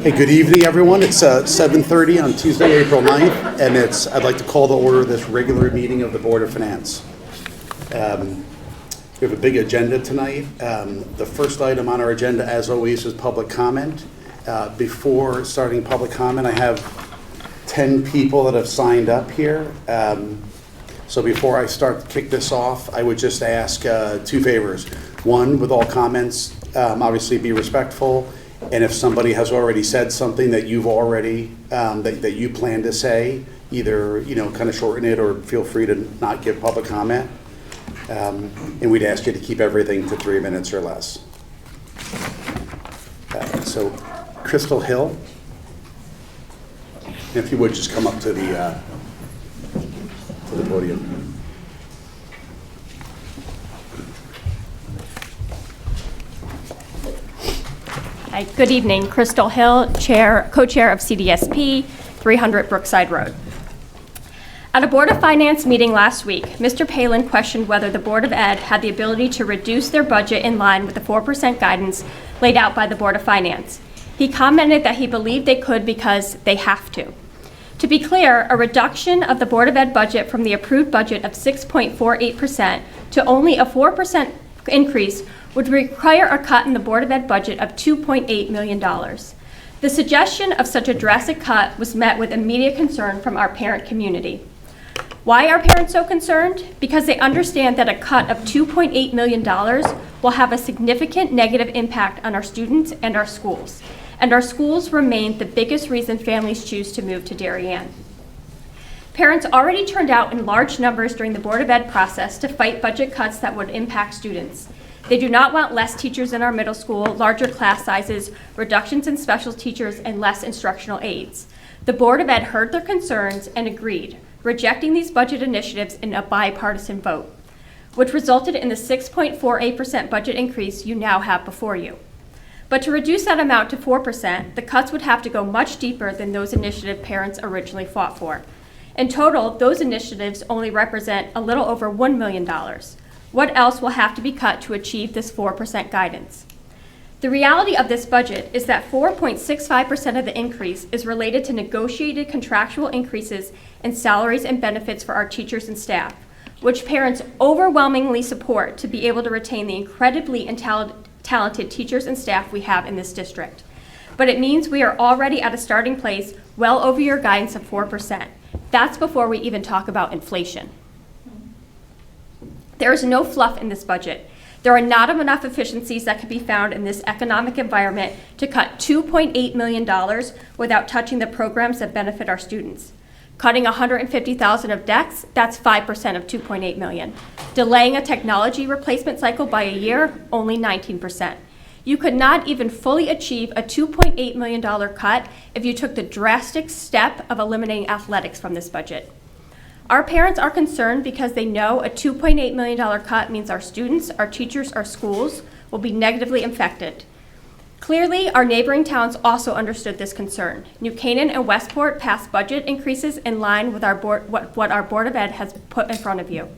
Hey, good evening, everyone. It's 7:30 on Tuesday, April 9th, and I'd like to call to order this regular meeting of the Board of Finance. We have a big agenda tonight. The first item on our agenda, as always, is public comment. Before starting public comment, I have 10 people that have signed up here. So before I start to kick this off, I would just ask two favors. One, with all comments, obviously be respectful. And if somebody has already said something that you've already, that you plan to say, either, kind of shorten it or feel free to not give public comment. And we'd ask you to keep everything to 3 minutes or less. So Crystal Hill, if you would just come up to the podium. Hi, good evening. Crystal Hill, co-chair of CDSP, 300 Brookside Road. At a Board of Finance meeting last week, Mr. Palin questioned whether the Board of Ed had the ability to reduce their budget in line with the 4% guidance laid out by the Board of Finance. He commented that he believed they could because they have to. To be clear, a reduction of the Board of Ed budget from the approved budget of 6.48% to only a 4% increase would require a cut in the Board of Ed budget of $2.8 million. The suggestion of such a drastic cut was met with immediate concern from our parent community. Why are parents so concerned? Because they understand that a cut of $2.8 million will have a significant negative impact on our students and our schools. And our schools remain the biggest reason families choose to move to Darien. Parents already turned out in large numbers during the Board of Ed process to fight budget cuts that would impact students. They do not want less teachers in our middle school, larger class sizes, reductions in special teachers, and less instructional aides. The Board of Ed heard their concerns and agreed, rejecting these budget initiatives in a bipartisan vote, which resulted in the 6.48% budget increase you now have before you. But to reduce that amount to 4%, the cuts would have to go much deeper than those initiative parents originally fought for. In total, those initiatives only represent a little over $1 million. What else will have to be cut to achieve this 4% guidance? The reality of this budget is that 4.65% of the increase is related to negotiated contractual increases in salaries and benefits for our teachers and staff, which parents overwhelmingly support to be able to retain the incredibly talented teachers and staff we have in this district. But it means we are already at a starting place well over your guidance of 4%. That's before we even talk about inflation. There is no fluff in this budget. There are not enough efficiencies that can be found in this economic environment to cut $2.8 million without touching the programs that benefit our students. Cutting $150,000 of DECs, that's 5% of $2.8 million. Delaying a technology replacement cycle by a year, only 19%. You could not even fully achieve a $2.8 million cut if you took the drastic step of eliminating athletics from this budget. Our parents are concerned because they know a $2.8 million cut means our students, our teachers, our schools will be negatively affected. Clearly, our neighboring towns also understood this concern. New Canaan and Westport passed budget increases in line with what our Board of Ed has put in front of you.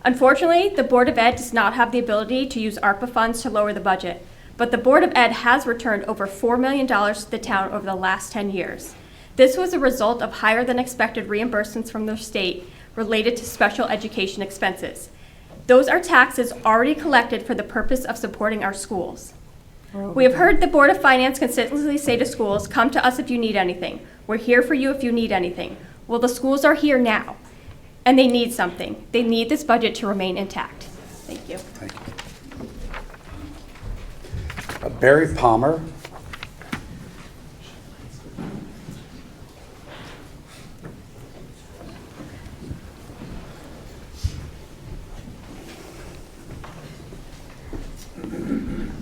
Unfortunately, the Board of Ed does not have the ability to use ARPA funds to lower the budget, but the Board of Ed has returned over $4 million to the town over the last 10 years. This was a result of higher than expected reimbursements from the state related to special education expenses. Those are taxes already collected for the purpose of supporting our schools. We have heard the Board of Finance consistently say to schools, come to us if you need anything. We're here for you if you need anything. Well, the schools are here now, and they need something. They need this budget to remain intact. Thank you. Thank you. Barry Palmer.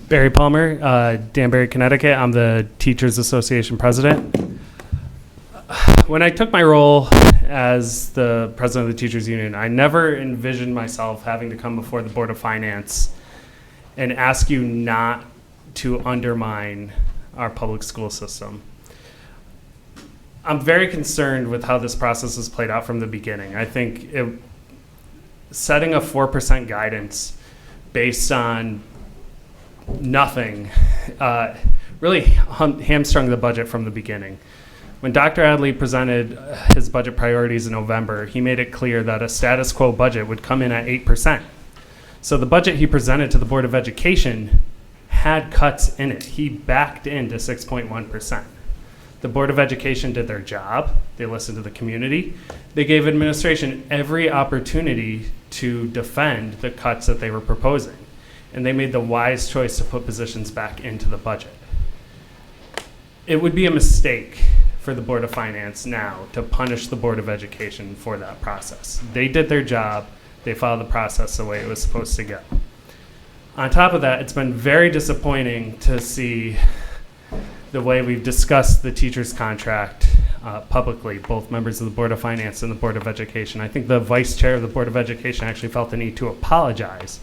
Barry Palmer, Danbury, Connecticut. I'm the Teachers Association president. When I took my role as the president of the Teachers Union, I never envisioned myself having to come before the Board of Finance and ask you not to undermine our public school system. I'm very concerned with how this process has played out from the beginning. I think setting a 4% guidance based on nothing really hamstrung the budget from the beginning. When Dr. Adley presented his budget priorities in November, he made it clear that a status quo budget would come in at 8%. So the budget he presented to the Board of Education had cuts in it. He backed into 6.1%. The Board of Education did their job. They listened to the community. They gave administration every opportunity to defend the cuts that they were proposing. And they made the wise choice to put positions back into the budget. It would be a mistake for the Board of Finance now to punish the Board of Education for that process. They did their job. They followed the process the way it was supposed to go. On top of that, it's been very disappointing to see the way we've discussed the teacher's contract publicly, both members of the Board of Finance and the Board of Education. I think the vice chair of the Board of Education actually felt the need to apologize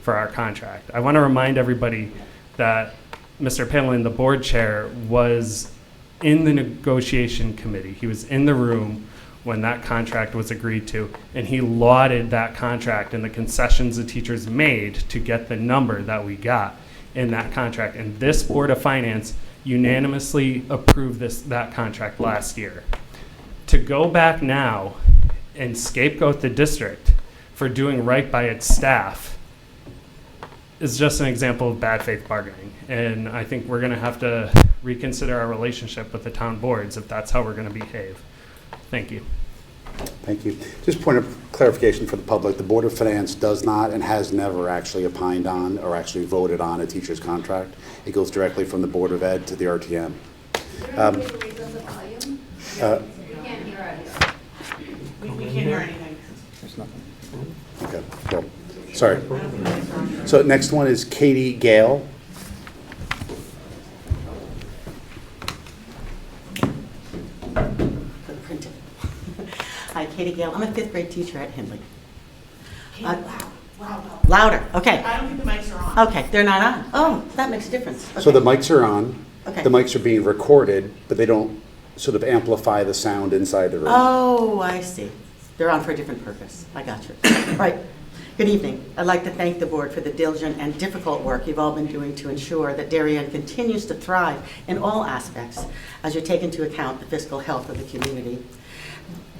for our contract. I want to remind everybody that Mr. Palin, the board chair, was in the negotiation committee. He was in the room when that contract was agreed to, and he lauded that contract and the concessions the teachers made to get the number that we got in that contract. And this Board of Finance unanimously approved that contract last year. To go back now and scapegoat the district for doing right by its staff is just an example of bad faith bargaining. And I think we're gonna have to reconsider our relationship with the town boards if that's how we're gonna behave. Thank you. Thank you. Just point of clarification for the public, the Board of Finance does not and has never actually opined on or actually voted on a teacher's contract. It goes directly from the Board of Ed to the RTM. We can't hear us. We can't hear anything. There's nothing. Okay, well, sorry. So next one is Katie Gale. Hi, Katie Gale. I'm a 5th grade teacher at Hindley. Wow. Louder. Okay. I don't think the mics are on. Okay, they're not on. Oh, that makes a difference. Okay. So the mics are on. Okay. The mics are being recorded, but they don't sort of amplify the sound inside the room. Oh, I see. They're on for a different purpose. I got you. Right. Good evening. I'd like to thank the board for the diligent and difficult work you've all been doing to ensure that Darien continues to thrive in all aspects as you take into account the fiscal health of the community.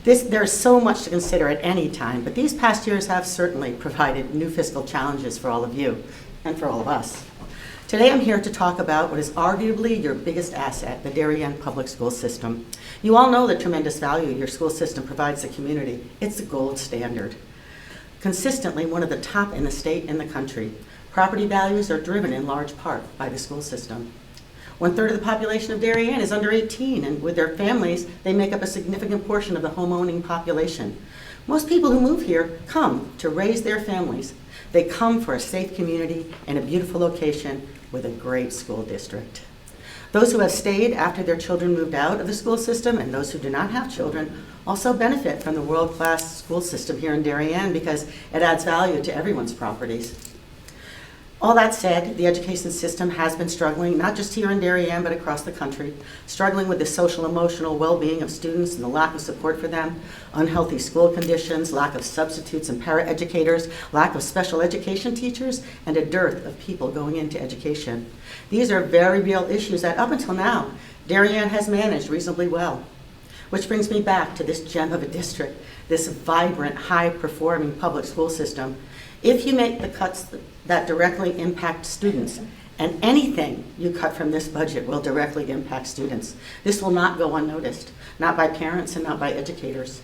There's so much to consider at any time, but these past years have certainly provided new fiscal challenges for all of you and for all of us. Today I'm here to talk about what is arguably your biggest asset, the Darien public school system. You all know the tremendous value your school system provides the community. It's the gold standard. Consistently one of the top in the state and the country. Property values are driven in large part by the school system. 1/3 of the population of Darien is under 18, and with their families, they make up a significant portion of the home-owning population. Most people who move here come to raise their families. They come for a safe community and a beautiful location with a great school district. Those who have stayed after their children moved out of the school system and those who do not have children also benefit from the world-class school system here in Darien because it adds value to everyone's properties. All that said, the education system has been struggling, not just here in Darien, but across the country, struggling with the social emotional well-being of students and the lack of support for them, unhealthy school conditions, lack of substitutes and paraeducators, lack of special education teachers, and a dearth of people going into education. These are very real issues that up until now, Darien has managed reasonably well. Which brings me back to this gem of a district, this vibrant, high-performing public school system. If you make the cuts that directly impact students, and anything you cut from this budget will directly impact students, this will not go unnoticed, not by parents and not by educators.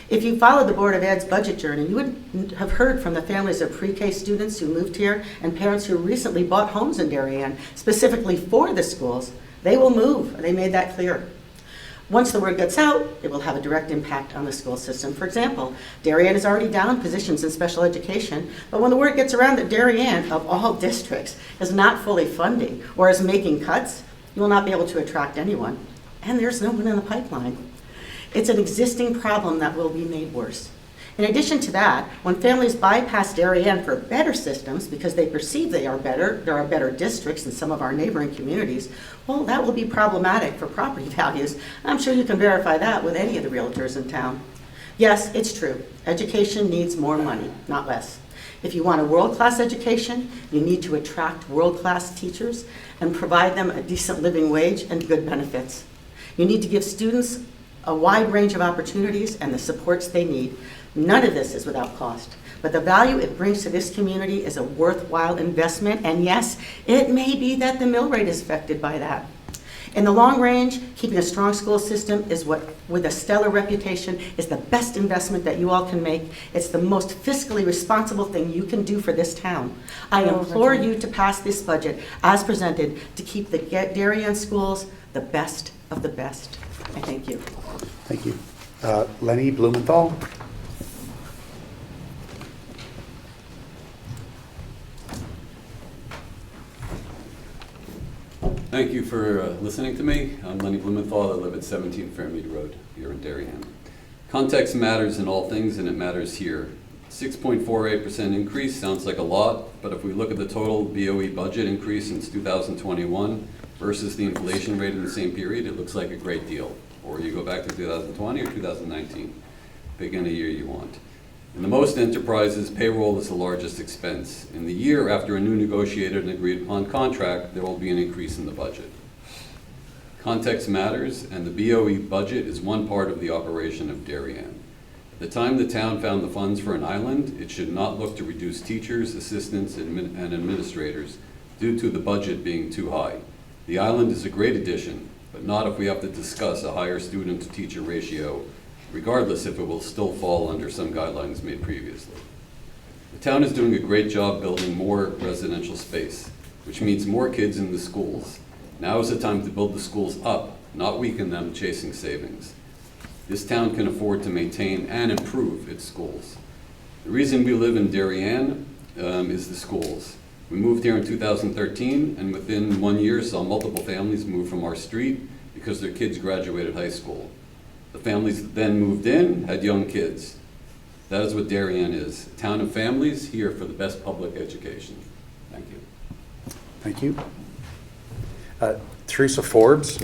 If you followed the Board of Ed's budget journey, you would have heard from the families of pre-K students who moved here and parents who recently bought homes in Darien, specifically for the schools. They will move, they made that clear. Once the word gets out, it will have a direct impact on the school system. For example, Darien is already down positions in special education, but when the word gets around that Darien, of all districts, is not fully funding or is making cuts, you will not be able to attract anyone. And there's no one in the pipeline. It's an existing problem that will be made worse. In addition to that, when families bypass Darien for better systems because they perceive they are better, there are better districts in some of our neighboring communities, well, that will be problematic for property values. I'm sure you can verify that with any of the realtors in town. Yes, it's true. Education needs more money, not less. If you want a world-class education, you need to attract world-class teachers and provide them a decent living wage and good benefits. You need to give students a wide range of opportunities and the supports they need. None of this is without cost, but the value it brings to this community is a worthwhile investment, and yes, it may be that the mill rate is affected by that. In the long range, keeping a strong school system is what, with a stellar reputation, is the best investment that you all can make. It's the most fiscally responsible thing you can do for this town. I implore you to pass this budget as presented to keep the Darien schools the best of the best. I thank you. Thank you. Lenny Blumenthal. Thank you for listening to me. I'm Lenny Blumenthal. I live at 17 Fairmead Road here in Darien. Context matters in all things, and it matters here. 6.48% increase sounds like a lot, but if we look at the total BOE budget increase since 2021 versus the inflation rate in the same period, it looks like a great deal. Or you go back to 2020 or 2019. Pick any year you want. In the most enterprises, payroll is the largest expense. In the year after a new negotiated and agreed upon contract, there will be an increase in the budget. Context matters, and the BOE budget is one part of the operation of Darien. At the time the town found the funds for an island, it should not look to reduce teachers, assistants, and administrators due to the budget being too high. The island is a great addition, but not if we have to discuss a higher student-to-teacher ratio, regardless if it will still fall under some guidelines made previously. The town is doing a great job building more residential space, which means more kids in the schools. Now is the time to build the schools up, not weaken them chasing savings. This town can afford to maintain and improve its schools. The reason we live in Darien is the schools. We moved here in 2013, and within 1 year saw multiple families move from our street because their kids graduated high school. The families that then moved in had young kids. That is what Darien is, a town of families here for the best public education. Thank you. Thank you. Teresa Forbes.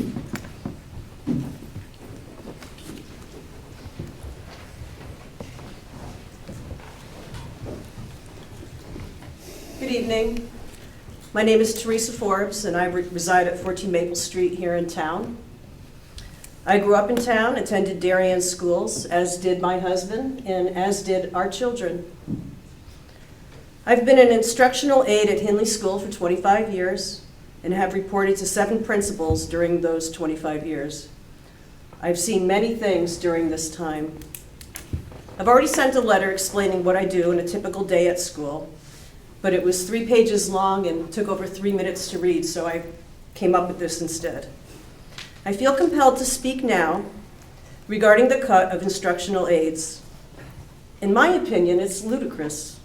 Good evening. My name is Teresa Forbes, and I reside at 14 Maple Street here in town. I grew up in town, attended Darien schools, as did my husband, and as did our children. I've been an instructional aide at Henley School for 25 years and have reported to 7 principals during those 25 years. I've seen many things during this time. I've already sent a letter explaining what I do in a typical day at school, but it was 3 pages long and took over 3 minutes to read, so I came up with this instead. I feel compelled to speak now regarding the cut of instructional aides. In my opinion, it's ludicrous.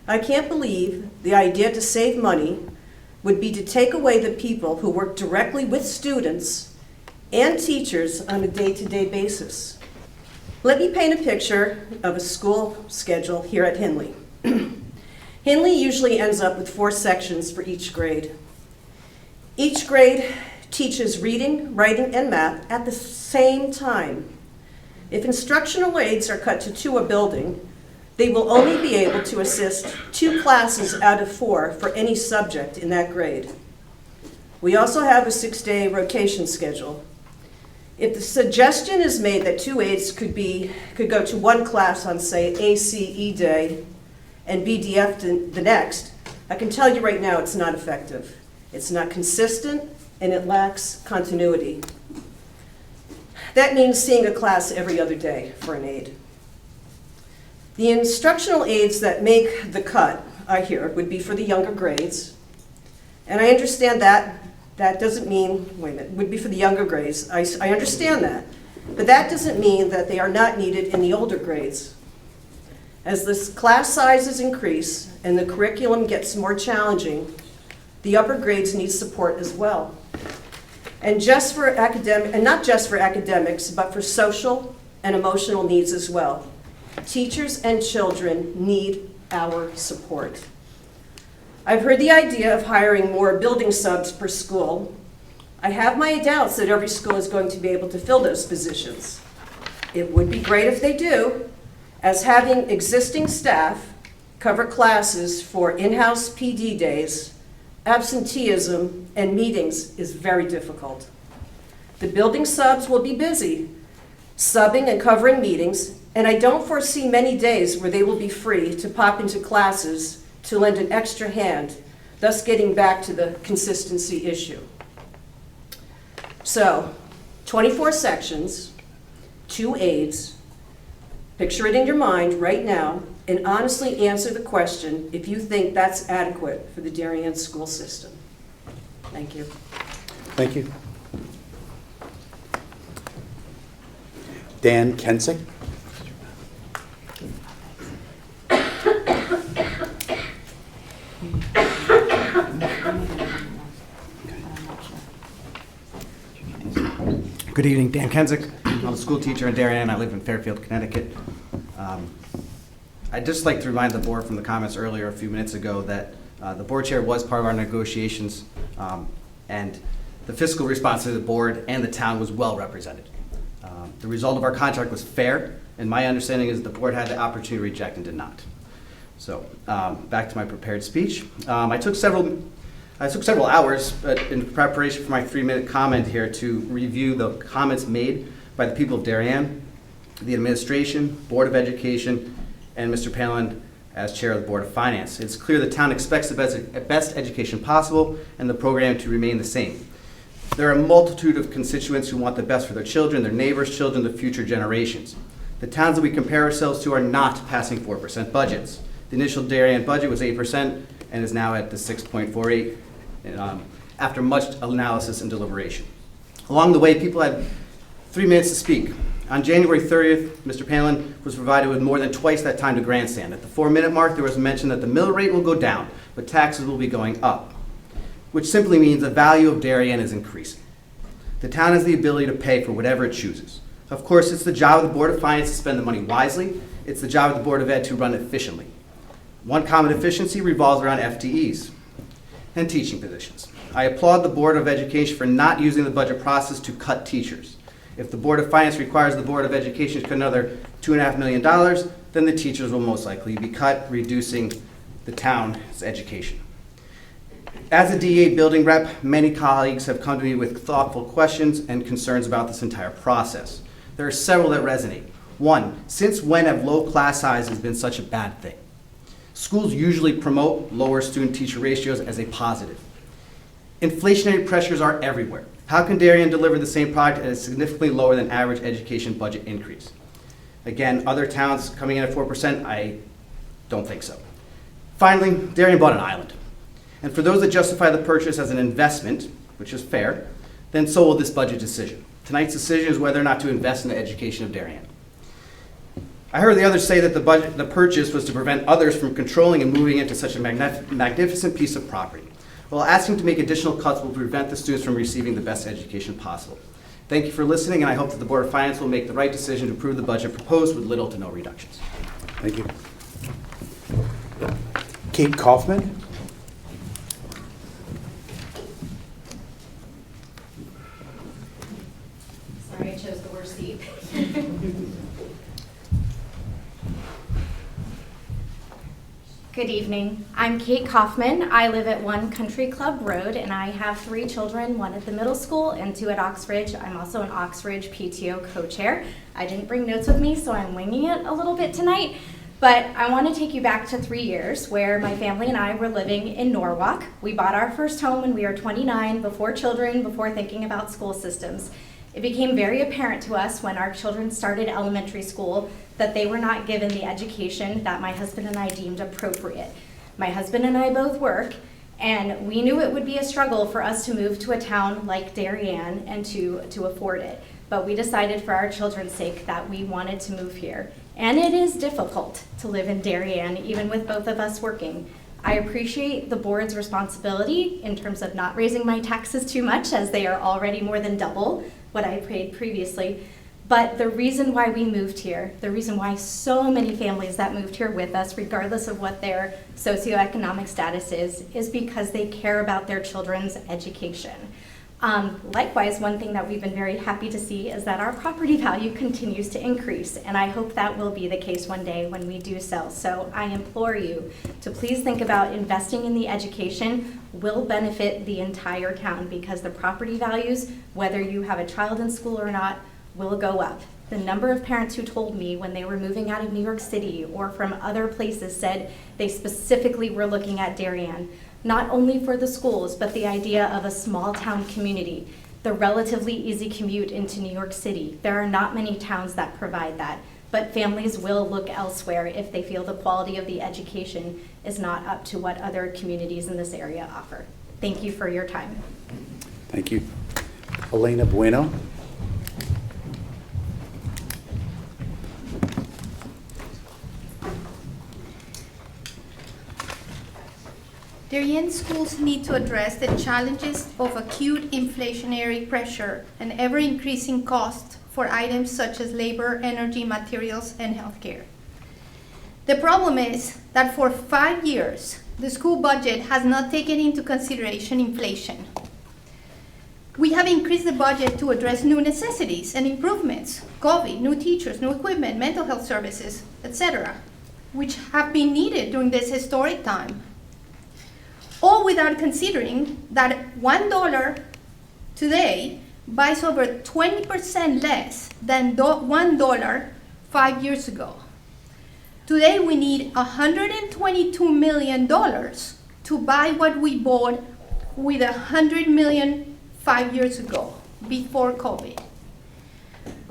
I can't believe the idea to save money would be to take away the people who work directly with students and teachers on a day-to-day basis. Let me paint a picture of a school schedule here at Henley. Henley usually ends up with 4 sections for each grade. Each grade teaches reading, writing, and math at the same time. If instructional aides are cut to 2 a building, they will only be able to assist 2 classes out of 4 for any subject in that grade. We also have a 6-day rotation schedule. If the suggestion is made that 2 aides could go to 1 class on, say, ACE day and BDF the next, I can tell you right now it's not effective. It's not consistent, and it lacks continuity. That means seeing a class every other day for an aide. The instructional aides that make the cut, I hear, would be for the younger grades. And I understand that. That doesn't mean, wait a minute, would be for the younger grades. I understand that. But that doesn't mean that they are not needed in the older grades. As the class sizes increase and the curriculum gets more challenging, the upper grades need support as well. And not just for academics, but for social and emotional needs as well. Teachers and children need our support. I've heard the idea of hiring more building subs per school. I have my doubts that every school is going to be able to fill those positions. It would be great if they do, as having existing staff cover classes for in-house PD days, absenteeism, and meetings is very difficult. The building subs will be busy, subbing and covering meetings, and I don't foresee many days where they will be free to pop into classes to lend an extra hand, thus getting back to the consistency issue. So, 24 sections, 2 aides. Picture it in your mind right now and honestly answer the question if you think that's adequate for the Darien school system. Thank you. Thank you. Dan Kensick. Good evening, Dan Kensick. I'm a school teacher in Darien. I live in Fairfield, Connecticut. I'd just like to remind the board from the comments earlier a few minutes ago that the board chair was part of our negotiations, and the fiscal response to the board and the town was well represented. The result of our contract was fair, and my understanding is the board had the opportunity to reject and did not. So back to my prepared speech. I took several hours in preparation for my 3-minute comment here to review the comments made by the people of Darien, the administration, Board of Education, and Mr. Palin as chair of the Board of Finance. It's clear the town expects the best education possible and the program to remain the same. There are a multitude of constituents who want the best for their children, their neighbors' children, the future generations. The towns that we compare ourselves to are not passing 4% budgets. The initial Darien budget was 8% and is now at the 6.48%. After much analysis and deliberation. Along the way, people had 3 minutes to speak. On January 30th, Mr. Palin was provided with more than twice that time to grandstand. At the 4-minute mark, there was mention that the mill rate will go down, but taxes will be going up, which simply means the value of Darien is increasing. The town has the ability to pay for whatever it chooses. Of course, it's the job of the Board of Finance to spend the money wisely. It's the job of the Board of Ed to run efficiently. One common efficiency revolves around FTEs and teaching positions. I applaud the Board of Education for not using the budget process to cut teachers. If the Board of Finance requires the Board of Education to cut another $2.5 million, then the teachers will most likely be cut, reducing the town's education. As a DEA building rep, many colleagues have come to me with thoughtful questions and concerns about this entire process. There are several that resonate. One, since when have low class sizes been such a bad thing? Schools usually promote lower student-teacher ratios as a positive. Inflationary pressures are everywhere. How can Darien deliver the same product at a significantly lower than average education budget increase? Again, other towns coming in at 4%, I don't think so. Finally, Darien bought an island. And for those that justify the purchase as an investment, which is fair, then so will this budget decision. Tonight's decision is whether or not to invest in the education of Darien. I heard the others say that the purchase was to prevent others from controlling and moving into such a magnificent piece of property. Well, asking to make additional cuts will prevent the students from receiving the best education possible. Thank you for listening, and I hope that the Board of Finance will make the right decision to approve the budget proposed with little to no reductions. Thank you. Kate Kaufman. Sorry, I chose the worst seat. Good evening. I'm Kate Kaufman. I live at 1 Country Club Road, and I have 3 children, 1 at the middle school and 2 at Oxbridge. I'm also an Oxbridge PTO co-chair. I didn't bring notes with me, so I'm winging it a little bit tonight. But I want to take you back to 3 years where my family and I were living in Norwalk. We bought our first home when we were 29, before children, before thinking about school systems. It became very apparent to us when our children started elementary school that they were not given the education that my husband and I deemed appropriate. My husband and I both work, and we knew it would be a struggle for us to move to a town like Darien and to afford it. But we decided for our children's sake that we wanted to move here. And it is difficult to live in Darien, even with both of us working. I appreciate the board's responsibility in terms of not raising my taxes too much, as they are already more than double what I paid previously. But the reason why we moved here, the reason why so many families that moved here with us, regardless of what their socioeconomic status is because they care about their children's education. Likewise, one thing that we've been very happy to see is that our property value continues to increase, and I hope that will be the case one day when we do sell. So I implore you to please think about investing in the education will benefit the entire town, because the property values, whether you have a child in school or not, will go up. The number of parents who told me when they were moving out of New York City or from other places said they specifically were looking at Darien, not only for the schools, but the idea of a small town community, the relatively easy commute into New York City. There are not many towns that provide that, but families will look elsewhere if they feel the quality of the education is not up to what other communities in this area offer. Thank you for your time. Thank you. Elena Bueno. Darien schools need to address the challenges of acute inflationary pressure and ever-increasing costs for items such as labor, energy, materials, and healthcare. The problem is that for 5 years, the school budget has not taken into consideration inflation. We have increased the budget to address new necessities and improvements, COVID, new teachers, new equipment, mental health services, etc., which have been needed during this historic time. All without considering that $1 today buys over 20% less than $1 5 years ago. Today we need $122 million to buy what we bought with $100 million 5 years ago, before COVID.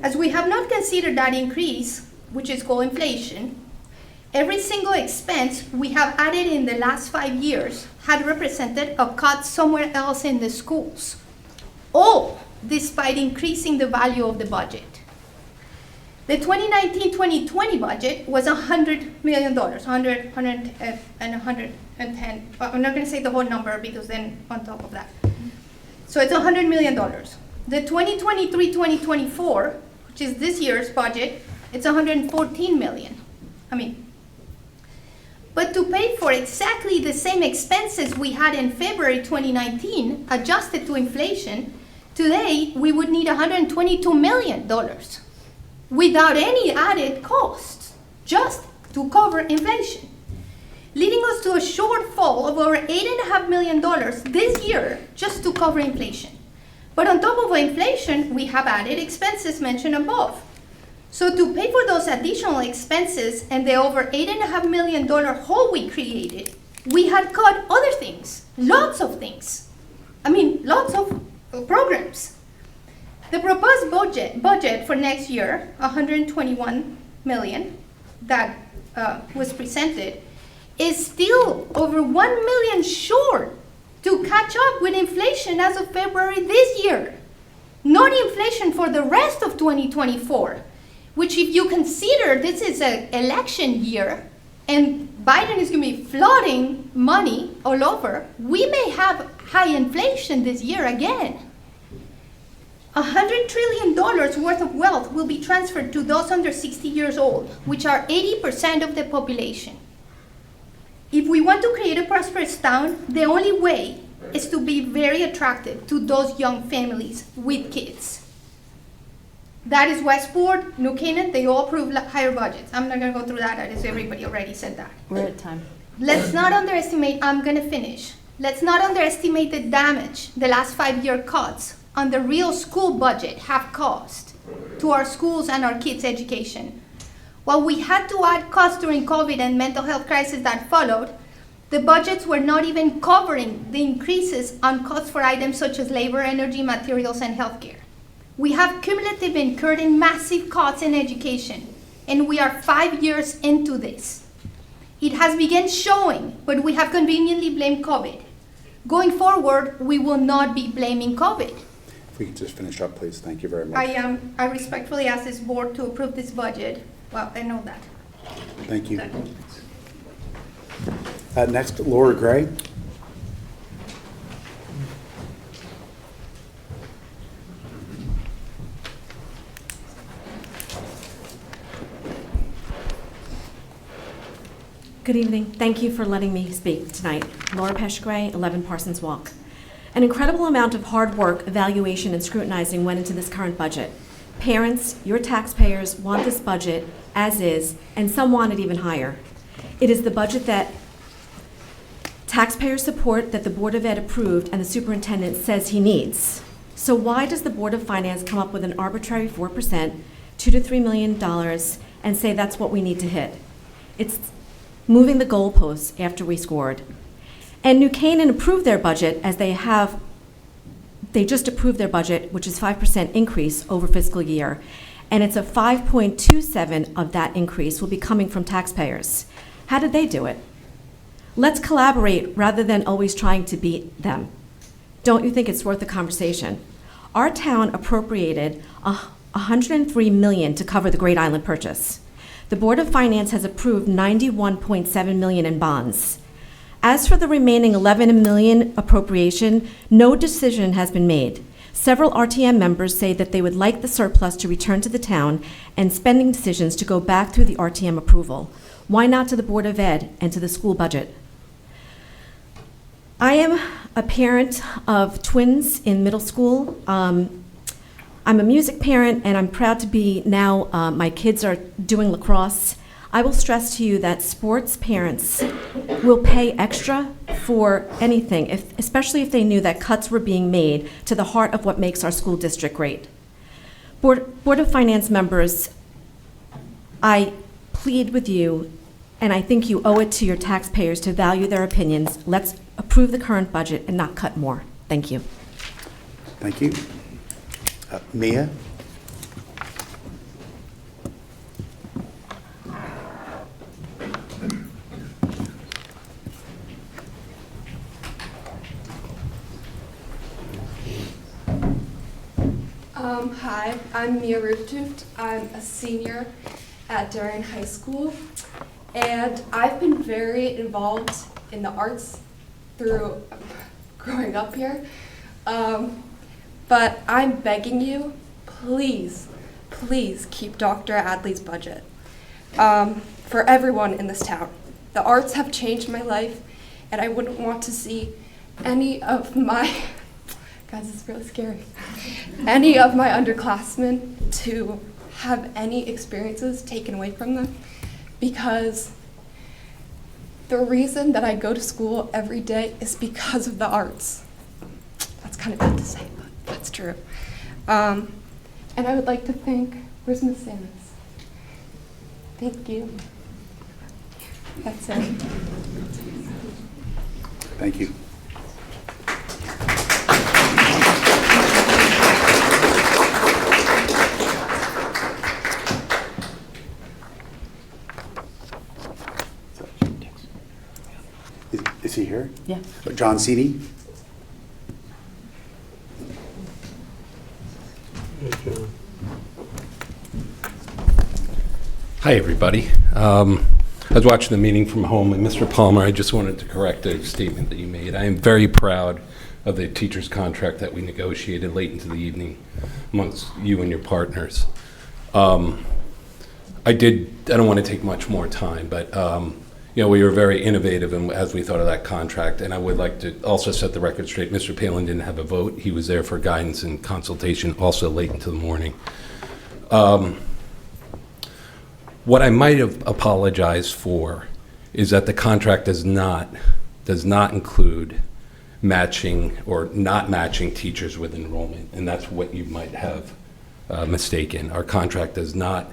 As we have not considered that increase, which is called inflation, every single expense we have added in the last 5 years had represented a cut somewhere else in the schools, all despite increasing the value of the budget. The 2019-2020 budget was $100 million, 100, 100, and 110. I'm not going to say the whole number because then on top of that. So it's $100 million. The 2023-2024, which is this year's budget, it's $114 million. But to pay for exactly the same expenses we had in February 2019, adjusted to inflation, today we would need $122 million without any added costs, just to cover inflation, leading us to a shortfall of over $8.5 million this year just to cover inflation. But on top of inflation, we have added expenses mentioned above. So to pay for those additional expenses and the over $8.5 million hole we created, we had cut other things, lots of things. Lots of programs. The proposed budget for next year, $121 million, that was presented, is still over $1 million short to catch up with inflation as of February this year. Not inflation for the rest of 2024. Which, if you consider this is an election year and Biden is going to be flooding money all over, we may have high inflation this year again. $100 trillion worth of wealth will be transferred to those under 60 years old, which are 80% of the population. If we want to create a prosperous town, the only way is to be very attractive to those young families with kids. That is Westport, New Canaan, they all approved higher budgets. I'm not going to go through that, as everybody already said that. We're at time. Let's not underestimate, I'm going to finish. Let's not underestimate the damage the last 5-year cuts on the real school budget have caused to our schools and our kids' education. While we had to add costs during COVID and mental health crisis that followed, the budgets were not even covering the increases on costs for items such as labor, energy, materials, and healthcare. We have cumulatively incurred in massive cuts in education, and we are 5 years into this. It has begun showing, but we have conveniently blamed COVID. Going forward, we will not be blaming COVID. If we could just finish up, please. Thank you very much. I respectfully ask this board to approve this budget. Well, I know that. Thank you. Next, Laura Gray. Good evening. Thank you for letting me speak tonight. Laura Pesh Gray, 11 Parsons Walk. An incredible amount of hard work, evaluation, and scrutinizing went into this current budget. Parents, your taxpayers, want this budget as is, and some want it even higher. It is the budget that taxpayers support, that the Board of Ed approved, and the superintendent says he needs. So why does the Board of Finance come up with an arbitrary 4%, $2 to $3 million, and say that's what we need to hit? It's moving the goalposts after we scored. And New Canaan approved their budget as they just approved their budget, which is 5% increase over fiscal year. And it's a 5.27 of that increase will be coming from taxpayers. How did they do it? Let's collaborate rather than always trying to beat them. Don't you think it's worth a conversation? Our town appropriated $103 million to cover the Great Island purchase. The Board of Finance has approved $91.7 million in bonds. As for the remaining $11 million appropriation, no decision has been made. Several RTM members say that they would like the surplus to return to the town and spending decisions to go back through the RTM approval. Why not to the Board of Ed and to the school budget? I am a parent of twins in middle school. I'm a music parent, and I'm proud to be now, my kids are doing lacrosse. I will stress to you that sports parents will pay extra for anything, especially if they knew that cuts were being made to the heart of what makes our school district great. Board of Finance members, I plead with you, and I think you owe it to your taxpayers to value their opinions. Let's approve the current budget and not cut more. Thank you. Thank you. Mia? Hi, I'm Mia Ruptuft. I'm a senior at Darien High School, and I've been very involved in the arts through growing up here. But I'm begging you, please, please keep Dr. Adley's budget for everyone in this town. The arts have changed my life, and I wouldn't want to see any of my guys, it's really scary. Any of my underclassmen to have any experiences taken away from them, because the reason that I go to school every day is because of the arts. That's kind of bad to say, but that's true. And I would like to thank, where's Miss Sanders? Thank you. That's it. Thank you. Is he here? Yeah. John Cini? Hi, everybody. I was watching the meeting from home, and Mr. Palmer, I just wanted to correct a statement that you made. I am very proud of the teacher's contract that we negotiated late into the evening amongst you and your partners. I don't want to take much more time, but we were very innovative as we thought of that contract, and I would like to also set the record straight. Mr. Palin didn't have a vote. He was there for guidance and consultation also late into the morning. What I might have apologized for is that the contract does not include matching or not matching teachers with enrollment, and that's what you might have mistaken. Our contract does not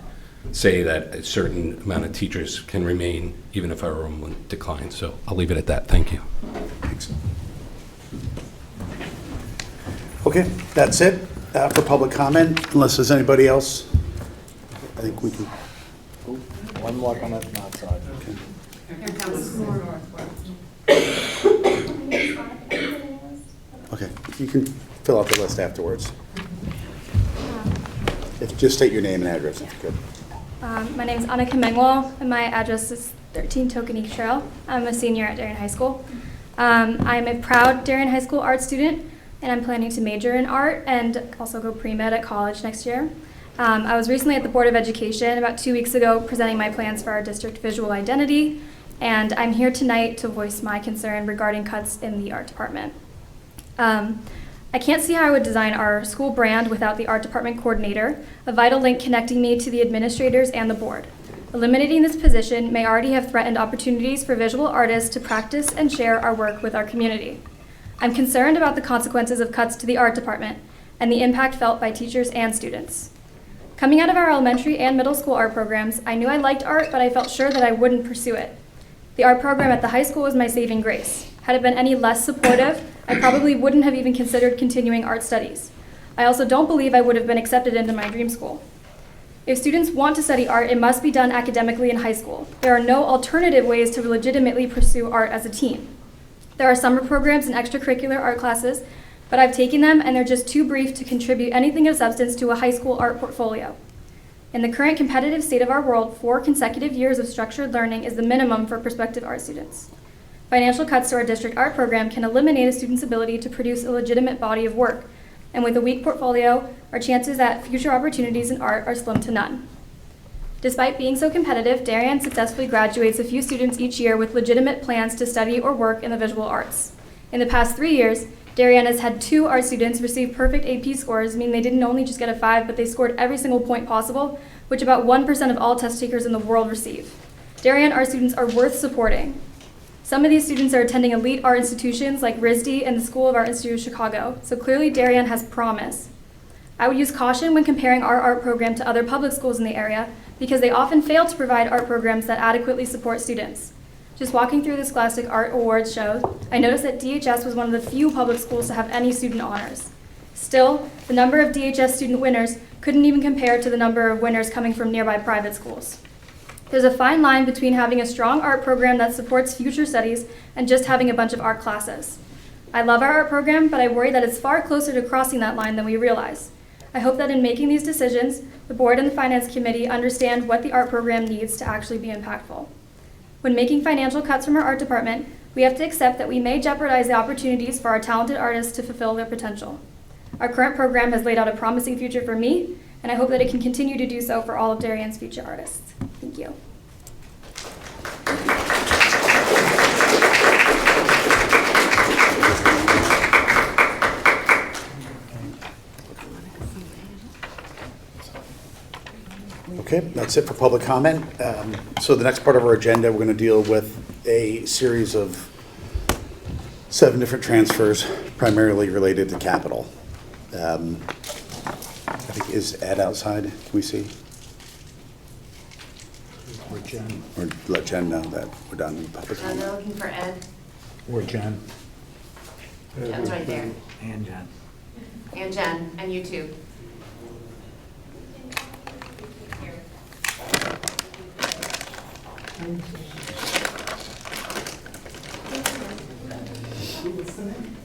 say that a certain amount of teachers can remain even if our enrollment declines. So I'll leave it at that. Thank you. Thanks. Okay, that's it for public comment, unless there's anybody else. I think we can. One more comment from outside. Okay, you can fill out the list afterwards. Just state your name and address, if you could. My name is Anna Kimengwal, and my address is 13 Tokenique Trail. I'm a senior at Darien High School. I'm a proud Darien High School art student, and I'm planning to major in art and also go pre-med at college next year. I was recently at the Board of Education about 2 weeks ago presenting my plans for our district visual identity, and I'm here tonight to voice my concern regarding cuts in the art department. I can't see how I would design our school brand without the art department coordinator, a vital link connecting me to the administrators and the board. Eliminating this position may already have threatened opportunities for visual artists to practice and share our work with our community. I'm concerned about the consequences of cuts to the art department and the impact felt by teachers and students. Coming out of our elementary and middle school art programs, I knew I liked art, but I felt sure that I wouldn't pursue it. The art program at the high school was my saving grace. Had it been any less supportive, I probably wouldn't have even considered continuing art studies. I also don't believe I would have been accepted into my dream school. If students want to study art, it must be done academically in high school. There are no alternative ways to legitimately pursue art as a team. There are summer programs and extracurricular art classes, but I've taken them and they're just too brief to contribute anything of substance to a high school art portfolio. In the current competitive state of our world, 4 consecutive years of structured learning is the minimum for prospective art students. Financial cuts to our district art program can eliminate a student's ability to produce a legitimate body of work, and with a weak portfolio, our chances at future opportunities in art are slim to none. Despite being so competitive, Darien successfully graduates a few students each year with legitimate plans to study or work in the visual arts. In the past 3 years, Darien has had 2 art students receive perfect AP scores, meaning they didn't only just get a 5, but they scored every single point possible, which about 1% of all test takers in the world receive. Darien art students are worth supporting. Some of these students are attending elite art institutions like RISD and the School of Art Institute of Chicago, so clearly Darien has promise. I would use caution when comparing our art program to other public schools in the area because they often fail to provide art programs that adequately support students. Just walking through the Scholastic Art Awards show, I noticed that DHS was one of the few public schools to have any student honors. Still, the number of DHS student winners couldn't even compare to the number of winners coming from nearby private schools. There's a fine line between having a strong art program that supports future studies and just having a bunch of art classes. I love our art program, but I worry that it's far closer to crossing that line than we realize. I hope that in making these decisions, the board and the finance committee understand what the art program needs to actually be impactful. When making financial cuts from our art department, we have to accept that we may jeopardize the opportunities for our talented artists to fulfill their potential. Our current program has laid out a promising future for me, and I hope that it can continue to do so for all of Darien's future artists. Thank you. Okay, that's it for public comment. So the next part of our agenda, we're going to deal with a series of 7 different transfers, primarily related to capital. I think, is Ed outside? Can we see? Or Jen. Or let Jen know that we're done in public They're comment. looking for Ed. Or Jen. Jen's right there. And Jen. And Jen, and you too.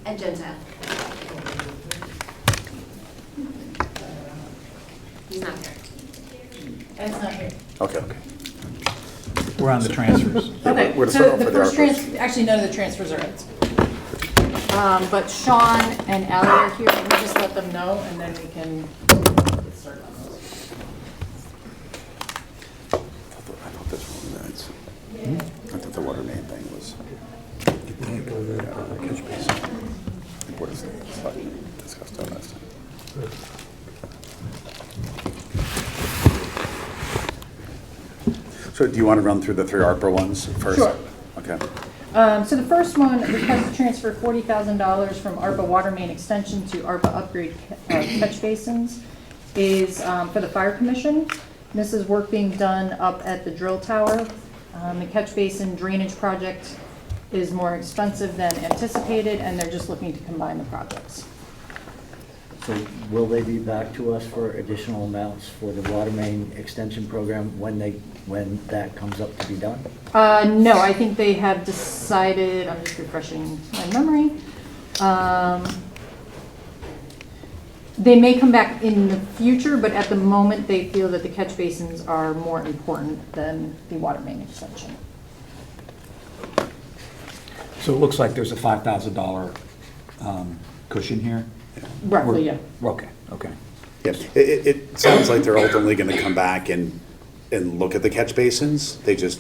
And Jen's out. He's not here. Ed's not here. Okay. We're on the transfers. Okay, We're to So start off the with first ARPA. actually, none of the transfers are Ed's. But Sean and Ally are here, can we just let them know, and then we can get started on those. I thought this one was I thought the water main thing was. Catch basin. What is it? It's like discussed on last time. So do you want to run through the 3 ARPA ones first? Sure. Okay. So the first one, request to transfer $40,000 from ARPA water main extension to ARPA upgrade catch basins, is for the fire commission. This is work being done up at the drill tower. The catch basin drainage project is more expensive than anticipated, and they're just looking to combine the projects. So will they be back to us for additional amounts for the water main extension program when that comes up to be done? No, I think they have decided, I'm just refreshing my memory. They may come back in the future, but at the moment they feel that the catch basins are more important than the water main extension. So it looks like there's a $5,000 cushion here? Roughly, yeah. Okay, okay. Yeah, it sounds like they're ultimately going to come back and look at the catch basins. They just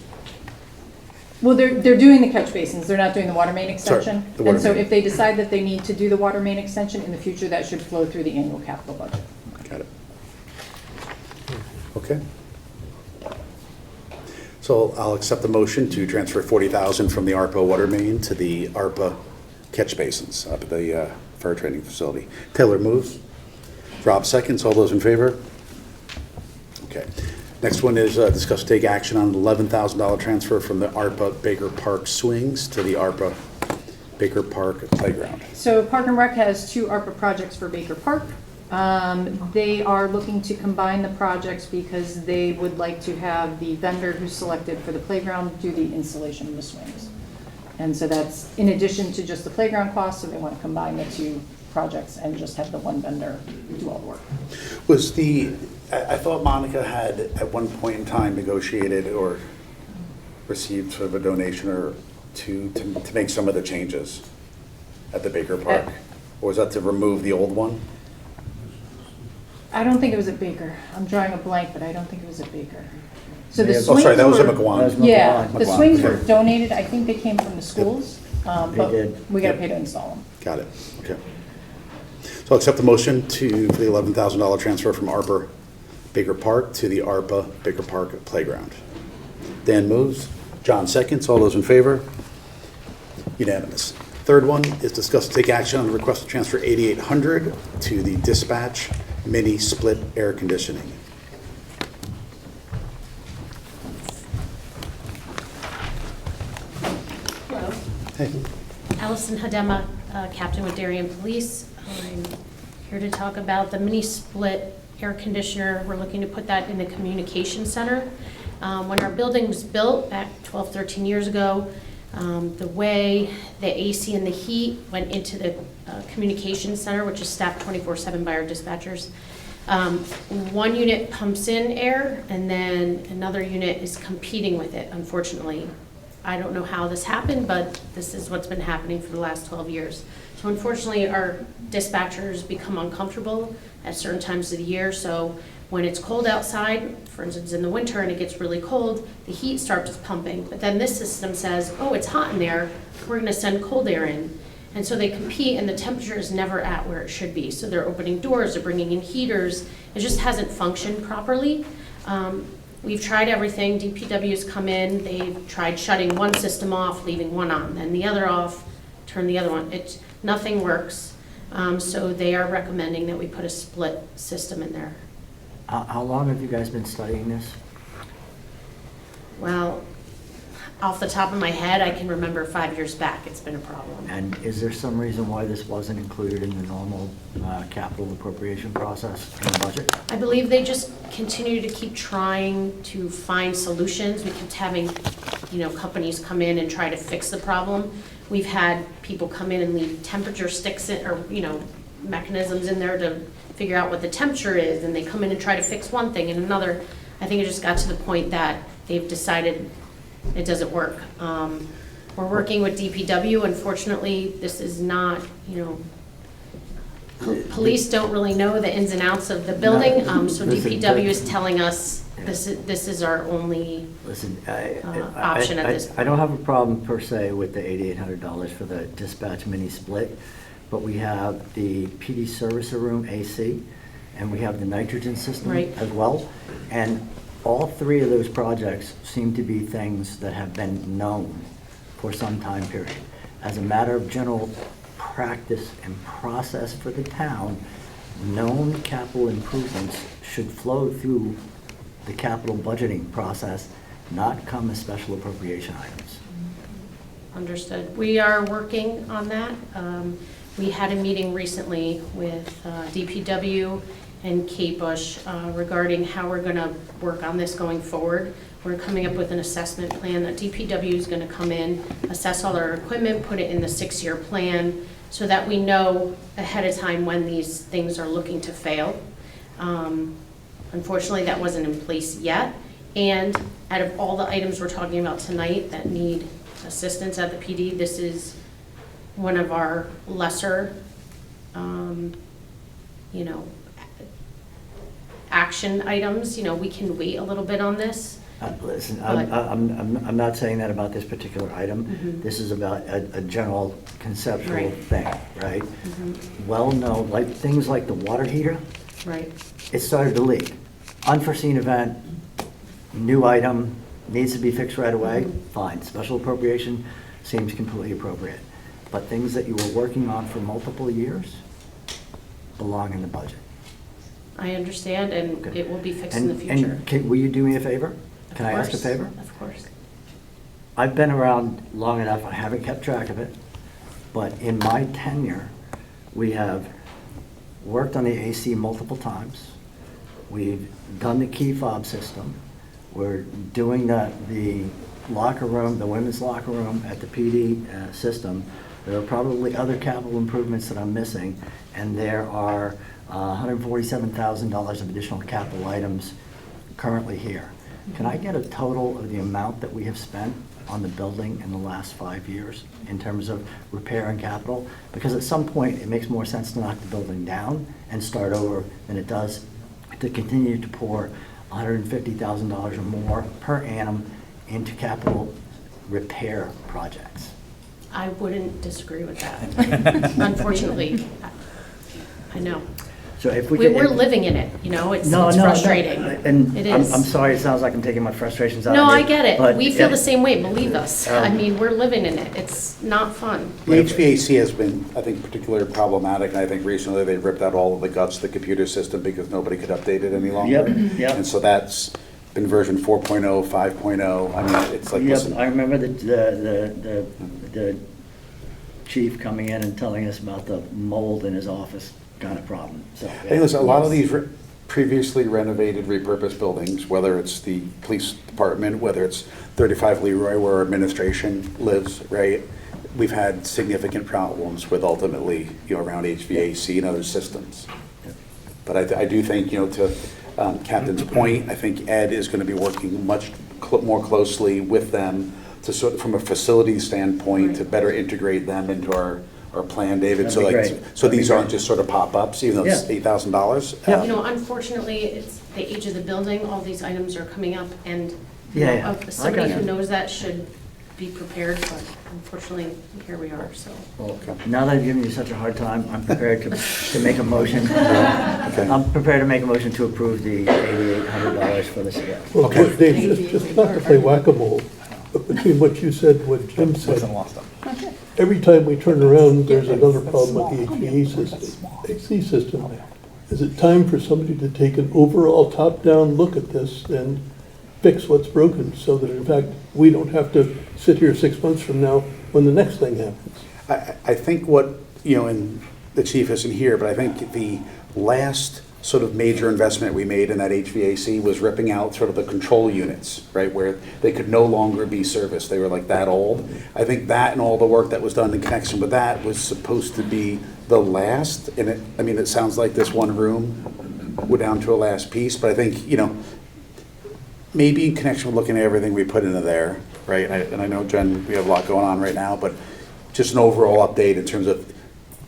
Well, they're doing the catch basins, they're not doing the water main extension. the water And so main. if they decide that they need to do the water main extension in the future, that should flow through the annual capital budget. Got it. Okay. So I'll accept the motion to transfer 40,000 from the ARPA water main to the ARPA catch basins up at the fire training facility. Taylor moves. Rob seconds. All those in favor? Okay. Next one is discuss take action on an $11,000 transfer from the ARPA Baker Park swings to the ARPA Baker Park playground. So Park and Rec has 2 ARPA projects for Baker Park. They are looking to combine the projects because they would like to have the vendor who's selected for the playground do the installation of the swings. And so that's in addition to just the playground cost, so they want to combine the 2 projects and just have the one vendor do all the work. Was I thought Monica had at one point in time negotiated or received sort of a donation or two to make some of the changes at the Baker Park? Or was that to remove the old one? I don't think it was at Baker. I'm drawing a blank, but I don't think it was at Baker. So the Oh, swings sorry, that was at were- McGuan. Yeah, the McGuan, swings were okay. donated. I think they came from the schools, but did. we got to pay to install them. Got it, okay. So I'll accept the motion for the $11,000 transfer from ARPA Baker Park to the ARPA Baker Park playground. Dan moves, John seconds, all those in favor? Unanimous. Third one is discuss and take action on the request to transfer 8,800 to the dispatch mini split air conditioning. Hello. Hey. Allison Hadema, Captain with Darien Police. I'm here to talk about the mini split air conditioner. We're looking to put that in the communication center. When our building was built back 12, 13 years ago, the way the AC and the heat went into the communication center, which is staffed 24/7 by our dispatchers. One unit pumps in air and then another unit is competing with it, unfortunately. I don't know how this happened, but this is what's been happening for the last 12 years. So unfortunately, our dispatchers become uncomfortable at certain times of the year. So when it's cold outside, for instance, in the winter and it gets really cold, the heat starts pumping. But then this system says, oh, it's hot in there, we're gonna send cold air in. And so they compete and the temperature is never at where it should be. So they're opening doors, they're bringing in heaters. It just hasn't functioned properly. We've tried everything. DPW's come in, they've tried shutting one system off, leaving one on, then the other off, turn the other one. Nothing works. So they are recommending that we put a split system in there. How long have you guys been studying this? Well, off the top of my head, I can remember 5 years back, it's been a problem. And is there some reason why this wasn't included in the normal capital appropriation process in the budget? I believe they just continue to keep trying to find solutions. We kept having, companies come in and try to fix the problem. We've had people come in and leave temperature sticks in, or, mechanisms in there to figure out what the temperature is, and they come in and try to fix one thing and another. I think it just got to the point that they've decided it doesn't work. We're working with DPW. Unfortunately, this is not, police don't really know the ins and outs of the building, so DPW is telling us this is our only Listen, option at this point. I don't have a problem per se with the $8,800 for the dispatch mini split, but we have the PD servicer room AC, and we have the nitrogen system Right. as well. And all 3 of those projects seem to be things that have been known for some time period. As a matter of general practice and process for the town, known capital improvements should flow through the capital budgeting process, not come as special appropriation items. Understood. We are working on that. We had a meeting recently with DPW and Kate Bush regarding how we're going to work on this going forward. We're coming up with an assessment plan that DPW is going to come in, assess all our equipment, put it in the 6-year plan so that we know ahead of time when these things are looking to fail. Unfortunately, that wasn't in place yet. And out of all the items we're talking about tonight that need assistance at the PD, this is one of our lesser, action items. We can wait a little bit on this. Listen, But- I'm not saying that about this particular item. Mhm. This is about a general conceptual Right. thing, right? Mhm. Well-known, like, things like the water heater, Right. it started to leak. Unforeseen event, new item, needs to be fixed right away, fine. Special appropriation seems completely appropriate. But things that you were working on for multiple years belong in the budget. I understand, and Okay. it will be fixed in the And future. will you do me a favor? Of Can I ask a course, favor? Of course. I've been around long enough, I haven't kept track of it, but in my tenure, we have worked on the AC multiple times. We've done the key fob system. We're doing the locker room, the women's locker room at the PD system. There are probably other capital improvements that I'm missing, and there are $147,000 of additional capital items currently here. Can I get a total of the amount that we have spent on the building in the last 5 years in terms of repair and capital? Because at some point, it makes more sense to knock the building down and start over than it does to continue to pour $150,000 or more per annum into capital repair projects. I wouldn't disagree with that. Unfortunately, I know. So if we We're could. living in it, it's No, frustrating. And It I'm is. sorry, it sounds like I'm taking my frustrations out No, of I you, get it. but We feel the same way, believe us. I Um, mean, we're living in it. It's not fun. The HVAC has been, I think, particularly problematic, and I think recently they ripped out all of the guts of the computer system because nobody could update it any longer. Yep, yep. And so that's been version 4.0, 5.0. I mean, it's like, Yep, listen, I remember the chief coming in and telling us about the mold in his office kind of problem, so. hey, listen, a lot of these previously renovated, repurposed buildings, whether it's the police department, whether it's 35 Leroy where our administration lives, right? We've had significant problems with ultimately, around HVAC and other systems. But I do think, to Captain's point, I think Ed is going to be working much more closely with them to sort of, from a facility standpoint, to better integrate them into our plan, David. That'd be great. So That'd be these aren't great. just sort of pop-ups, even though it's Yeah. $8,000. Unfortunately, it's the age of the building. All these items are coming up, and Yeah. somebody I who got it. knows that should be prepared, but unfortunately, here we are, so. Well, now that I've given you such a hard time, I'm prepared to make a motion. I'm prepared to make a motion to approve the $8,800 for this year. Well, Okay. Dave, just not to play whack-a-mole, but between what you said and what Jim said, every time we turn around, there's another problem with the AC system. Is it time for somebody to take an overall top-down look at this and fix what's broken so that in fact, we don't have to sit here 6 months from now when the next thing happens? I think what, and the chief isn't here, but I think the last sort of major investment we made in that HVAC was ripping out sort of the control units, right, where they could no longer be serviced. They were like that old. I think that and all the work that was done in connection with that was supposed to be the last. And it sounds like this one room, we're down to a last piece, but I think, maybe in connection with looking at everything we put into there, right? And I know, Jen, we have a lot going on right now, but just an overall update in terms of,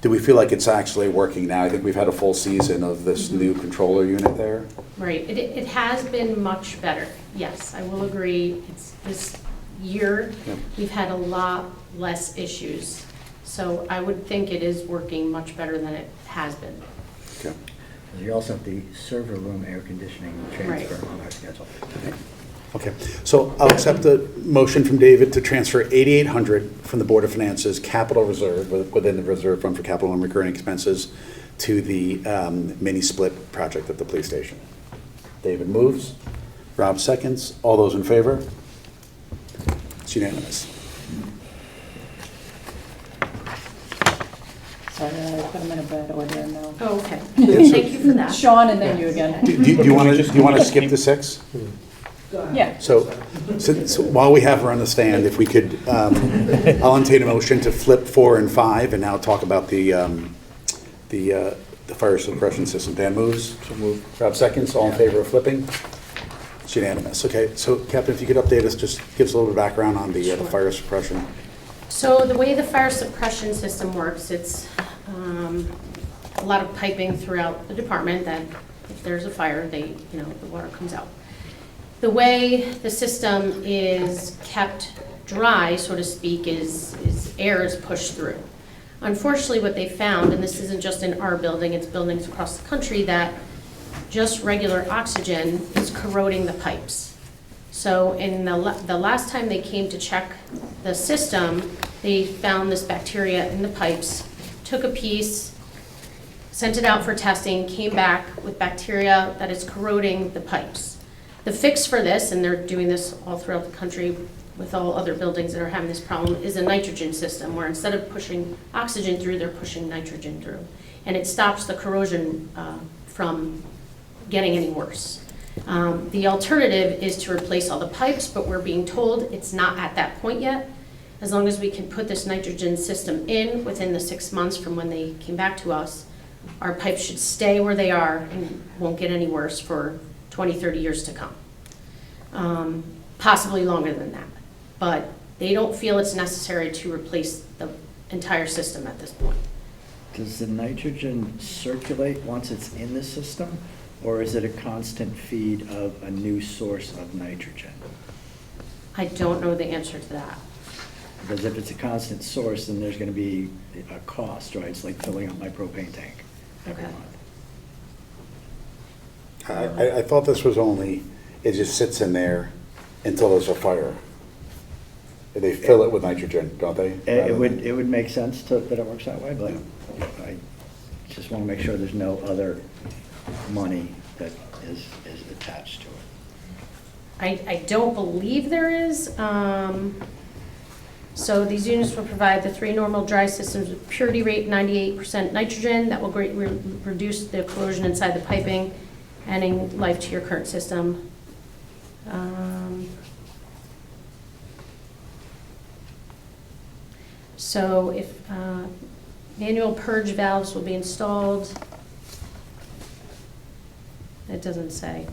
do we feel like it's actually working now? I think we've had a full season of this new controller unit there. Right, it has been much better, yes, I will agree. It's this year, Yep. we've had a lot less issues. So I would think it is working much better than it has been. Okay. You also have the server room air conditioning transfer on our schedule. Okay, so I'll accept the motion from David to transfer $8,800 from the Board of Finance's capital reserve, within the reserve fund for capital and recurring expenses, to the mini split project at the police station. David moves. Rob seconds. All those in favor? It's unanimous. Sorry, I put them in a bad order now. Oh, okay, thank you for that. Sean and then you again. Do you want to skip the 6? Yeah. So while we have her on the stand, if we could, I'll entertain a motion to flip 4 and 5 and now talk about the fire suppression system. Dan moves. So move. Rob seconds. All in favor of flipping? It's unanimous. Okay, so Captain, if you could update us, just give us a little bit of background on the fire suppression. So the way the fire suppression system works, it's a lot of piping throughout the department that if there's a fire, the water comes out. The way the system is kept dry, so to speak, is air is pushed through. Unfortunately, what they found, and this isn't just in our building, it's buildings across the country, that just regular oxygen is corroding the pipes. So in the last time they came to check the system, they found this bacteria in the pipes, took a piece, sent it out for testing, came back with bacteria that is corroding the pipes. The fix for this, and they're doing this all throughout the country with all other buildings that are having this problem, is a nitrogen system, where instead of pushing oxygen through, they're pushing nitrogen through. And it stops the corrosion from getting any worse. The alternative is to replace all the pipes, but we're being told it's not at that point yet. As long as we can put this nitrogen system in within the 6 months from when they came back to us, our pipes should stay where they are and won't get any worse for 20, 30 years to come. Possibly longer than that. But they don't feel it's necessary to replace the entire system at this point. Does the nitrogen circulate once it's in the system, or is it a constant feed of a new source of nitrogen? I don't know the answer to that. Because if it's a constant source, then there's going to be a cost, right? It's like filling up my propane tank every Okay. month. I thought this was only, it just sits in there until there's a fire. They fill it with nitrogen, don't they? It would make sense that it works that way, but I just want to make sure there's no other money that is attached to it. I don't believe there is. So these units will provide the 3 normal dry systems with purity rate 98% nitrogen that will greatly reduce the corrosion inside the piping, adding life to your current system. So if manual purge valves will be installed, it doesn't say.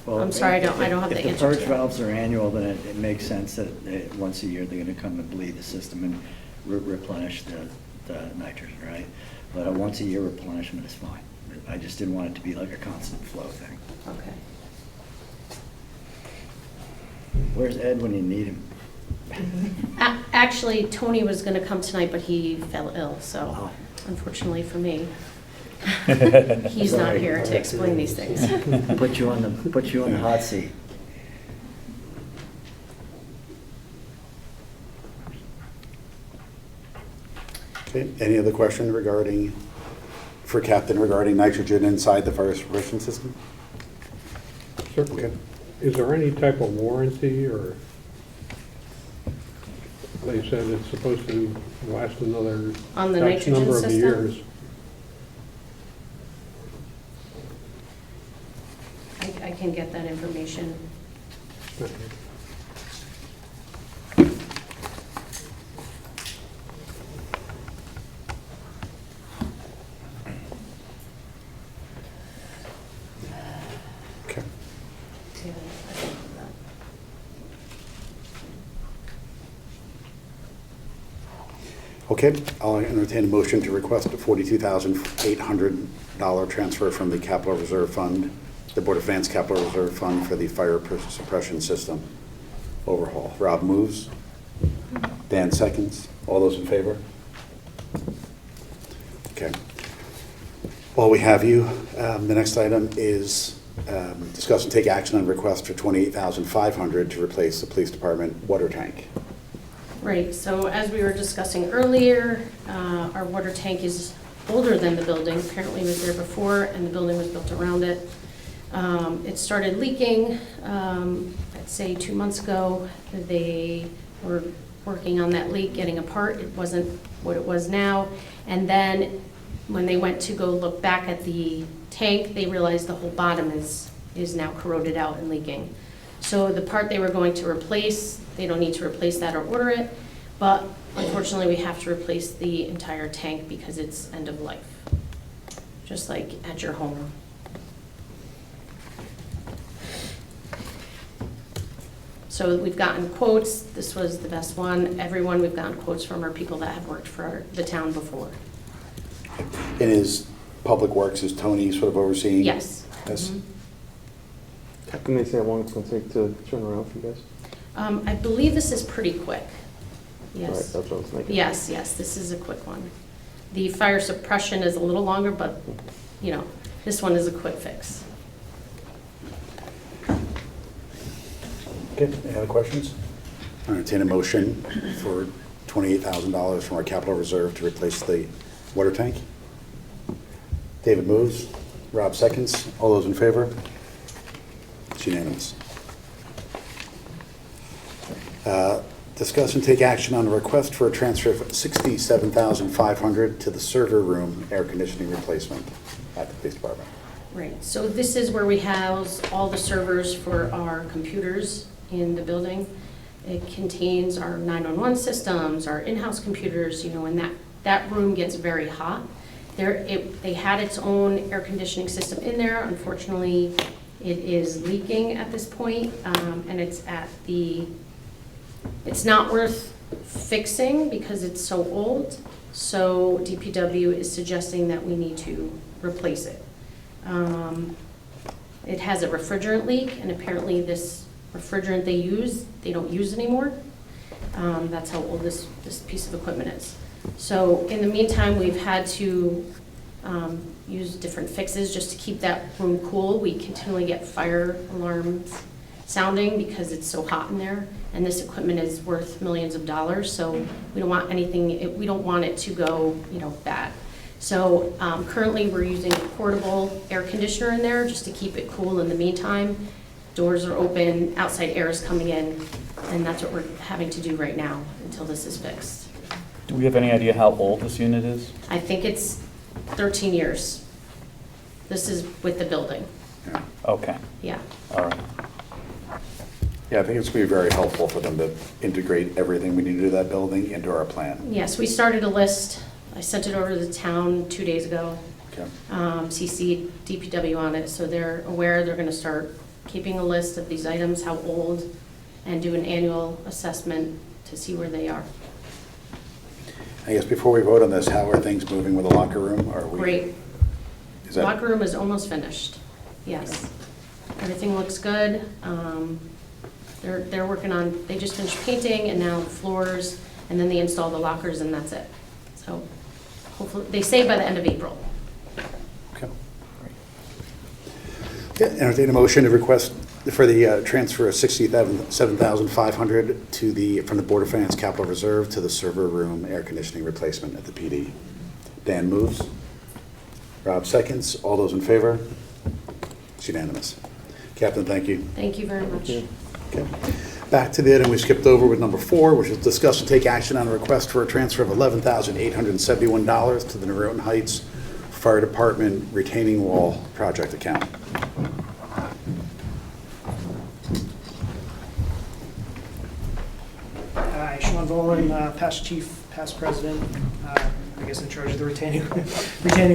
Well, I'm sorry, I don't have the If answer the to purge that. valves are annual, then it makes sense that once a year they're going to come and bleed the system and replenish the nitrogen, right? But a once a year replenishment is fine. I just didn't want it to be like a constant flow thing. Okay. Where's Ed when you need him? Actually, Tony was going to come tonight, but he fell ill, so Oh. unfortunately for me, he's not here to explain these things. Put you on the hot seat. Okay, any other question for Captain regarding nitrogen inside the fire suppression system? Certainly. Okay. Is there any type of warranty, or they said it's supposed to last another On the X nitrogen number of system? years? I can get that information. Okay. Okay, I'll entertain a motion to request a $42,800 transfer from the Capital Reserve Fund, the Board of Finance Capital Reserve Fund for the fire suppression system overhaul. Rob moves. Dan seconds. All those in favor? Okay. While we have you, the next item is discuss and take action on request for $28,500 to replace the police department water tank. Right, so as we were discussing earlier, our water tank is older than the building. Apparently it was there before, and the building was built around it. It started leaking, I'd say 2 months ago. They were working on that leak, getting apart. It wasn't what it was now. And then when they went to go look back at the tank, they realized the whole bottom is now corroded out and leaking. So the part they were going to replace, they don't need to replace that or order it, but unfortunately we have to replace the entire tank because it's end of life, just like at your home. So we've gotten quotes. This was the best one. Everyone, we've gotten quotes from are people that have worked for the town before. And is Public Works, is Tony sort of overseeing? Yes. Yes. Mhm. Can they say how long it's going to take to turn around for you guys? I believe this is pretty quick. All right, Yes. that's what I was thinking. Yes, this is a quick one. The fire suppression is a little longer, but, you know, this one is a quick fix. Okay, any other questions? I entertain a motion for $28,000 from our capital reserve to replace the water tank. David moves, Rob seconds. All those in favor? It's unanimous. Discuss and take action on a request for a transfer of $67,500 to the server room air conditioning replacement at the police department. Right, so this is where we house all the servers for our computers in the building. It contains our 911 systems, our in-house computers, you know, and that room gets very hot. They had its own air conditioning system in there. Unfortunately, it is leaking at this point, and it's not worth fixing because it's so old. So DPW is suggesting that we need to replace it. It has a refrigerant leak, and apparently this refrigerant they don't use anymore. That's how old this piece of equipment is. So in the meantime, we've had to use different fixes just to keep that room cool. We continually get fire alarms sounding because it's so hot in there, and this equipment is worth millions of dollars, so we don't want we don't want it to go, you know, bad. So currently we're using a portable air conditioner in there just to keep it cool in the meantime. Doors are open, outside air is coming in, and that's what we're having to do right now until this is fixed. Do we have any idea how old this unit is? I think it's 13 years. This is with the building. Okay, Yeah. all right. Yeah, I think it's going to be very helpful for them to integrate everything we need to do to that building into our plan. Yes, we started a list. I sent it over to the town 2 days ago. Okay. CC'd DPW on it, so they're aware. They're going to start keeping a list of these items, how old, and do an annual assessment to see where they are. I guess before we vote on this, how are things moving with the locker room? Great. Is that? Locker room is almost finished. Yes. Everything looks good. They're working on, they just finished painting and now the floors, and then they install the lockers and that's it. So hopefully, they say by the end of April. Okay. Yeah, entertain a motion to request for the transfer of $67,500 from the Board of Finance Capital Reserve to the server room air conditioning replacement at the PD. Dan moves. Rob seconds. All those in favor? It's unanimous. Captain, thank you. Thank you very much. Okay. Back to the item we skipped over with number 4, which is discuss and take action on a request for a transfer of $11,871 to the Norotan Heights Fire Department retaining wall project account. Hi, Sean Volan, past chief, past president, I guess in charge of the retaining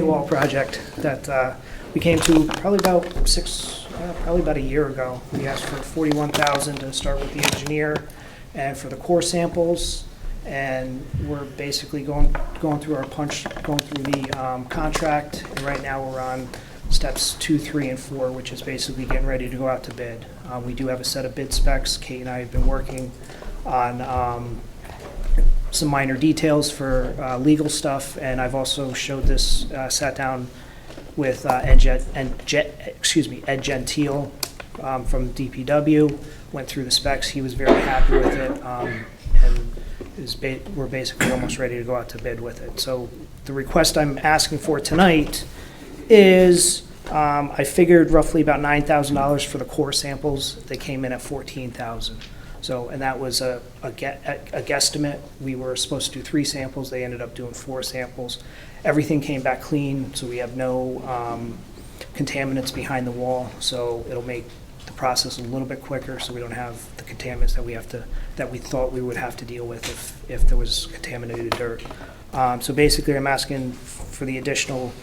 wall project that we came to probably about a year ago. We asked for $41,000 to start with the engineer and for the core samples, and we're basically going through our going through the contract, and right now we're on steps 2, 3, and 4, which is basically getting ready to go out to bid. We do have a set of bid specs. Kate and I have been working on some minor details for legal stuff, and I've also showed this, sat down with Ed Gentile from DPW, went through the specs. He was very happy with it, and we're basically almost ready to go out to bid with it. So the request I'm asking for tonight is I figured roughly about $9,000 for the core samples. They came in at $14,000. So, and that was a guesstimate. We were supposed to do 3 samples. They ended up doing 4 samples. Everything came back clean, so we have no contaminants behind the wall. So it'll make the process a little bit quicker, so we don't have the contaminants that we thought we would have to deal with if there was contaminated dirt. So basically, I'm asking for the additional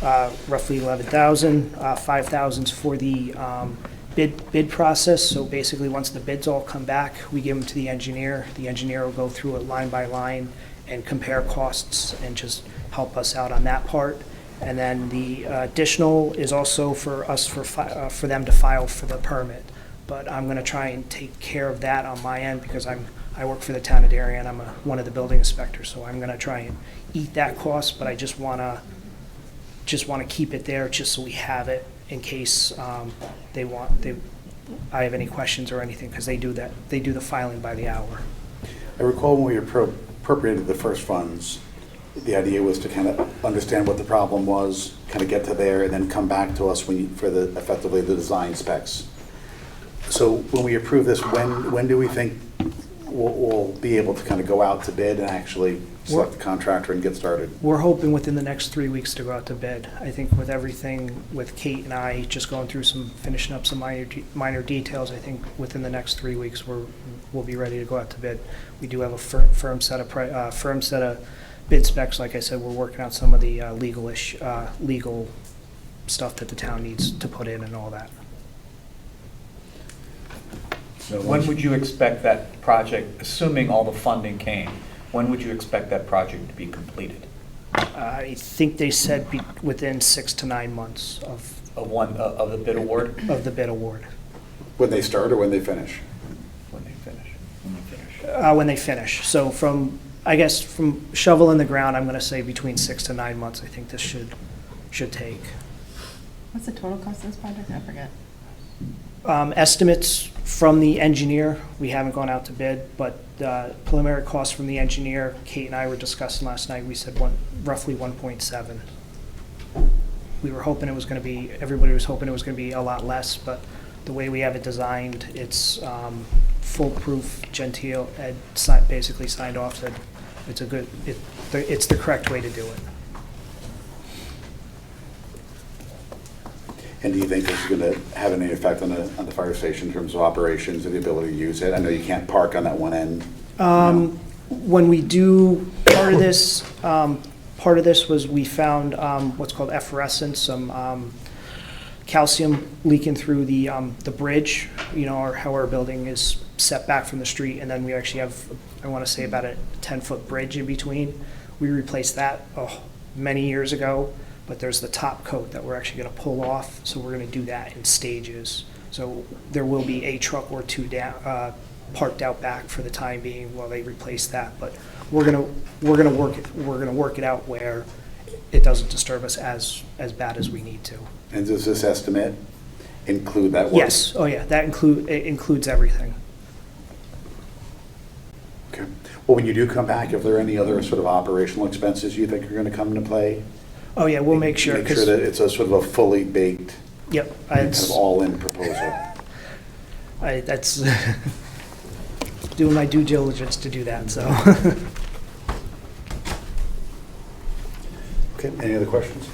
roughly $11,000, $5,000 for the bid process. So basically, once the bids all come back, we give them to the engineer. The engineer will go through it line by line and compare costs and just help us out on that part. And then the additional is also for us, for them to file for the permit. But I'm going to try and take care of that on my end because I work for the town of Darien. I'm one of the building inspectors, so I'm going to try and eat that cost, but I just want to keep it there just so we have it in case I have any questions or anything, because they do the filing by the hour. I recall when we appropriated the first funds, the idea was to kind of understand what the problem was, kind of get to there, and then come back to us for effectively the design specs. So when we approve this, when do we think we'll be able to kind of go out to bid and actually select the contractor and get started? We're hoping within the next 3 weeks to go out to bid. I think with everything, with Kate and I just going through finishing up some minor details, I think within the next 3 weeks we'll be ready to go out to bid. We do have a firm set of bid specs. Like I said, we're working out some of the legal stuff that the town needs to put in and all that. So when would you expect that project, assuming all the funding came, when would you expect that project to be completed? I think they said within 6 to 9 months of the bid award? Of the bid award. When they start or when they finish? When they finish. When they finish. So from shovel in the ground, I'm going to say between 6 to 9 months. I think this should take. What's the total cost of this project? I forget. Estimates from the engineer, we haven't gone out to bid, but preliminary costs from the engineer, Kate and I were discussing last night, we said roughly 1.7. We were hoping everybody was hoping it was going to be a lot less, but the way we have it designed, it's foolproof. Gentile Ed basically signed off, said it's the correct way to do it. And do you think this is going to have any effect on the fire station in terms of operations and the ability to use it? I know you can't park on that one end. When we do part of this was we found what's called efflorescence, some calcium leaking through the bridge, how our building is set back from the street, and then we actually have, I want to say, about a 10-foot bridge in between. We replaced that many years ago. But there's the top coat that we're actually going to pull off, so we're going to do that in stages. So there will be a truck or two down, parked out back for the time being while they replace that. But we're gonna work it out where it doesn't disturb us as bad as we need to. And does this estimate include that work? Yes. Oh yeah, it includes everything. Okay. Well, when you do come back, if there are any other sort of operational expenses you think are going to come into play? Oh yeah, we'll make sure. Make sure that it's a sort of a fully baked, yep, kind of all-in proposal. That's doing my due diligence to do that. So. Okay. Any other questions?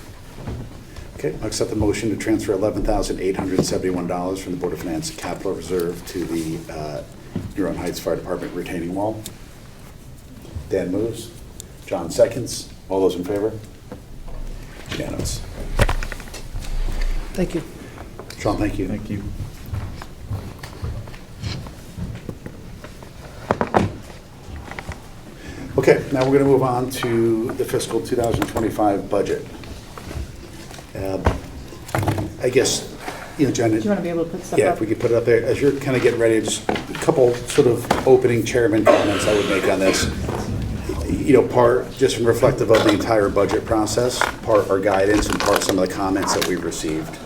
Okay. I'll accept the motion to transfer $11,871 from the Board of Finance Capital Reserve to the Huron Heights Fire Department retaining wall. Dan moves. John seconds. All those in favor? Unanimous. Thank you. Sean, thank you. Thank you. Okay, now we're going to move on to the fiscal 2025 budget. I guess, Jen. Do you want to be able to put stuff up? Yeah, if we could put it up there. As you're kind of getting ready, just a couple sort of opening chairman comments I would make on this. Part just reflective of the entire budget process, part our guidance, and part some of the comments that we've received.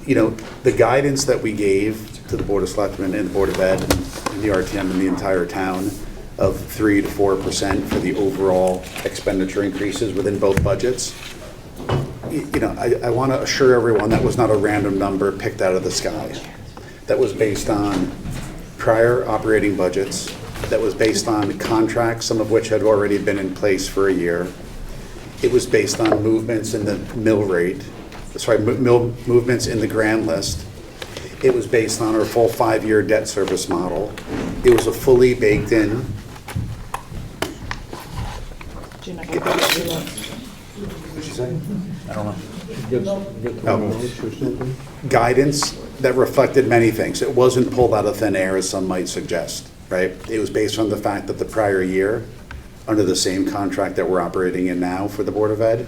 The guidance that we gave to the Board of Selectmen and the Board of Ed and the RTM and the entire town of 3 to 4% for the overall expenditure increases within both budgets. I want to assure everyone that was not a random number picked out of the sky. That was based on prior operating budgets. That was based on contracts, some of which had already been in place for a year. It was based on movements in the movements in the grand list. It was based on our full 5-year debt service model. It was a fully baked in. What'd she say? I don't know. Guidance that reflected many things. It wasn't pulled out of thin air, as some might suggest. Right? It was based on the fact that the prior year, under the same contract that we're operating in now for the Board of Ed,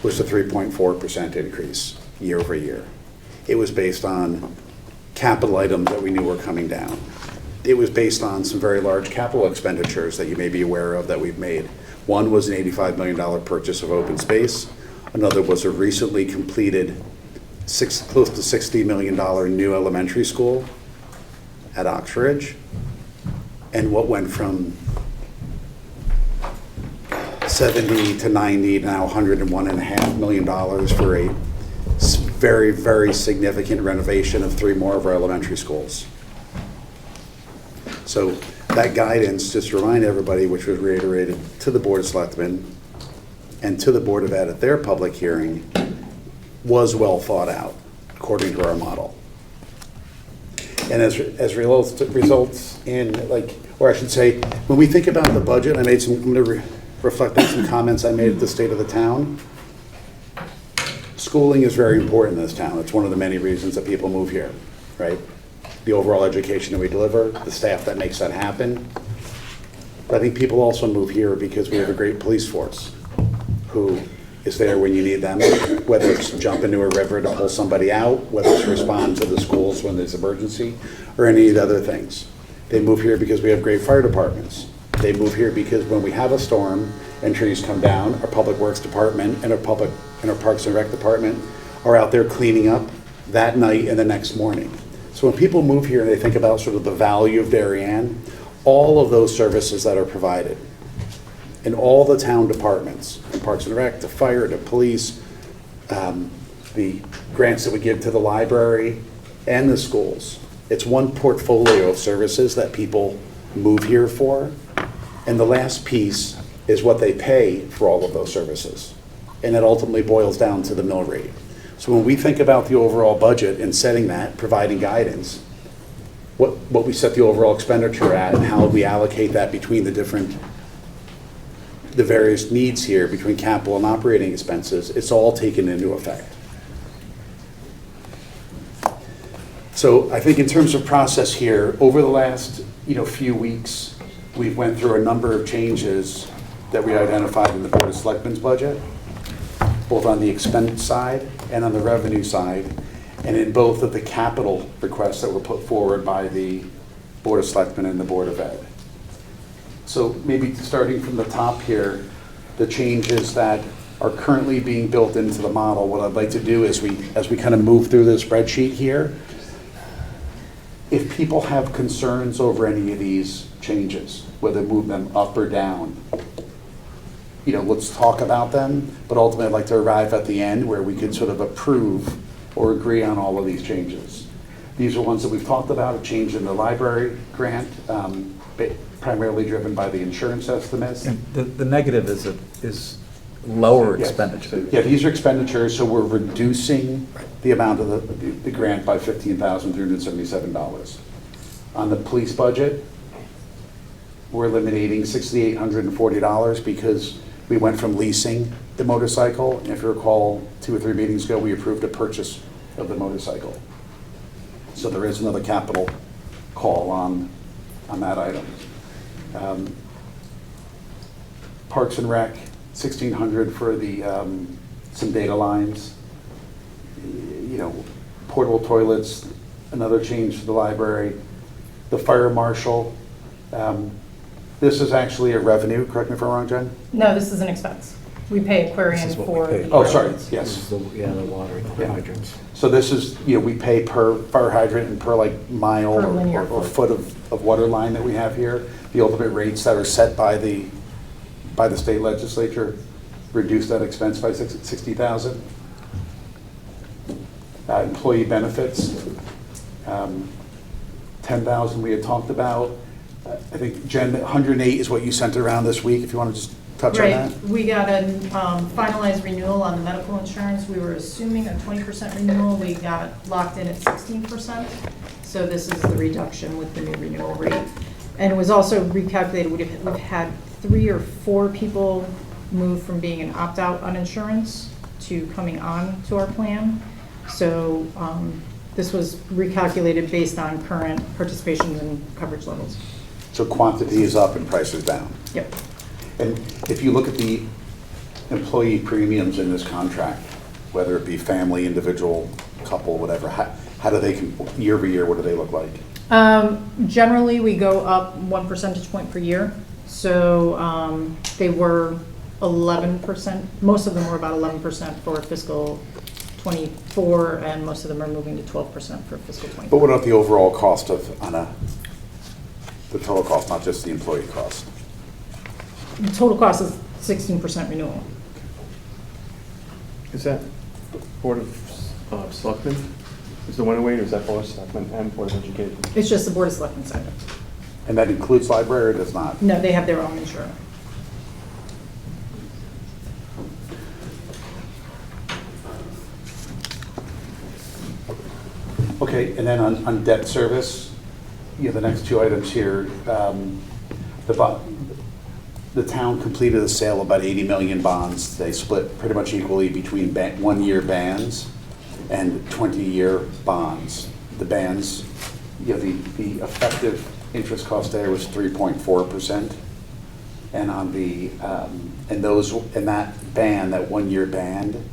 was a 3.4% increase year over year. It was based on capital items that we knew were coming down. It was based on some very large capital expenditures that you may be aware of that we've made. One was an $85 million purchase of open space. Another was a recently completed close to $60 million new elementary school at Oxford. And what went from 70 to 90, now $101.5 million for a very, very significant renovation of 3 more of our elementary schools. So that guidance, just to remind everybody, which was reiterated to the Board of Selectmen and to the Board of Ed at their public hearing, was well thought out according to our model. And as results in, like, or I should say, when we think about the budget, I'm going to reflect on some comments I made at the State of the Town. Schooling is very important in this town. It's one of the many reasons that people move here, right? The overall education that we deliver, the staff that makes that happen. But I think people also move here because we have a great police force who is there when you need them, whether it's jump into a river to pull somebody out, whether it's respond to the schools when there's emergency, or any of the other things. They move here because we have great fire departments. They move here because when we have a storm and trees come down, our Public Works Department and our Parks and Rec Department are out there cleaning up that night and the next morning. So when people move here and they think about sort of the value of Darien, all of those services that are provided in all the town departments, from Parks and Rec to fire to police, the grants that we give to the library and the schools, it's one portfolio of services that people move here for. And the last piece is what they pay for all of those services. And it ultimately boils down to the mill rate. So when we think about the overall budget and setting that, providing guidance, what we set the overall expenditure at and how we allocate that between the various needs here, between capital and operating expenses, it's all taken into effect. So I think in terms of process here, over the last few weeks, we've went through a number of changes that we identified in the Board of Selectmen's budget, both on the expense side and on the revenue side, and in both of the capital requests that were put forward by the Board of Selectmen and the Board of Ed. So maybe starting from the top here, the changes that are currently being built into the model, what I'd like to do is as we kind of move through the spreadsheet here, if people have concerns over any of these changes, whether move them up or down, let's talk about them, but ultimately I'd like to arrive at the end where we can sort of approve or agree on all of these changes. These are ones that we've talked about, a change in the library grant, primarily driven by the insurance estimates. And the negative is lower expenditure. Yeah, these are expenditures, so we're reducing the amount of the grant by $15,377. On the police budget, we're eliminating $6,840 because we went from leasing the motorcycle, and if you recall, 2 or 3 meetings ago, we approved a purchase of the motorcycle. So there is another capital call on that item. Parks and Rec, $1,600 for the some data lines. Portable toilets, another change for the library. The fire marshal. This is actually a revenue, correct me if I'm wrong, Jen? No, this is an expense. We pay Aquarian for. Oh, sorry, yes. The water hydrants. So this is, we pay per fire hydrant and per mile Per linear or foot of water line that we have here. The ultimate rates that are set by the state legislature reduce that expense by $60,000. Employee benefits, $10,000 we had talked about. I think, Jen, 108 is what you sent around this week, if you want to just touch on that. Right, we got a finalized renewal on the medical insurance. We were assuming a 20% renewal. We got locked in at 16%. So this is the reduction with the new renewal rate. And it was also recalculated. We've had 3 or 4 people move from being an opt-out on insurance to coming on to our plan. So this was recalculated based on current participations and coverage levels. So quantity is up and price is down. Yep. And if you look at the employee premiums in this contract, whether it be family, individual, couple, whatever, how do they, year over year, what do they look like? Generally, we go up 1 percentage point per year. So they were 11%, most of them were about 11% for fiscal 24, and most of them are moving to 12% for fiscal 24. But what about the overall cost of, the total cost, not just the employee cost? The total cost is 16% renewal. Is that Board of Selectmen? Is the 108, or is that Board of Selectmen and Board of Education? It's just the Board of Selectmen side. And that includes library or does not? No, they have their own insurance. Okay, and then on debt service, the next two items here, the town completed a sale of about 80 million bonds. They split pretty much equally between 1-year bans and 20-year bonds. The bans, the effective interest cost there was 3.4%, and on the and that band, that 1-year band,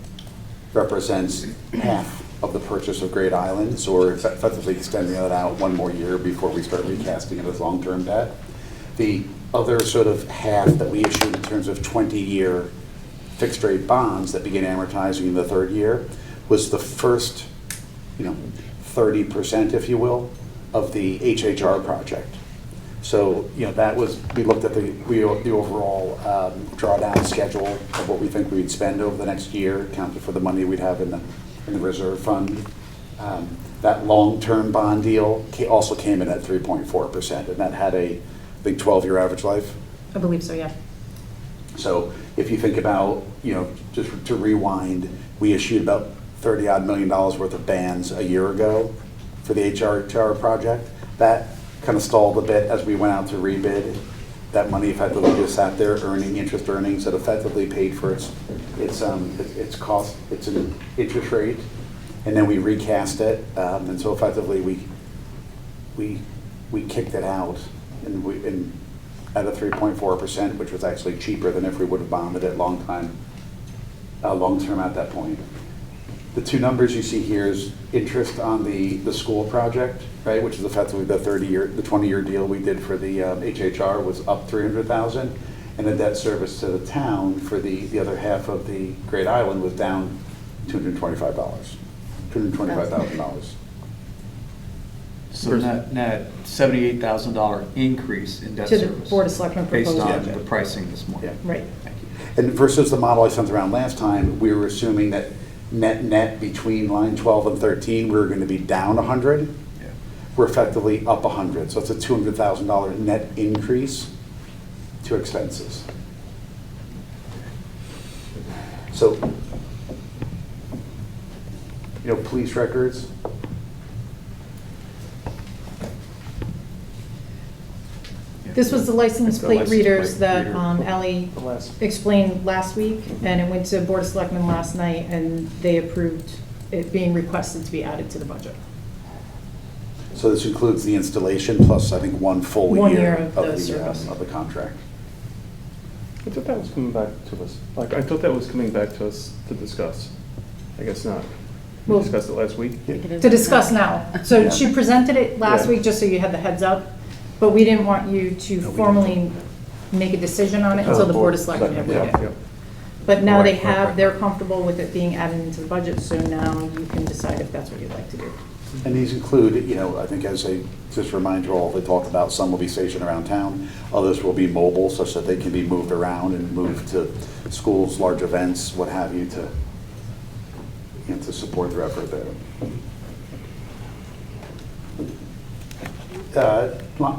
represents half of the purchase of Great Island, so we're effectively extending that out 1 more year before we start recasting it as long-term debt. The other sort of half that we issued in terms of 20-year fixed-rate bonds that began amortizing in the 3rd year was the first, 30%, if you will, of the HHR project. So, that was, we looked at the overall drawdown schedule of what we think we'd spend over the next year, counted for the money we'd have in the reserve fund. That long-term bond deal also came in at 3.4%, and that had a, I think, 12-year average life. I believe so, yeah. So if you think about, just to rewind, we issued about $30-odd million worth of bands a year ago for the HRTR project. That kind of stalled a bit as we went out to rebid. That money effectively just sat there earning interest earnings that effectively paid for its cost, its an interest rate, and then we recast it, and so effectively we kicked it out, and at a 3.4%, which was actually cheaper than if we would have bonded it long term at that point. The two numbers you see here is interest on the school project, right, which is effectively the 20-year deal we did for the HHR was up $300,000, and the debt service to the town for the other half of the Great Island was down $225,000. So net $78,000 increase in debt To service. the Board of Selectmen based proposal. on the pricing this morning. Yeah. Right. Thank you. And versus the model I sent around last time, we were assuming that net between line 12 and 13, we were going to be down 100. Yeah. We're effectively up 100, so it's a $200,000 net increase to expenses. So, police records. This was the license plate license readers plate that reader. Ally The last- explained last week, and it went to Board of Selectmen last night, and they approved it being requested to be added to the budget. So this includes the installation plus, I think, 1 full 1 year year of the the service. of the contract. I thought that was coming back to us. I thought that was coming back to us to discuss. I guess not. We Well- discussed it last week? To discuss now. So Yeah. she presented it last Yeah. week, just so you had the heads up, but we didn't want you to formally make a decision on it until the Board of Selectmen had read it. Yeah. But now they Right. have, they're comfortable with it being added into the budget, so now you can decide if that's what you'd like to do. And these include, I think as a, just reminder all, they talked about some will be stationed around town, others will be mobile such that they can be moved around and moved to schools, large events, what have you, to support their effort there.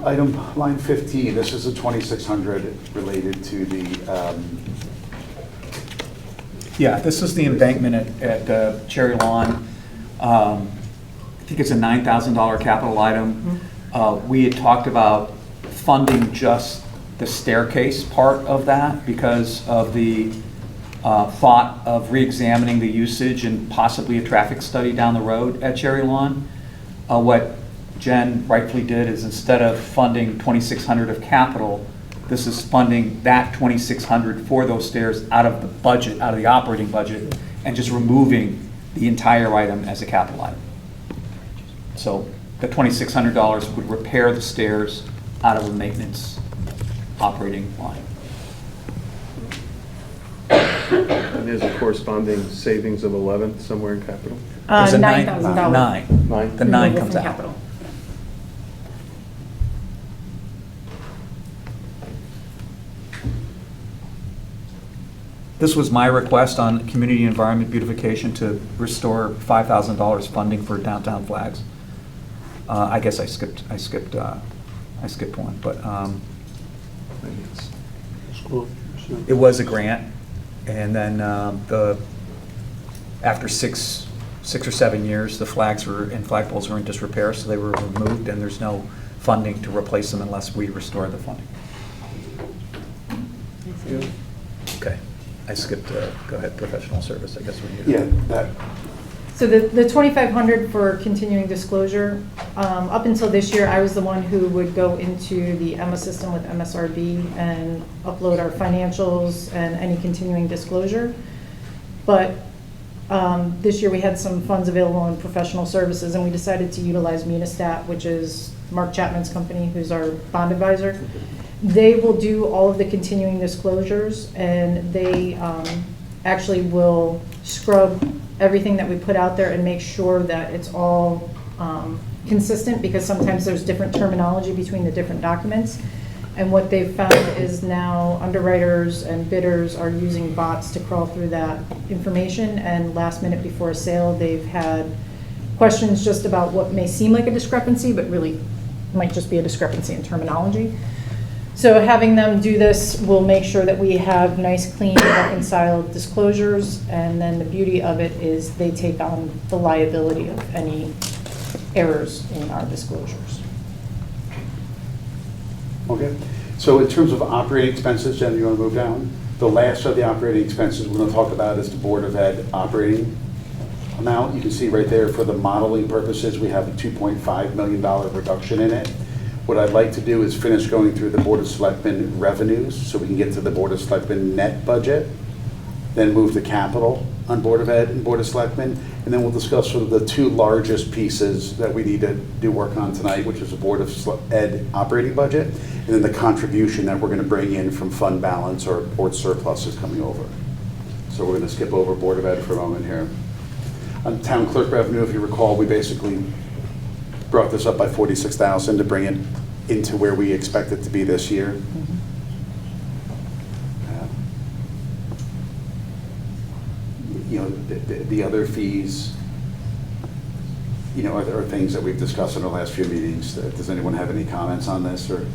Item line 15, this is a 2600 related to the, Yeah, this is the embankment at Cherry Lawn. I think it's a $9,000 capital item. We had talked about funding just the staircase part of that because of the thought of re-examining the usage and possibly a traffic study down the road at Cherry Lawn. What Jen rightfully did is instead of funding $2,600 of capital, This is funding that 2,600 for those stairs out of the budget, out of the operating budget, and just removing the entire item as a capital item. So the $2,600 would repair the stairs out of the maintenance operating line. And there's a corresponding savings of 11 somewhere in capital? There's a $9,000. Nine. The 9 Removal comes from out. capital. This was my request on community environment beautification to restore $5,000 funding for downtown flags. I guess I skipped one, but it was a grant, and then after six or 7 years, the flags were and flagpoles were in disrepair, so they were removed, and there's no funding to replace them unless we restore the funding. Okay, I skipped. Go ahead, professional service. I guess we need. Yeah, that, So the 2,500 for continuing disclosure, up until this year, I was the one who would go into the Emma system with MSRB and upload our financials and any continuing disclosure. But this year we had some funds available in professional services, and we decided to utilize Munistat, which is Mark Chapman's company, who's our bond advisor. They will do all of the continuing disclosures, and they actually will scrub everything that we put out there and make sure that it's all consistent, because sometimes there's different terminology between the different documents. And what they've found is now underwriters and bidders are using bots to crawl through that information, and last minute before a sale, they've had questions just about what may seem like a discrepancy, but really might just be a discrepancy in terminology. So having them do this will make sure that we have nice, clean, reconciled disclosures, and then the beauty of it is they take on the liability of any errors in our disclosures. okay. So in terms of operating expenses, Jen, you want to move down? The last of the operating expenses we're going to talk about is the Board of Ed operating amount. You can see right there for the modeling purposes, we have a $2.5 million reduction in it. What I'd like to do is finish going through the Board of Selectmen revenues so we can get to the Board of Selectmen net budget, then move to capital on Board of Ed and Board of Selectmen, and then we'll discuss sort of the two largest pieces that we need to do work on tonight, which is the Board of Ed operating budget, and then the contribution that we're going to bring in from fund balance or board surpluses coming over. So we're going to skip over Board of Ed for a moment here. On town clerk revenue, if you recall, we basically brought this up by $46,000 to bring it into where we expect it to be this year. You know, the other fees, you know, are things that we've discussed in the last few meetings. Does anyone have any comments on this, or?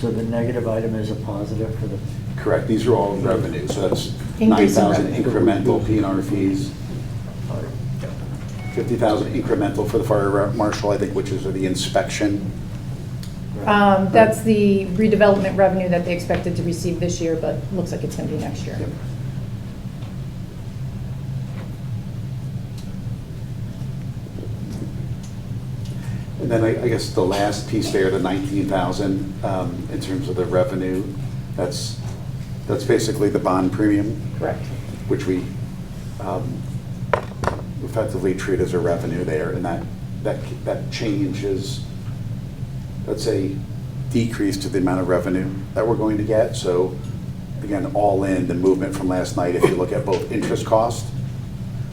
So the negative item is a positive for the, Correct, these are all revenue, so that's Increase in 9,000 revenue. incremental P&R fees. 50,000 incremental for the fire marshal, I think, which is the inspection. That's the redevelopment revenue that they expected to receive this year, but looks like it's going to be next year. Yep. And then I guess the last piece there, the 19,000, in terms of the revenue, that's basically the bond premium. Correct. Which we effectively treat as a revenue there, and that change is, let's say, decrease to the amount of revenue that we're going to get. So again, all in, the movement from last night, if you look at both interest cost,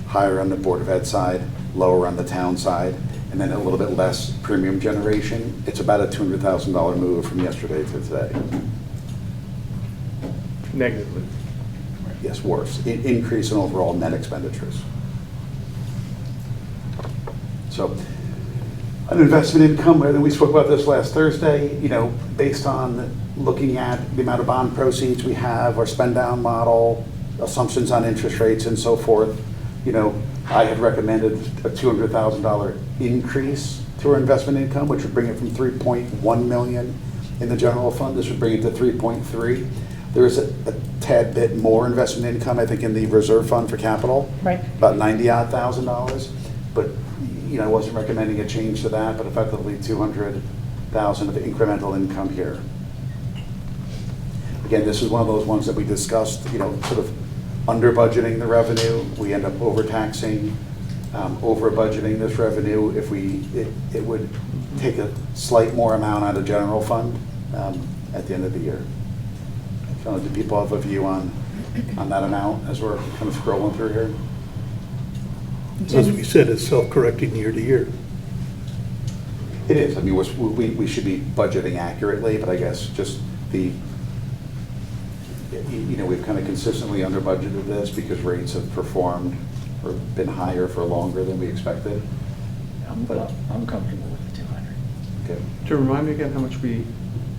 higher on the Board of Ed side, lower on the town side, and then a little bit less premium generation, it's about a $200,000 move from yesterday to today. Negatively. Yes, worse. Increase in overall net expenditures. So, an investment income, and we spoke about this last Thursday, you know, based on looking at the amount of bond proceeds we have, our spend down model, assumptions on interest rates and so forth, you know, I had recommended a $200,000 increase to our investment income, which would bring it from 3.1 million in the general fund. This would bring it to 3.3. There is a tad bit more investment income, I think, in the reserve fund for capital. Right. About $90,000. But, you know, I wasn't recommending a change to that, but effectively 200,000 of incremental income here. Again, this is one of those ones that we discussed, sort of under budgeting the revenue. We end up overtaxing, over budgeting this revenue. If it would take a slight more amount out of general fund at the end of the year. Do people have a view on that amount as we're kind of scrolling through here? As we said, it's self-correcting year to year. It is. I mean, we should be budgeting accurately, but I guess just we've kind of consistently under budgeted this because rates have performed or been higher for longer than we expected. I'm comfortable with the 200. Okay. To remind me again how much we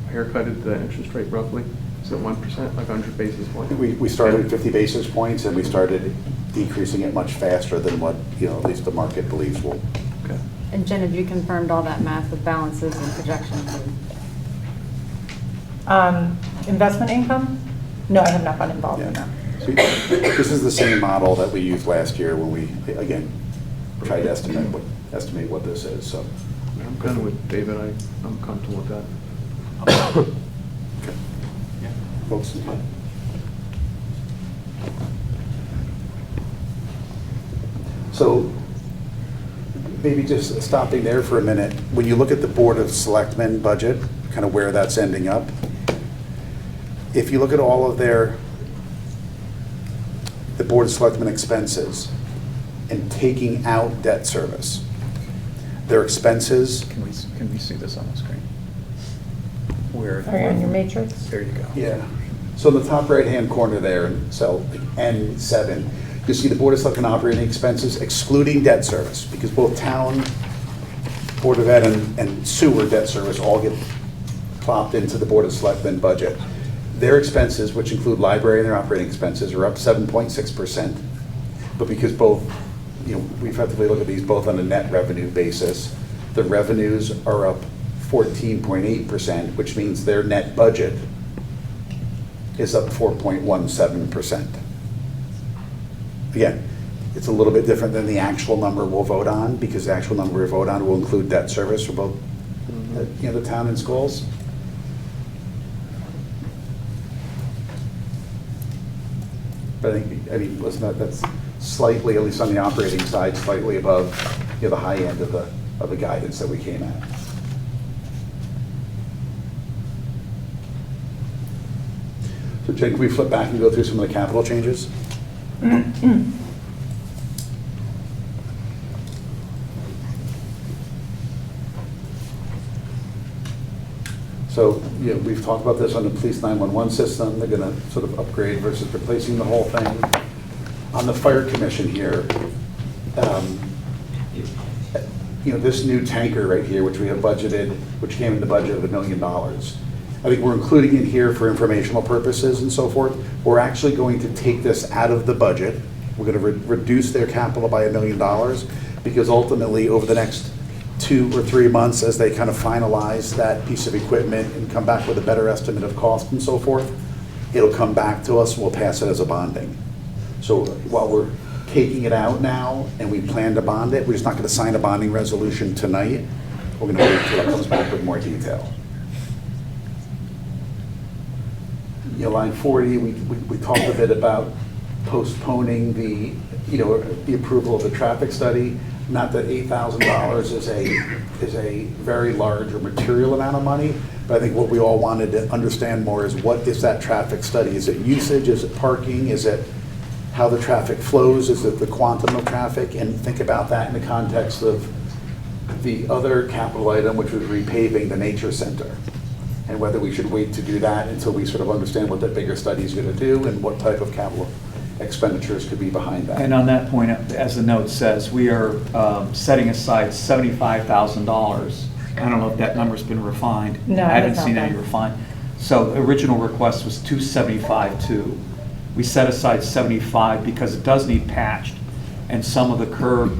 haircutted the interest rate roughly? Is it 1%, like 100 basis points? We started at 50 basis points, and we started decreasing it much faster than what, at least the market believes will. Okay. And Jen, have you confirmed all that math with balances and projections? Investment income? No, I have not gotten involved in that. So this is the same model that we used last year when we, again, tried to estimate what this is, so. I'm kind of with David, I'm comfortable with that. Okay. Yeah. Folks? So maybe just stopping there for a minute. When you look at the Board of Selectmen budget, kind of where that's ending up, if you look at all of the Board of Selectmen expenses and taking out debt service, their expenses. Can we see this on the screen? Where? Are you on your matrix? There you go. Yeah. So in the top right-hand corner there, in cell N7, you see the Board of Selectmen operating expenses excluding debt service, because both town, Board of Ed, and sewer debt service all get plopped into the Board of Selectmen budget. Their expenses, which include library and their operating expenses, are up 7.6%. But because both, we effectively look at these both on a net revenue basis, the revenues are up 14.8%, which means their net budget is up 4.17%. Again, it's a little bit different than the actual number we'll vote on, because the actual number we vote on will include debt service for both the town and schools. But I mean, listen, that's slightly, at least on the operating side, slightly above the high end of the guidance that we came at. So Jen, can we flip back and go through some of the capital changes? So, we've talked about this on the police 911 system. They're going to sort of upgrade versus replacing the whole thing. On the fire commission here, this new tanker right here, which we have budgeted, which came in the budget of $1 million. I think we're including it here for informational purposes and so forth. We're actually going to take this out of the budget. We're going to reduce their capital by $1 million, because ultimately over the next 2 or 3 months, as they kind of finalize that piece of equipment and come back with a better estimate of cost and so forth, it'll come back to us and we'll pass it as a bonding. So while we're taking it out now and we plan to bond it, we're just not going to sign a bonding resolution tonight. We're going to wait until it comes back with more detail. Line 40, we talked a bit about postponing the approval of the traffic study. Not that $8,000 is a very large or material amount of money, but I think what we all wanted to understand more is, what is that traffic study? Is it usage? Is it parking? Is it how the traffic flows? Is it the quantum of traffic? And think about that in the context of the other capital item, which was repaving the nature center, and whether we should wait to do that until we sort of understand what that bigger study is going to do and what type of capital expenditures could be behind that. And on that point, as the note says, we are setting aside $75,000. I don't know if that number's been refined. No, I haven't it's not seen any been. refined. So the original request was $275,200. We set aside $75 because it does need patched, and some of the curb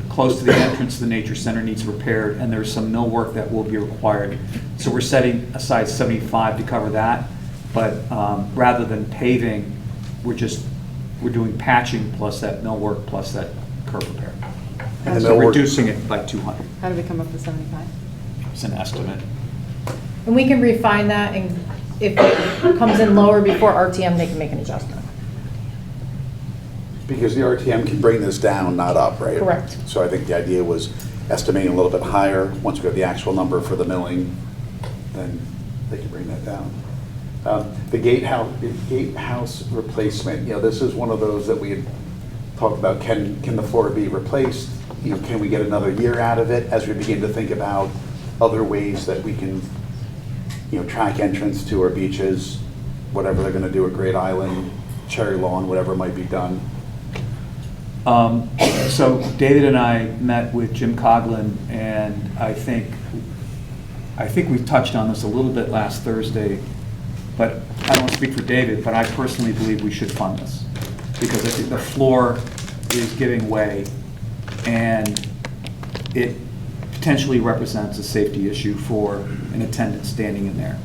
close to the entrance to the nature center needs repaired, and there's some mill work that will be required. So we're setting aside $75 to cover that, but rather than paving, we're doing patching plus that mill work plus that curb repair. And So reducing it by 200. How do we come up with 75? It's an estimate. And we can refine that, and if it comes in lower before RTM, they can make an adjustment. Because the RTM can bring this down, not up, right? Correct. So I think the idea was estimating a little bit higher. Once we have the actual number for the milling, then they can bring that down. The gatehouse replacement, this is one of those that we had talked about. Can the floor be replaced? Can we get another year out of it as we begin to think about other ways that we can, track entrance to our beaches, whatever they're going to do at Great Island, Cherry Lawn, whatever might be done. So David and I met with Jim Coughlin, and I think we touched on this a little bit last Thursday, but I don't speak for David, but I personally believe we should fund this, because I think the floor is giving way, and it potentially represents a safety issue for an attendant standing in there.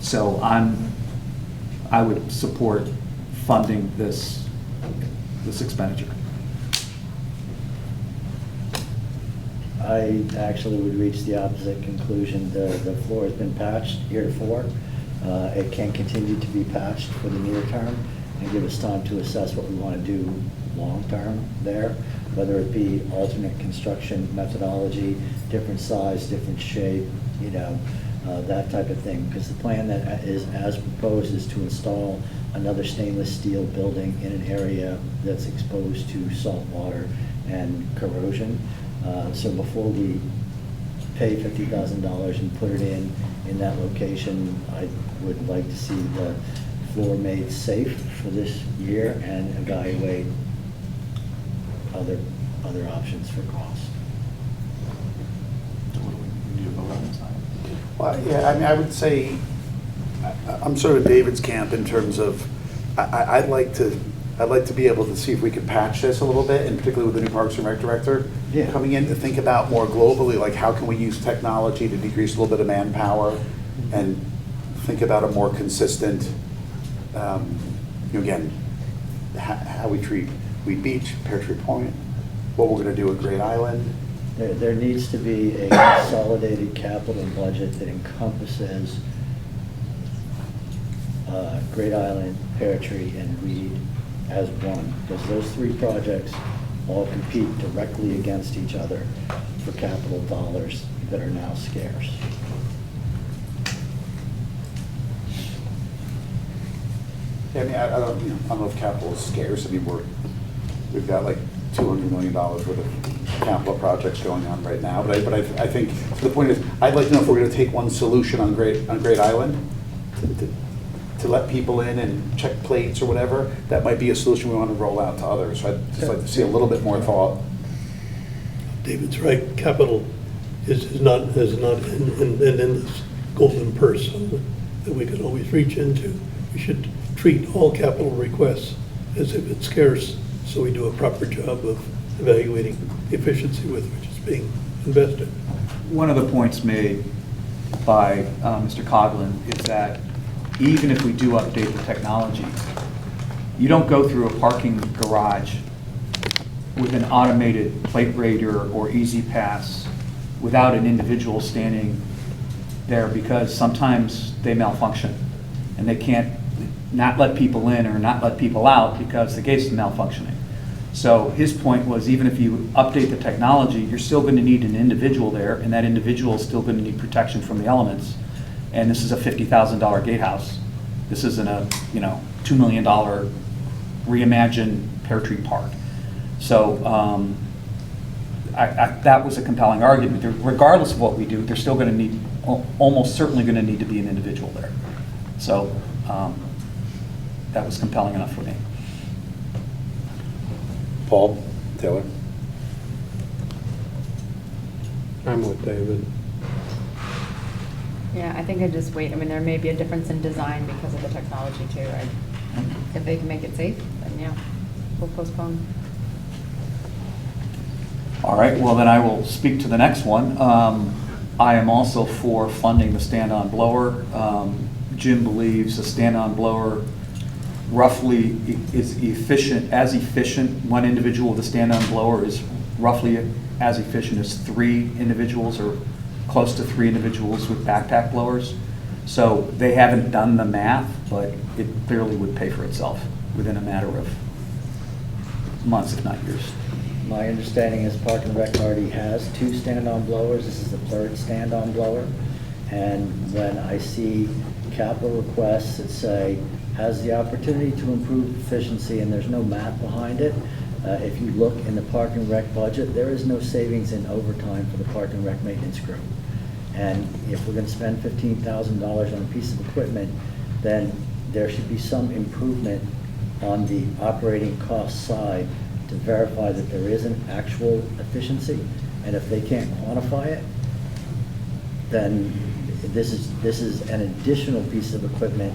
So I would support funding this expenditure. I actually would reach the opposite conclusion. The floor has been patched heretofore. It can continue to be patched for the near term and give us time to assess what we want to do long term there, whether it be alternate construction methodology, different size, different shape, that type of thing. Because the plan that is as proposed is to install another stainless steel building in an area that's exposed to salt water and corrosion. So before we pay $50,000 and put it in that location, I would like to see the floor made safe for this year and evaluate other options for cost. Well, yeah, I would say I'm sort of David's camp in terms of I'd like to be able to see if we could patch this a little bit, and particularly with the new Parks and Rec director coming in, to think about more globally, like how can we use technology to decrease a little bit of manpower and think about a more consistent, again, how we treat Wheat Beach, Pear Tree Point, what we're going to do at Great Island. There needs to be a consolidated capital budget that encompasses Great Island, Pear Tree, and Reed as one, because those three projects all compete directly against each other for capital dollars that are now scarce. Yeah, I don't know if capital is scarce. I mean, we've got like $200 million worth of capital projects going on right now. But I think the point is, I'd like to know if we're going to take one solution on Great Island to let people in and check plates or whatever. That might be a solution we want to roll out to others. So I'd just like to see a little bit more thought. David's right. Capital is not in this golden purse that we can always reach into. We should treat all capital requests as if it's scarce, so we do a proper job of evaluating the efficiency with which it's being invested. One of the points made by Mr. Coughlin is that even if we do update the technology, you don't go through a parking garage with an automated plate reader or Easy Pass without an individual standing there, because sometimes they malfunction and they can't not let people in or not let people out because the gate's malfunctioning. So his point was, even if you update the technology, you're still going to need an individual there, and that individual is still going to need protection from the elements. And this is a $50,000 gatehouse. This isn't a $2 million reimagined Pear Tree Park. So that was a compelling argument. Regardless of what we do, they're still going to need, almost certainly going to need to be an individual there. So that was compelling enough for me. Paul, Taylor? I'm with David. Yeah, I think I'd just wait. I mean, there may be a difference in design because of the technology too. If they can make it safe, then yeah, we'll postpone. All right, well then I will speak to the next one. I am also for funding the stand-on blower. Jim believes a stand-on blower roughly is as efficient. One individual with a stand-on blower is roughly as efficient as 3 individuals or close to 3 individuals with backpack blowers. So they haven't done the math, but it clearly would pay for itself within a matter of months, if not years. My understanding is Park and Rec already has 2 stand-on blowers. This is the 3rd stand-on blower. And when I see capital requests that say, has the opportunity to improve efficiency, and there's no math behind it, if you look in the Park and Rec budget, there is no savings in overtime for the Park and Rec maintenance crew. And if we're going to spend $15,000 on a piece of equipment, then there should be some improvement on the operating cost side to verify that there is an actual efficiency. And if they can't quantify it, then this is an additional piece of equipment,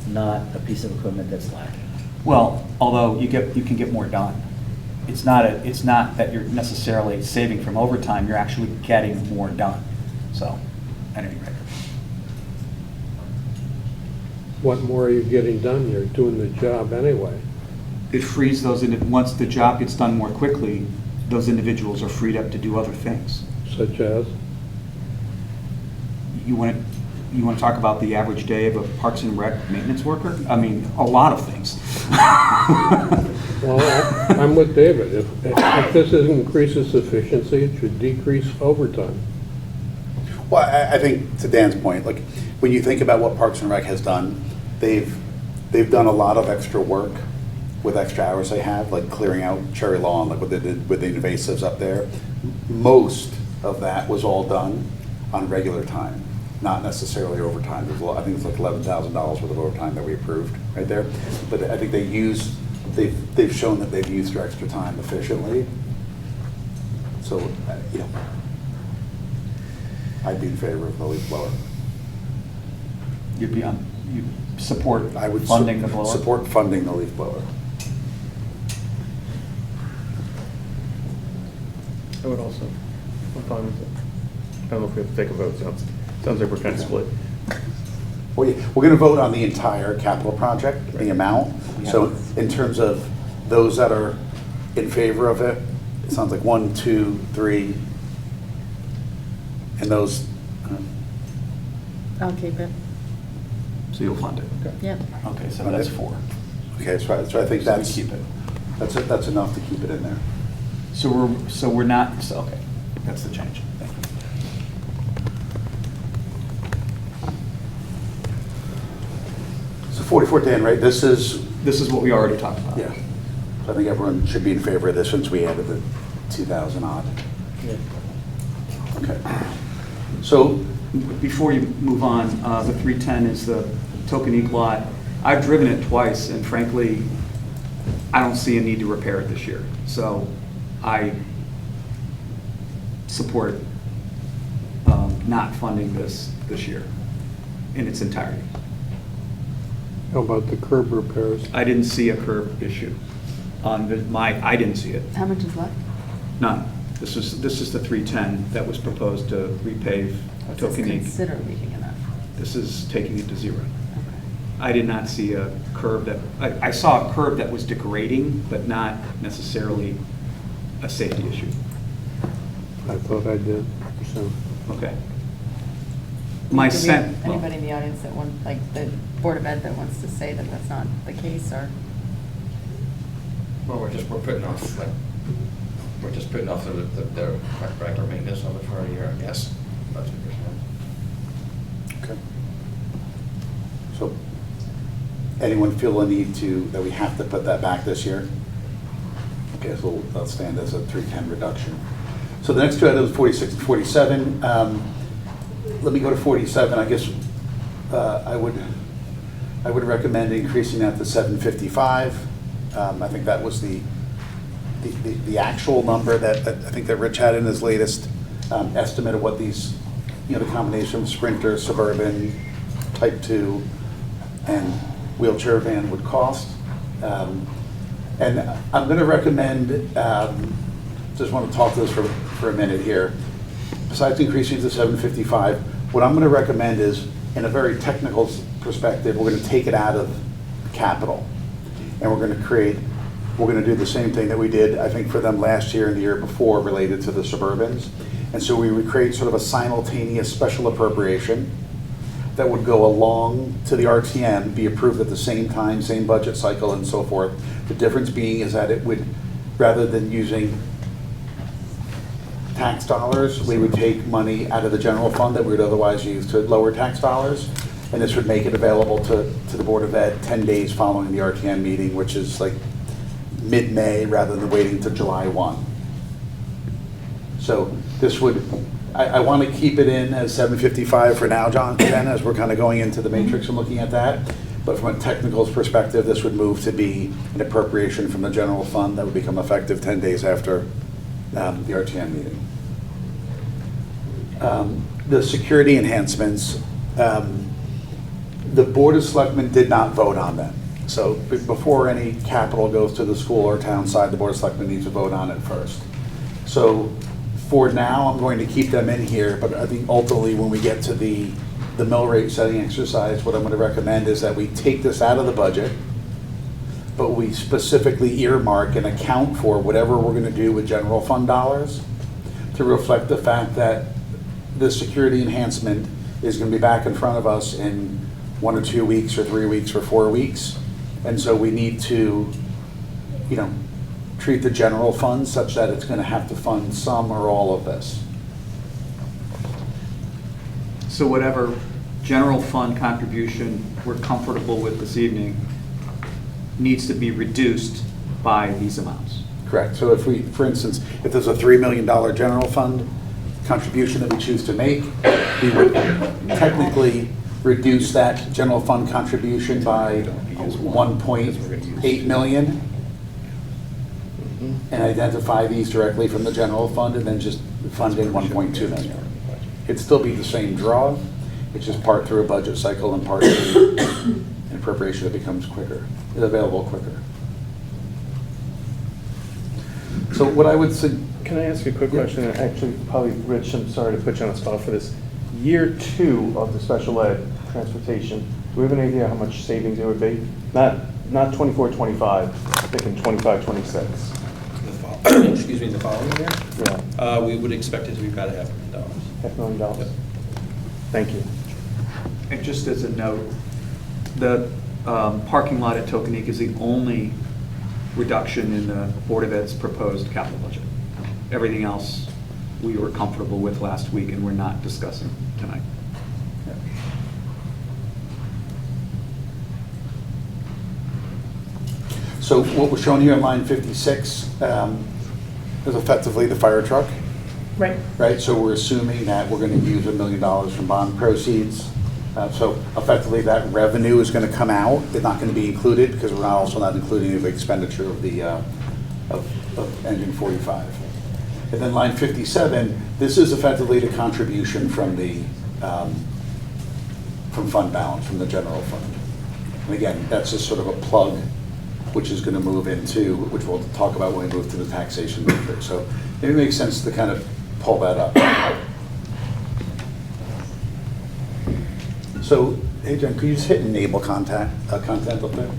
not a piece of equipment that's lacking. Well, although you can get more done. It's not that you're necessarily saving from overtime, you're actually getting more done. So, at any rate. What more are you getting done? You're doing the job anyway. It frees those, once the job gets done more quickly, those individuals are freed up to do other things. Such as? You want to talk about the average day of a Parks and Rec maintenance worker? I mean, a lot of things. Well, I'm with David. If this increases efficiency, it should decrease overtime. Well, I think to Dan's point, like when you think about what Parks and Rec has done, they've done a lot of extra work with extra hours they have, like clearing out Cherry Lawn, like what they did with the invasives up there. Most of that was all done on regular time, not necessarily overtime. There's I think it's like $11,000 worth of overtime that we approved right there. But I think they've shown that they've used their extra time efficiently. So, you know, I'd be in favor of the leaf blower. You support I would funding the blower? Support funding the leaf blower. I would also. I'm fine with it. I don't know if we have to take a vote. Sounds like we're kind of split. Well, yeah, we're going to vote on the entire capital project, the amount. Yeah. So in terms of those that are in favor of it, it sounds like 1, 2, 3, and those. I'll keep it. So you'll fund it? Okay. Yeah. Okay, so that's 4. Okay, that's right. So I think So we that's keep it. That's enough to keep it in there. So we're not, okay, that's the change. Thank you. So 44, Dan, right? This is what we already talked about. Yeah. So I think everyone should be in favor of this since we added the 2,000 odd. Yeah. Okay. So Before you move on, the 310 is the Tokenique lot. I've driven it twice, and frankly, I don't see a need to repair it this year. So I support not funding this year in its entirety. How about the curb repairs? I didn't see a curb issue on I didn't see it. How much is left? None. This is the 310 that was proposed to repave What's this Tokenique. consider leaving enough? This is taking it to 0. Okay. I did not see a curb that, I saw a curb that was degrading, but not necessarily a safety issue. I thought I did, so. Okay. My Do we sense. have anybody in the audience that like the Board of Ed that wants to say that that's not the case, or? Well, we're putting off the regular maintenance of it for a year, I guess. That's what you're saying. Okay. So, anyone feel a need that we have to put that back this year? Okay, so that'll stand as a 310 reduction. So the next two items, 46 and 47. Let me go to 47. I guess I would recommend increasing that to 755. I think that was the actual number that I think that Rich had in his latest estimate of what these, the combination of Sprinter, Suburban, Type 2, and wheelchair van would cost. And I'm going to recommend, just want to talk to this for a minute here. Besides increasing to 755, what I'm going to recommend is, in a very technical perspective, we're going to take it out of capital. And we're going to do the same thing that we did, I think, for them last year and the year before related to the Suburbans. And so we would create sort of a simultaneous special appropriation that would go along to the RTM be approved at the same time, same budget cycle and so forth. The difference being is that it would, rather than using tax dollars, we would take money out of the general fund that we would otherwise use to lower tax dollars. And this would make it available to the Board of Ed 10 days following the RTM meeting, which is like mid-May rather than waiting to July 1. So this would, I want to keep it in as 755 for now, Jen, as we're kind of going into the matrix and looking at that. But from a technical perspective, this would move to be an appropriation from the general fund that would become effective 10 days after the RTM meeting. The security enhancements, the Board of Selectmen did not vote on them. So before any capital goes to the school or town side, the Board of Selectmen needs to vote on it first. So for now, I'm going to keep them in here, but I think ultimately when we get to the mill rate setting exercise, what I'm going to recommend is that we take this out of the budget, but we specifically earmark and account for whatever we're going to do with general fund dollars to reflect the fact that the security enhancement is going to be back in front of us in 1 or 2 weeks or 3 weeks or 4 weeks. And so we need to, treat the general fund such that it's going to have to fund some or all of this. So whatever general fund contribution we're comfortable with this evening needs to be reduced by these amounts. Correct. So if we, for instance, if there's a $3 million general fund contribution that we choose to make, we would technically reduce that general fund contribution by 1.8 million and identify these directly from the general fund and then just fund in 1.2 million. It'd still be the same draw, it's just part through a budget cycle and part through an appropriation that becomes quicker, is available quicker. So what I would say. Can I ask you a quick question? And actually, probably, Rich, I'm sorry to put you on the spot for this. Year 2 of the special ed transportation, do we have an idea how much savings it would be? Not 24, 25, thinking 25, 26. Excuse me, the following year? Yeah. We would expect it to be about $500,000. $500,000? Yep. Thank you. And just as a note, the parking lot at Tokenique is the only reduction in the Board of Ed's proposed capital budget. Everything else we were comfortable with last week and we're not discussing tonight. So what was shown here in line 56 is effectively the fire truck. Right. Right, so we're assuming that we're going to use $1 million from bond proceeds. So effectively that revenue is going to come out. It's not going to be included because we're also not including the expenditure of the of engine 45. And then line 57, this is effectively the contribution from the from fund balance, from the general fund. And again, that's just sort of a plug, which is going to move into, which we'll talk about when we move to the taxation matrix. So it makes sense to kind of pull that up. So, hey Jen, could you just hit enable content up there?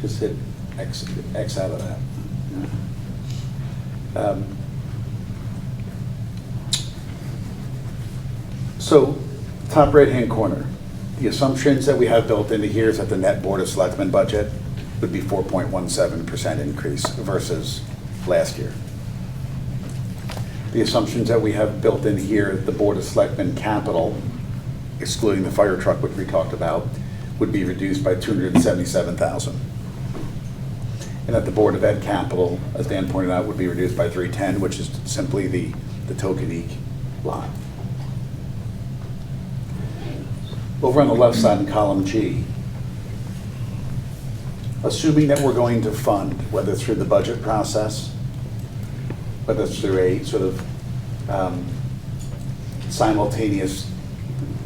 Just hit X out of that. So, top right-hand corner, the assumptions that we have built into here is that the net Board of Selectmen budget would be 4.17% increase versus last year. The assumptions that we have built in here, the Board of Selectmen capital, excluding the fire truck, which we talked about, would be reduced by $277,000. And that the Board of Ed capital, as Dan pointed out, would be reduced by $310,000, which is simply the Tokenique lot. Over on the left side in column G, assuming that we're going to fund, whether through the budget process, whether it's through a sort of simultaneous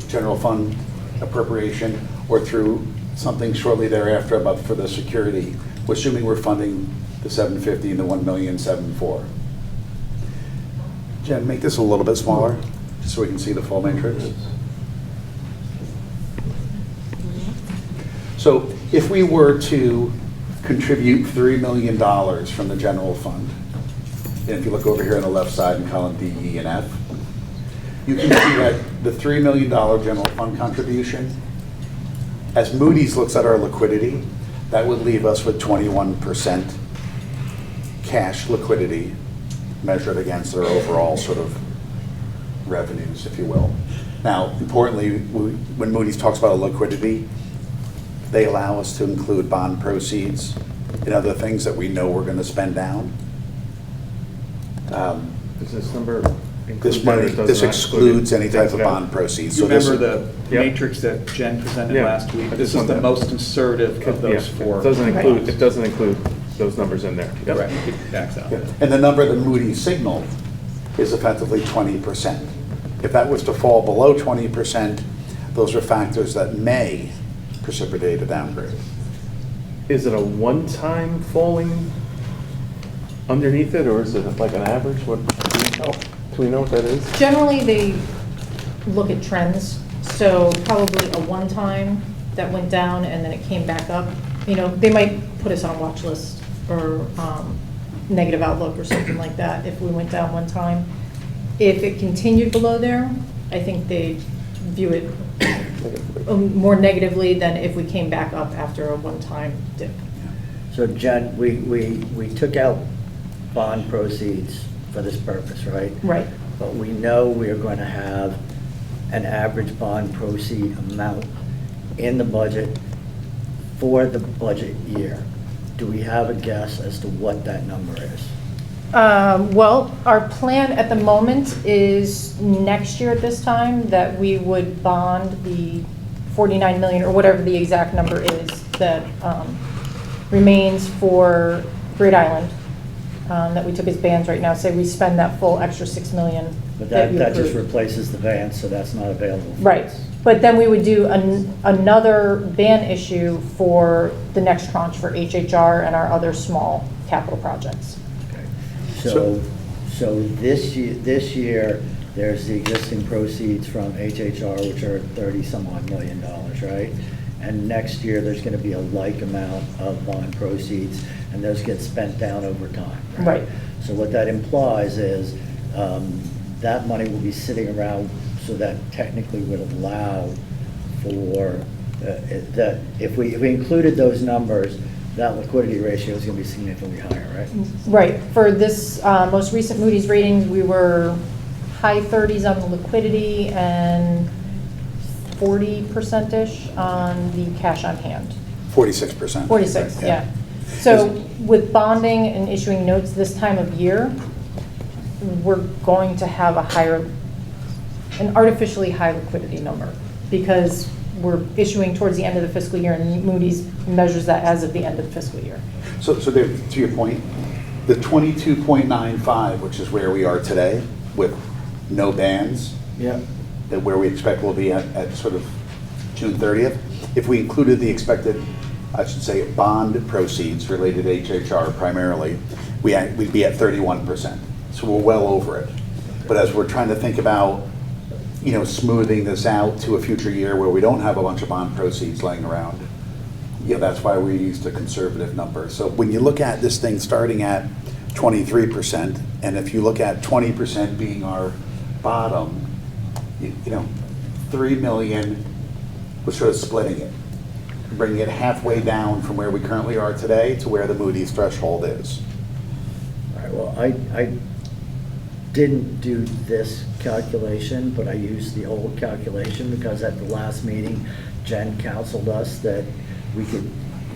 general fund appropriation or through something shortly thereafter about for the security, we're assuming we're funding the 750 and the 1,740,000. Jen, make this a little bit smaller, just so we can see the full matrix. So if we were to contribute $3 million from the general fund, and if you look over here on the left side in column D, E, and F, you can see that the $3 million general fund contribution, as Moody's looks at our liquidity, that would leave us with 21% cash liquidity measured against our overall sort of revenues, if you will. Now, importantly, when Moody's talks about liquidity, they allow us to include bond proceeds and other things that we know we're going to spend down. Does this number This include money, that or does this not excludes include any it? type of bond proceeds. You So this- remember the Yep. matrix that Jen presented Yeah. last week? I This just is want the that. most conservative of those Yeah, four. It doesn't include those numbers in there. Yep. Correct, it backs out. And the number that Moody's signaled is effectively 20%. If that was to fall below 20%, those are factors that may precipitate a downgrade. Is it a one-time falling underneath it, or is it like an average? What, do we know what that is? Generally, they look at trends, so probably a one-time that went down and then it came back up. You know, they might put us on watch list or negative outlook or something like that if we went down one time. If it continued below there, I think they view it more negatively than if we came back up after a one-time dip. So Jen, we took out bond proceeds for this purpose, right? Right. But we know we are going to have an average bond proceed amount in the budget for the budget year. Do we have a guess as to what that number is? Well, our plan at the moment is next year at this time that we would bond the 49 million or whatever the exact number is that remains for Great Island that we took as bans right now. Say we spend that full extra 6 million. But that you just approved. replaces the van, so that's not available. for Right, us. but then we would do another ban issue for the next tranche for HHR and our other small capital projects. So this year, there's the existing proceeds from HHR, which are 30-some odd million dollars, right? And next year, there's going to be a like amount of bond proceeds, and those get spent down over time, right? Right. So what that implies is that money will be sitting around, so that technically would allow for, that if we included those numbers, that liquidity ratio is going to be significantly higher, right? Right, for this most recent Moody's ratings, we were high 30s on the liquidity and 40%-ish on the cash on hand. 46%. 46, yeah. So with bonding and issuing notes this time of year, we're going to have an artificially high liquidity number because we're issuing towards the end of the fiscal year and Moody's measures that as of the end of the fiscal year. So Dave, to your point, the 22.95, which is where we are today with no bans, Yeah. that where we expect we'll be at sort of June 30th, if we included the expected, I should say, bond proceeds related to HHR primarily, we'd be at 31%. So we're well over it. But as we're trying to think about, you know, smoothing this out to a future year where we don't have a bunch of bond proceeds laying around, you know, that's why we used a conservative number. So when you look at this thing starting at 23%, and if you look at 20% being our bottom, you know, 3 million, we're sort of splitting it, bringing it halfway down from where we currently are today to where the Moody's threshold is. All right, well, I didn't do this calculation, but I used the old calculation because at the last meeting, Jen counseled us that we could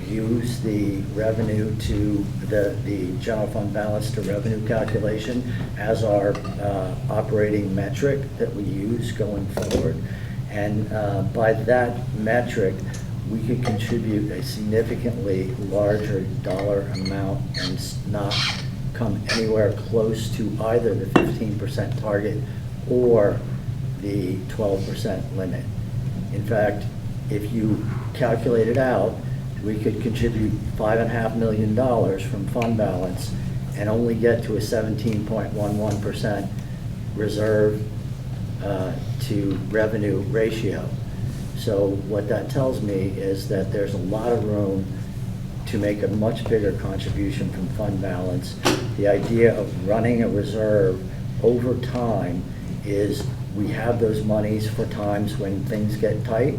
use the revenue to, the general fund balance to revenue calculation as our operating metric that we use going forward. And by that metric, we could contribute a significantly larger dollar amount and not come anywhere close to either the 15% target or the 12% limit. In fact, if you calculate it out, we could contribute $5.5 million from fund balance and only get to a 17.11% reserve to revenue ratio. So what that tells me is that there's a lot of room to make a much bigger contribution from fund balance. The idea of running a reserve over time is we have those monies for times when things get tight.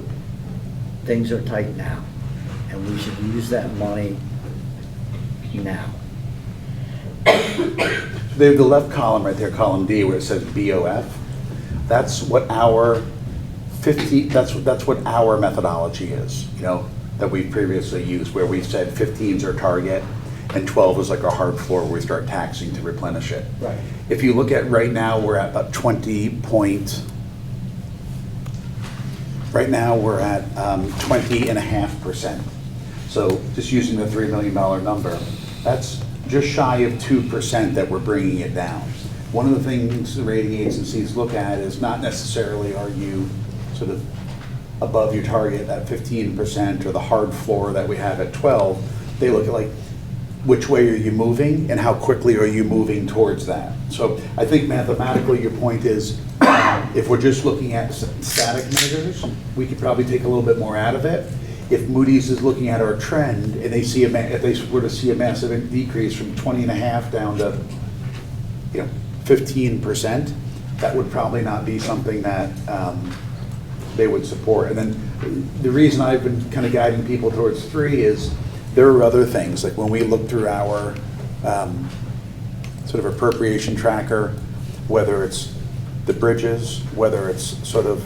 Things are tight now, and we should use that money now. The left column right there, column D, where it says BOF, that's what our that's what our methodology is, you know, that we've previously used, where we said 15 is our target and 12 is like our hard floor where we start taxing to replenish it. Right. If you look at right now, we're at about right now we're at 20.5%. So just using the $3 million number, that's just shy of 2% that we're bringing it down. One of the things the rating agencies look at is not necessarily are you sort of above your target at 15% or the hard floor that we have at 12. They look at like which way are you moving and how quickly are you moving towards that. So I think mathematically your point is if we're just looking at static measures, we could probably take a little bit more out of it. If Moody's is looking at our trend and they see if they were to see a massive decrease from 20.5 down to 15%, that would probably not be something that they would support. And then the reason I've been kind of guiding people towards 3 is there are other things, like when we look through our sort of appropriation tracker, whether it's the bridges, whether it's sort of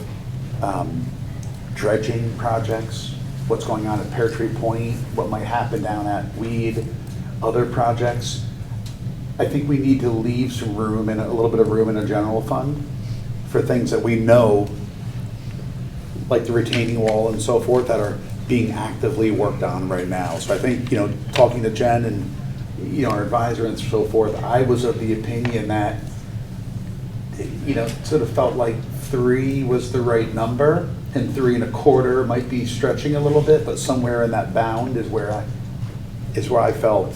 dredging projects, what's going on at Pear Tree Point, what might happen down at Weed, other projects. I think we need to leave some room and a little bit of room in a general fund for things that we know, like the retaining wall and so forth, that are being actively worked on right now. So I think, talking to Jen and, our advisor and so forth, I was of the opinion that, sort of felt like 3 was the right number and 3.25 might be stretching a little bit, but somewhere in that bound is where I felt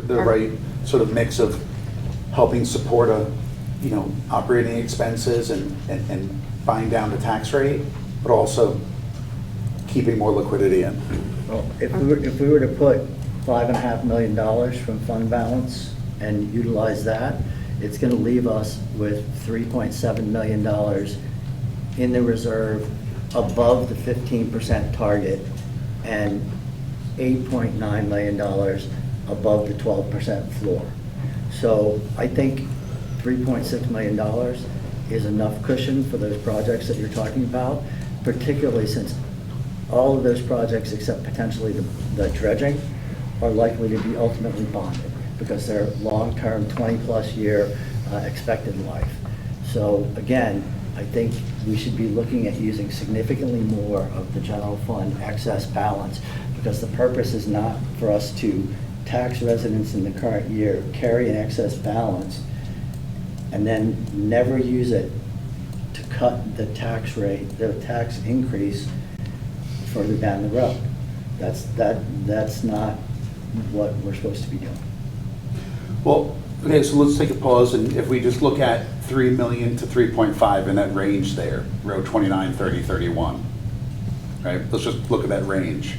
the right sort of mix of helping support operating expenses and buying down the tax rate, but also keeping more liquidity in. Well, if we were to put $5.5 million from fund balance and utilize that, it's going to leave us with $3.7 million in the reserve above the 15% target and $8.9 million above the 12% floor. So I think $3.6 million is enough cushion for those projects that you're talking about, particularly since all of those projects, except potentially the dredging, are likely to be ultimately bonded because they're long-term, 20-plus year expected life. So again, I think we should be looking at using significantly more of the general fund excess balance, because the purpose is not for us to tax residents in the current year, carry an excess balance, and then never use it to cut the tax rate, the tax increase further down the road. That's not what we're supposed to be doing. Well, okay, so let's take a pause, and if we just look at 3 million to 3.5 in that range there, row 29, 30, 31, right? Let's just look at that range.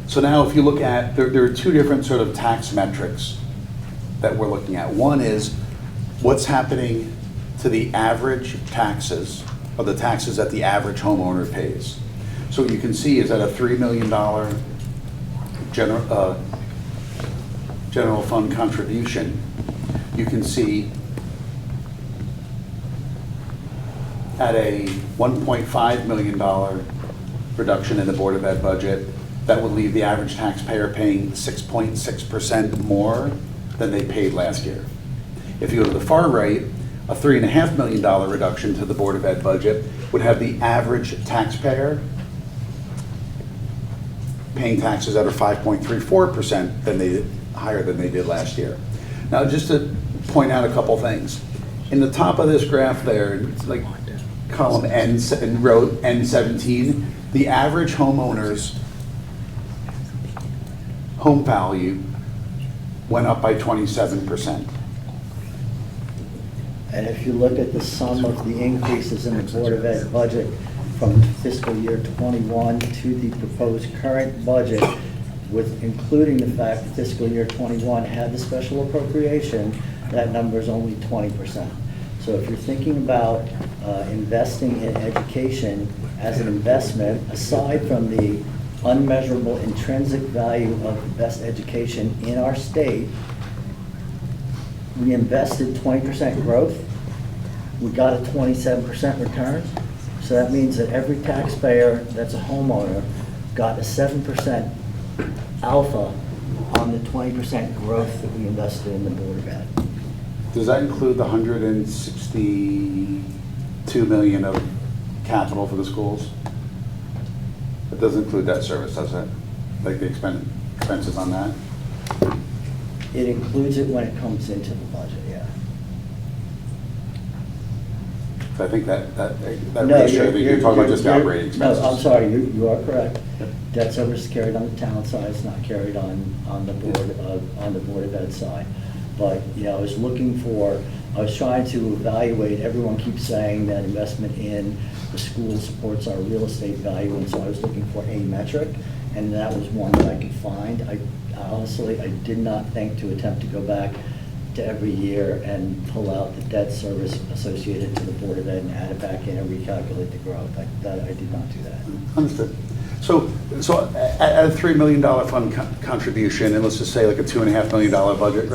So now if you look at, there are 2 different sort of tax metrics that we're looking at. One is what's happening to the average taxes, or the taxes that the average homeowner pays. So what you can see is that a $3 million general fund contribution, you can see at a $1.5 million reduction in the Board of Ed budget, that would leave the average taxpayer paying 6.6% more than they paid last year. If you go to the far right, a $3.5 million reduction to the Board of Ed budget would have the average taxpayer paying taxes that are 5.34% higher than they did last year. Now, just to point out a couple things. In the top of this graph there, it's like column N and row N17, the average homeowner's home value went up by 27%. And if you look at the sum of the increases in the Board of Ed budget from fiscal year '21 to the proposed current budget, with including the fact that fiscal year '21 had the special appropriation, that number is only 20%. So if you're thinking about investing in education as an investment, aside from the unmeasurable intrinsic value of the best education in our state, we invested 20% growth, we got a 27% return. So that means that every taxpayer that's a homeowner got a 7% alpha on the 20% growth that we invested in the Board of Ed. Does that include the 162 million of capital for the schools? It doesn't include debt service, does it? Like the expenses on that? It includes it when it comes into the budget, yeah. So I think that No, ratio, you're talking about just the operating expenses. No, I'm sorry, you are correct. Debt service is carried on the town side, it's not carried on the Board of Ed side. But, I was trying to evaluate, everyone keeps saying that investment in the school supports our real estate value, and so I was looking for a metric, and that was one that I could find. Honestly, I did not think to attempt to go back to every year and pull out the debt service associated to the Board of Ed and add it back in and recalculate the growth. I did not do that. Understood. So at a $3 million fund contribution, and let's just say like a $2.5 million budget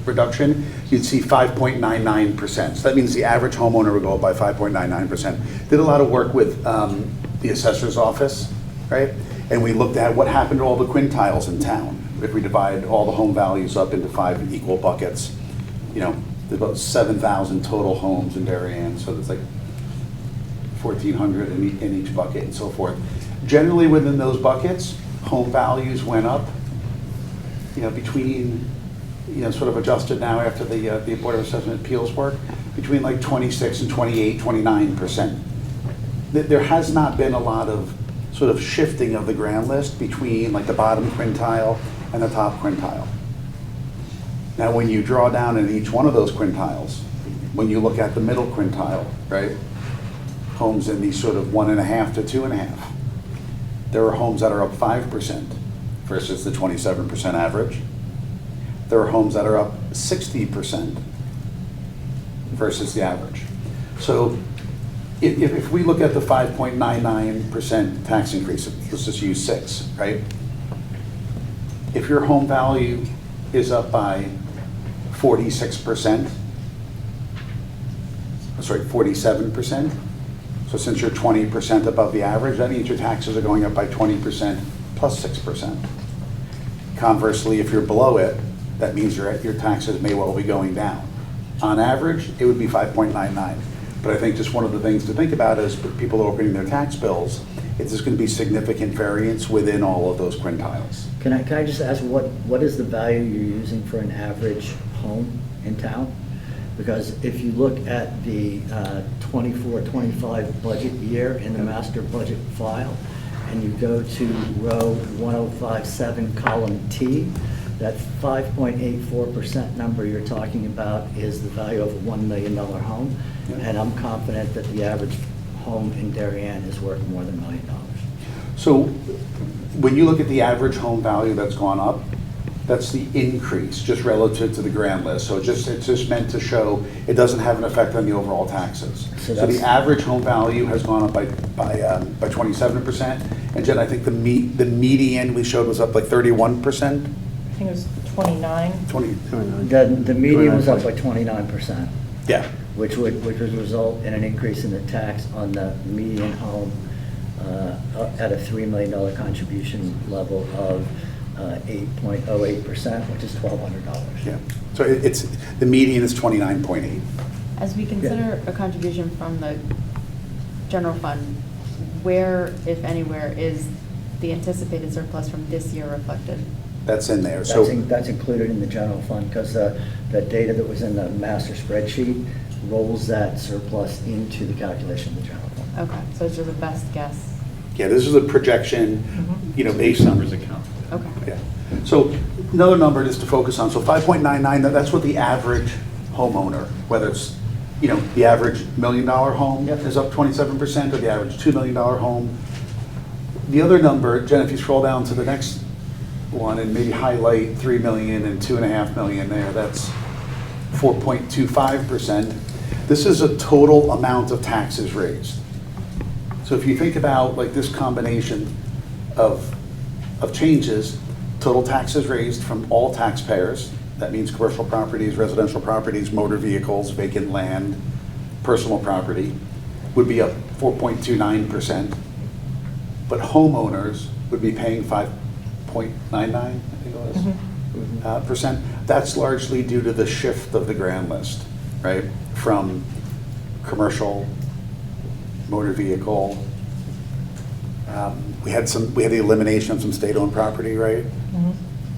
reduction, you'd see 5.99%. So that means the average homeowner would go up by 5.99%. Did a lot of work with the assessor's office, right? And we looked at what happened to all the quintiles in town. If we divide all the home values up into 5 equal buckets, there's about 7,000 total homes in Darien, so there's like 1,400 in each bucket and so forth. Generally within those buckets, home values went up, between, sort of adjusted now after the Board of Assessment Appeals work, between like 26 and 28, 29%. There has not been a lot of sort of shifting of the grand list between like the bottom quintile and the top quintile. Now, when you draw down in each one of those quintiles, when you look at the middle quintile, right, homes in these sort of 1.5 to 2.5, there are homes that are up 5% versus the 27% average. There are homes that are up 60% versus the average. So if we look at the 5.99% tax increase, let's just use 6, right? If your home value is up by 47%, so since you're 20% above the average, that means your taxes are going up by 20% plus 6%. Conversely, if you're below it, that means your taxes may well be going down. On average, it would be 5.99. But I think just one of the things to think about is people opening their tax bills, it's just going to be significant variance within all of those quintiles. Can I just ask what is the value you're using for an average home in town? Because if you look at the 24-25 budget year in the master budget file, and you go to row 1057, column T, that 5.84% number you're talking about is the value of a $1 million home, and I'm confident that the average home in Darien is worth more than $1 million. So when you look at the average home value that's gone up, that's the increase just relative to the grand list. So it's just meant to show it doesn't have an effect on the overall taxes. So the average home value has gone up by 27%. And Jen, I think the median we showed was up like 31%. I think it was 29. 29. The median was up by 29%. Yeah. Which would result in an increase in the tax on the median home at a $3 million contribution level of 8.08%, which is $1,200. Yeah. So the median is 29.8. As we consider a contribution from the general fund, where, if anywhere, is the anticipated surplus from this year reflected? That's in there. That's included in the general fund because the data that was in the master spreadsheet rolls that surplus into the calculation of the general fund. Okay, so it's just a best guess. Yeah, this is a projection, based on numbers account. Okay. Yeah. So another number just to focus on. So 5.99, that's what the average homeowner, whether it's you know, the average $1 million home is up 27%, or the average $2 million home. The other number, Jen, if you scroll down to the next one and maybe highlight 3 million and 2.5 million there, that's 4.25%. This is a total amount of taxes raised. So if you think about like this combination of changes, total taxes raised from all taxpayers, that means commercial properties, residential properties, motor vehicles, vacant land, personal property, would be up 4.29%. But homeowners would be paying 5.99, I think it was, percent. That's largely due to the shift of the grand list, right? From commercial, motor vehicle. We had the elimination of some state-owned property, right?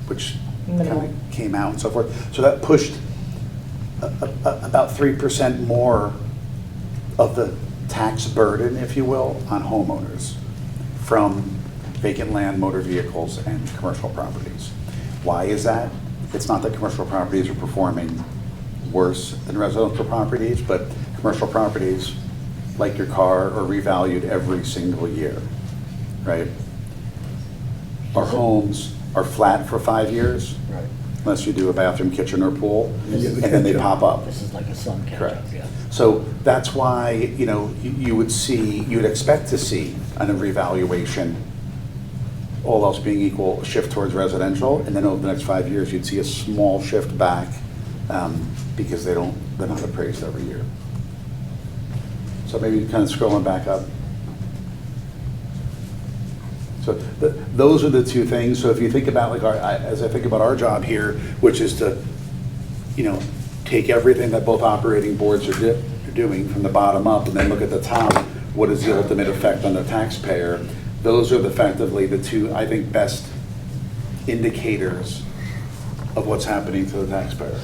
Which kind of came out and so forth. So that pushed about 3% more of the tax burden, if you will, on homeowners from vacant land, motor vehicles, and commercial properties. Why is that? It's not that commercial properties are performing worse than residential properties, but commercial properties, like your car, are revalued every single year, right? Our homes are flat for 5 years, Right. unless you do a bathroom, kitchen, or pool, and then they pop up. This is like a sun catch-up, Correct. yeah. So that's why, you know, you would expect to see an revaluation, all else being equal, shift towards residential, and then over the next 5 years, you'd see a small shift back because they're not appraised every year. So maybe kind of scrolling back up. So those are the two things. So if you think about like as I think about our job here, which is to, you know, take everything that both operating boards are doing from the bottom up and then look at the top, what is the ultimate effect on the taxpayer? Those are effectively the two, I think, best indicators of what's happening to the taxpayer.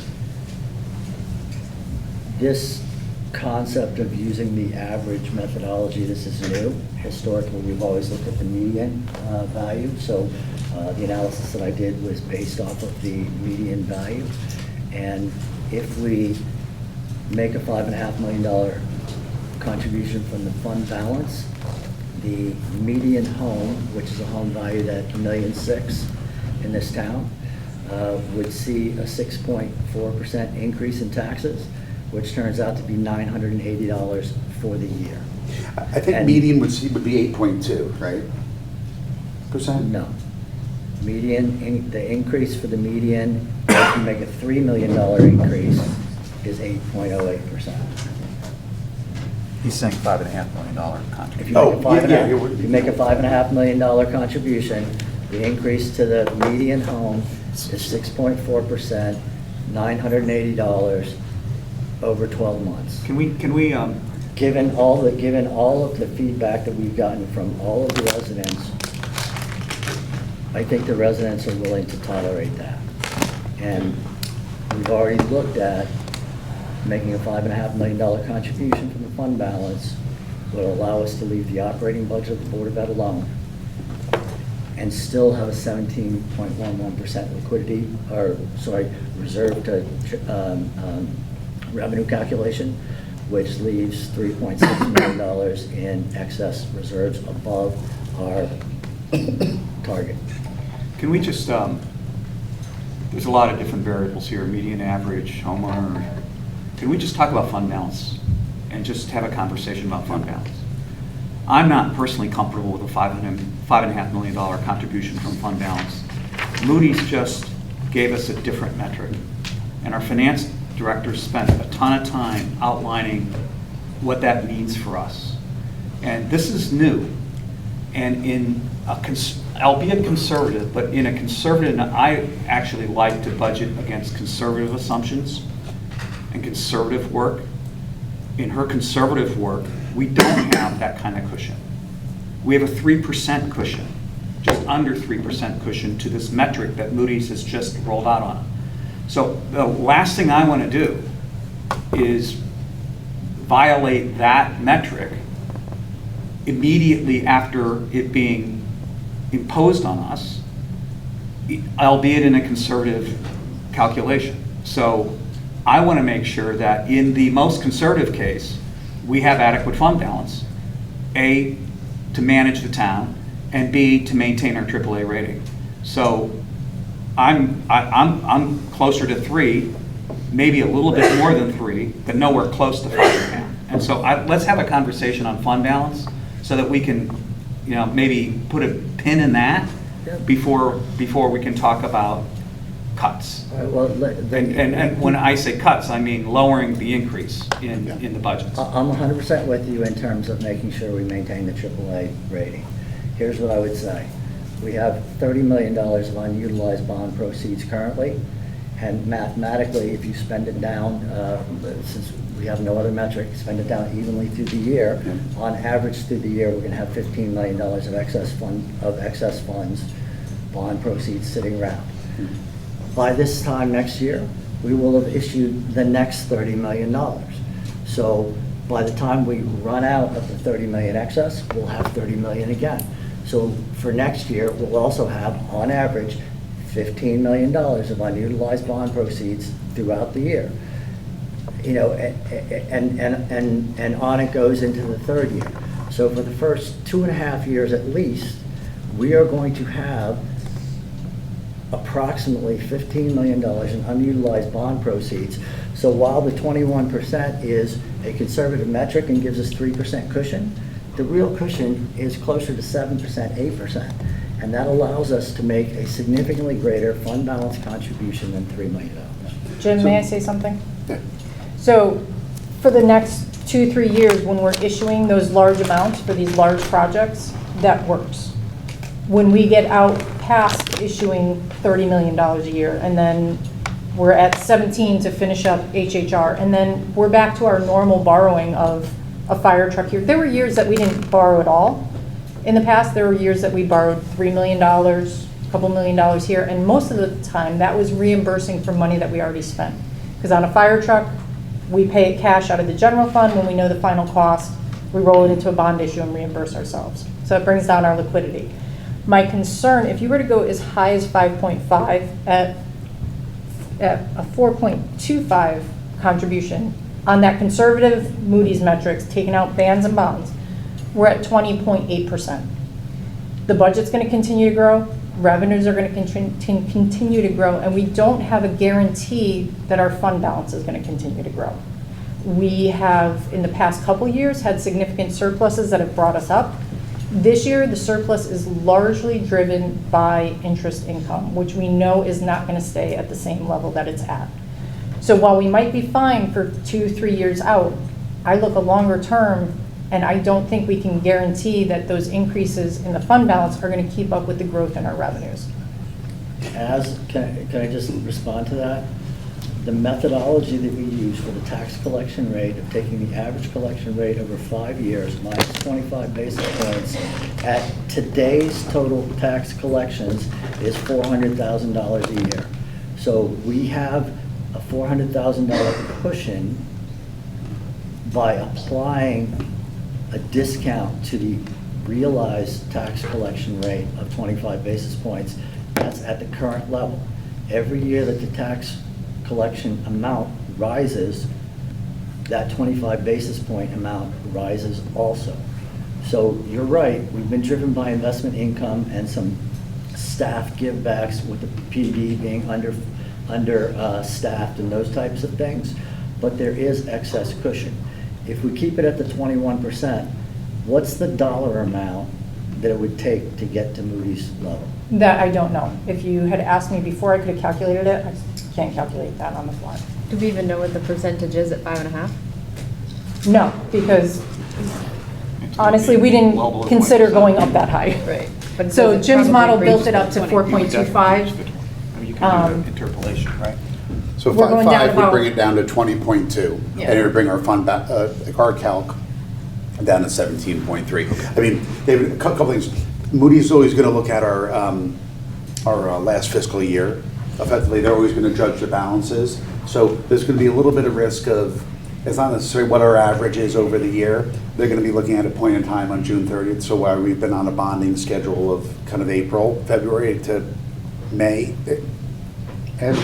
This concept of using the average methodology, this is new. Historically, we've always looked at the median value. So the analysis that I did was based off of the median value. And if we make a $5.5 million contribution from the fund balance, the median home, which is a home valued at $1.6 million in this town, would see a 6.4% increase in taxes, which turns out to be $980 for the year. I think median would be 8.2, right? Percent? No. Median, the increase for the median, if you make a $3 million increase, is 8.08%. He's saying $5.5 million contribution. If you make a $5.5 million contribution, the increase to the median home is 6.4%, $980 over 12 months. Can we Given all of the feedback that we've gotten from all of the residents, I think the residents are willing to tolerate that. And we've already looked at making a $5.5 million contribution from the fund balance will allow us to leave the operating budget of the Board of Ed alone and still have a 17.11% liquidity, reserve to revenue calculation, which leaves $3.6 million in excess reserves above our target. Can we just, there's a lot of different variables here, median, average, homeowner. Can we just talk about fund balance and just have a conversation about fund balance? I'm not personally comfortable with a $5.5 million contribution from fund balance. Moody's just gave us a different metric, and our finance director spent a ton of time outlining what that means for us. And this is new. And in albeit conservative, but in a conservative, I actually like to budget against conservative assumptions and conservative work. In her conservative work, we don't have that kind of cushion. We have a 3% cushion, just under 3% cushion to this metric that Moody's has just rolled out on us. So the last thing I want to do is violate that metric immediately after it being imposed on us, albeit in a conservative calculation. So I want to make sure that in the most conservative case, we have adequate fund balance, A, to manage the town, and B, to maintain our AAA rating. So I'm closer to 3, maybe a little bit more than 3, but nowhere close to 5 now. And so let's have a conversation on fund balance so that we can, maybe put a pin in that before we can talk about cuts. And when I say cuts, I mean lowering the increase in the budgets. I'm 100% with you in terms of making sure we maintain the AAA rating. Here's what I would say. We have $30 million of unutilized bond proceeds currently, and mathematically, if you spend it down, since we have no other metric, spend it down evenly through the year, on average through the year, we're going to have $15 million of excess funds, bond proceeds sitting around. By this time next year, we will have issued the next $30 million. So by the time we run out of the $30 million excess, we'll have $30 million again. So for next year, we'll also have, on average, $15 million of unutilized bond proceeds throughout the year. And on it goes into the third year. So for the first 2.5 years at least, we are going to have approximately $15 million in unutilized bond proceeds. So while the 21% is a conservative metric and gives us 3% cushion, the real cushion is closer to 7%, 8%. And that allows us to make a significantly greater fund balance contribution than $3 million. Jim, may I say something? So for the next 2-3 years, when we're issuing those large amounts for these large projects, that works. When we get out past issuing $30 million a year, and then we're at 17 to finish up HHR, and then we're back to our normal borrowing of a fire truck here. There were years that we didn't borrow at all. In the past, there were years that we borrowed $3 million, a couple $1 million here, and most of the time that was reimbursing for money that we already spent. Because on a fire truck, we pay it cash out of the general fund. When we know the final cost, we roll it into a bond issue and reimburse ourselves. So it brings down our liquidity. My concern, if you were to go as high as 5.5 at a 4.25 contribution on that conservative Moody's metrics, taking out bands and bonds, we're at 20.8%. The budget's going to continue to grow, revenues are going to continue to grow, and we don't have a guarantee that our fund balance is going to continue to grow. We have, in the past couple years, had significant surpluses that have brought us up. This year, the surplus is largely driven by interest income, which we know is not going to stay at the same level that it's at. So while we might be fine for 2-3 years out, I look a longer term, and I don't think we can guarantee that those increases in the fund balance are going to keep up with the growth in our revenues. Can I just respond to that? The methodology that we use for the tax collection rate of taking the average collection rate over 5 years minus 25 basis points at today's total tax collections is $400,000 a year. So we have a $400,000 cushion by applying a discount to the realized tax collection rate of 25 basis points. That's at the current level. Every year that the tax collection amount rises, that 25 basis point amount rises also. So you're right, we've been driven by investment income and some staff givebacks with the PD being understaffed and those types of things, but there is excess cushion. If we keep it at the 21%, what's the dollar amount that it would take to get to Moody's level? That I don't know. If you had asked me before, I could have calculated it. I can't calculate that on the fly. Do we even know what the percentage is at 5.5? No, because honestly, we didn't consider going up that high. Right. But So Jim's model probably built it up to 4.25. You can do interpolation, right? So We're going down 5 would about- bring it down to 20.2, Yeah. and it would bring our fund back, our calc down to 17.3. I mean, David, a couple things. Moody's always going to look at our last fiscal year. Effectively, they're always going to judge the balances. So there's going to be a little bit of risk of, it's not necessarily what our average is over the year. They're going to be looking at a point in time on June 30th. So while we've been on a bonding schedule of kind of April, February to May, and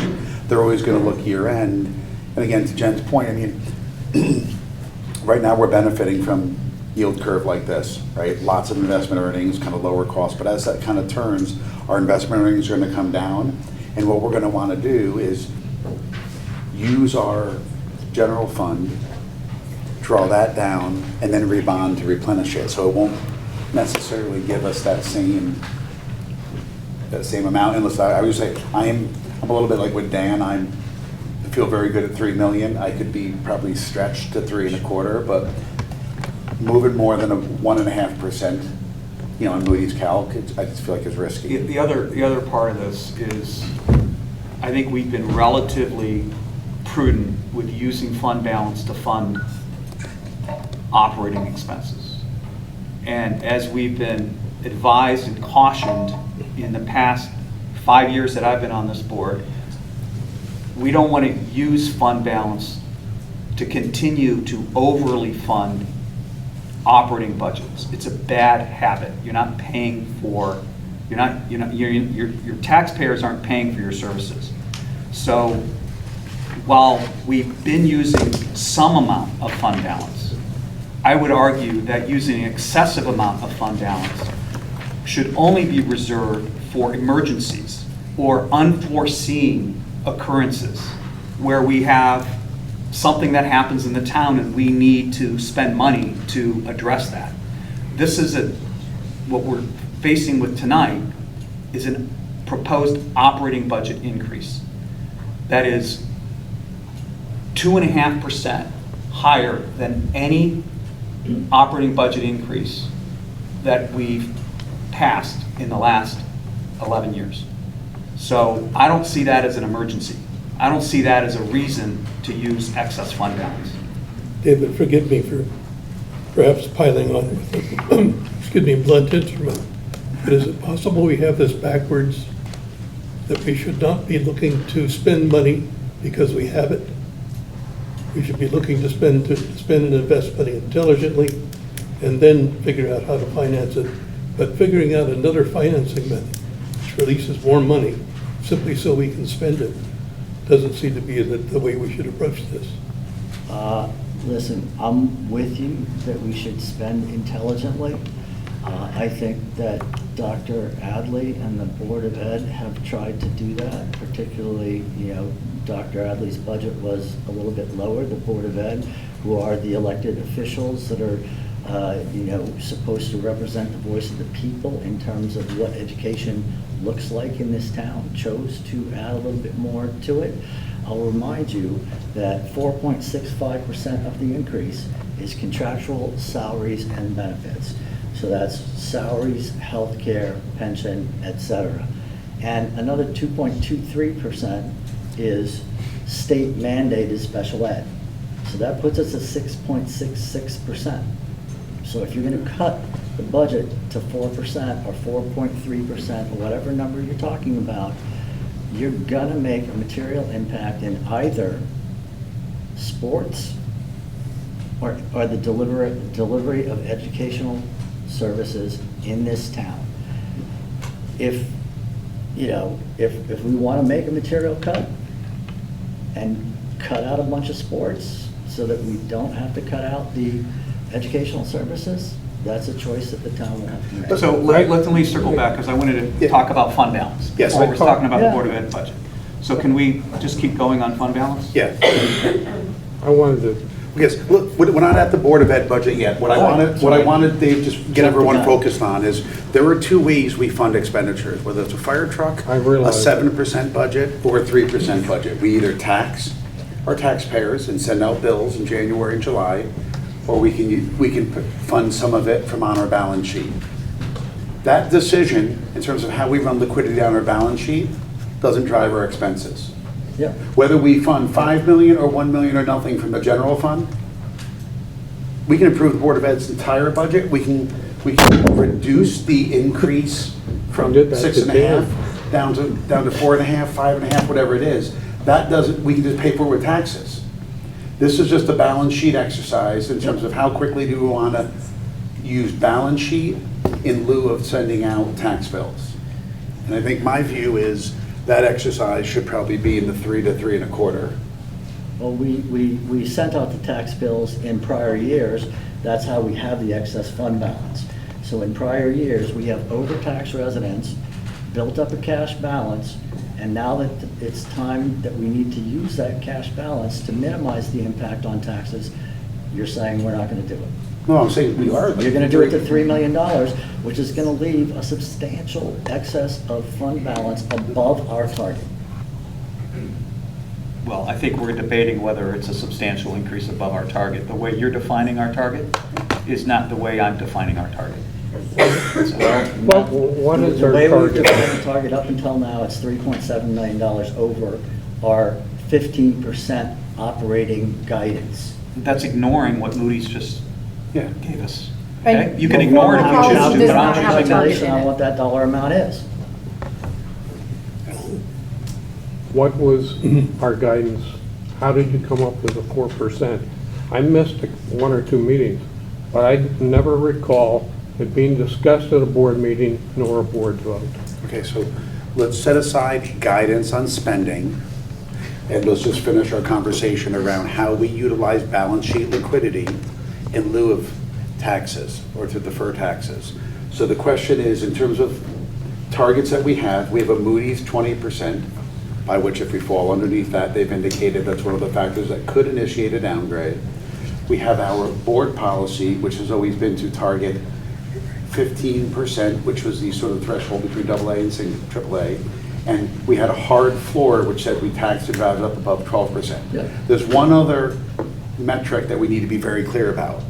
they're always going to look year end. And again, to Jen's point, I mean, right now we're benefiting from yield curve like this, right? Lots of investment earnings, kind of lower cost, but as that kind of turns, our investment earnings are going to come down. And what we're going to want to do is use our general fund, draw that down, and then rebond to replenish it. So it won't necessarily give us that same amount. Unless I would say I'm a little bit like with Dan. I feel very good at 3 million. I could be probably stretched to 3.25, but moving more than a 1.5%, on Moody's calc, I just feel like it's risky. The other part of this is, I think we've been relatively prudent with using fund balance to fund operating expenses. And as we've been advised and cautioned in the past 5 years that I've been on this board, we don't want to use fund balance to continue to overly fund operating budgets. It's a bad habit. You're not paying for, your taxpayers aren't paying for your services. So while we've been using some amount of fund balance, I would argue that using an excessive amount of fund balance should only be reserved for emergencies or unforeseen occurrences where we have something that happens in the town and we need to spend money to address that. This is what we're facing with tonight is a proposed operating budget increase that is 2.5% higher than any operating budget increase that we've passed in the last 11 years. So I don't see that as an emergency. I don't see that as a reason to use excess fund balance. David, forgive me for perhaps piling on with a blunt instrument, but is it possible we have this backwards, that we should not be looking to spend money because we have it? We should be looking to spend and invest money intelligently and then figure out how to finance it. But figuring out another financing method which releases more money simply so we can spend it doesn't seem to be the way we should approach this. Listen, I'm with you that we should spend intelligently. I think that Dr. Adley and the Board of Ed have tried to do that, particularly, Dr. Adley's budget was a little bit lower. The Board of Ed, who are the elected officials that are, supposed to represent the voice of the people in terms of what education looks like in this town, chose to add a little bit more to it. I'll remind you that 4.65% of the increase is contractual salaries and benefits. So that's salaries, health care, pension, etc. And another 2.23% is state mandated special ed. So that puts us at 6.66%. So if you're going to cut the budget to 4% or 4.3% or whatever number you're talking about, you're going to make a material impact in either sports or the delivery of educational services in this town. If we want to make a material cut and cut out a bunch of sports so that we don't have to cut out the educational services, that's a choice that the town will have to make. So let me circle back, because I wanted to talk about fund balance. Yes. Before we're talking about the Board of Ed budget. So can we just keep going on fund balance? Yeah. I wanted to, Yes, look, we're not at the Board of Ed budget yet. What I wanted, Dave, just get everyone focused on is there are two ways we fund expenditures, whether it's a fire truck, I a realize 7% budget, or a 3% budget. We either tax our taxpayers and send out bills in January and July, or we can fund some of it from on our balance sheet. That decision, in terms of how we run liquidity on our balance sheet, doesn't drive our expenses. Yeah. Whether we fund 5 million or 1 million or nothing from the general fund, we can improve the Board of Ed's entire budget. We can reduce the increase from did that 6.5 down to 4.5, 5.5, whatever it is. That doesn't, we can just pay for it with taxes. This is just a balance sheet exercise in terms of how quickly do we want to use balance sheet in lieu of sending out tax bills. And I think my view is that exercise should probably be in the 3 to 3.25 Well, we sent out the tax bills in prior years. That's how we have the excess fund balance. So in prior years, we have overtaxed residents, built up a cash balance, and now that it's time that we need to use that cash balance to minimize the impact on taxes, you're saying we're not going to do it. No, I'm saying we are. You're going to do it to $3 million, which is going to leave a substantial excess of fund balance above our target. Well, I think we're debating whether it's a substantial increase above our target. The way you're defining our target is not the way I'm defining our target. Well, what is The our way we've target? defined the target up until now, it's $3.7 million over our 15% operating guidance. That's ignoring what Moody's just gave us. And Okay? You can ignore it if you choose to, does but not I'm have a choosing target to. in On it. what that dollar amount is. What was our guidance? How did you come up with the 4%? I missed one or two meetings, but I never recall it being discussed at a board meeting nor a board vote. Okay, so let's set aside guidance on spending, and let's just finish our conversation around how we utilize balance sheet liquidity in lieu of taxes or to defer taxes. So the question is, in terms of targets that we have a Moody's 20%, by which if we fall underneath that, they've indicated that's one of the factors that could initiate a downgrade. We have our board policy, which has always been to target 15%, which was the sort of threshold between AA and AAA. And we had a hard floor, which said we taxed and rounded up above 12%. Yep. There's one other metric that we need to be very clear about,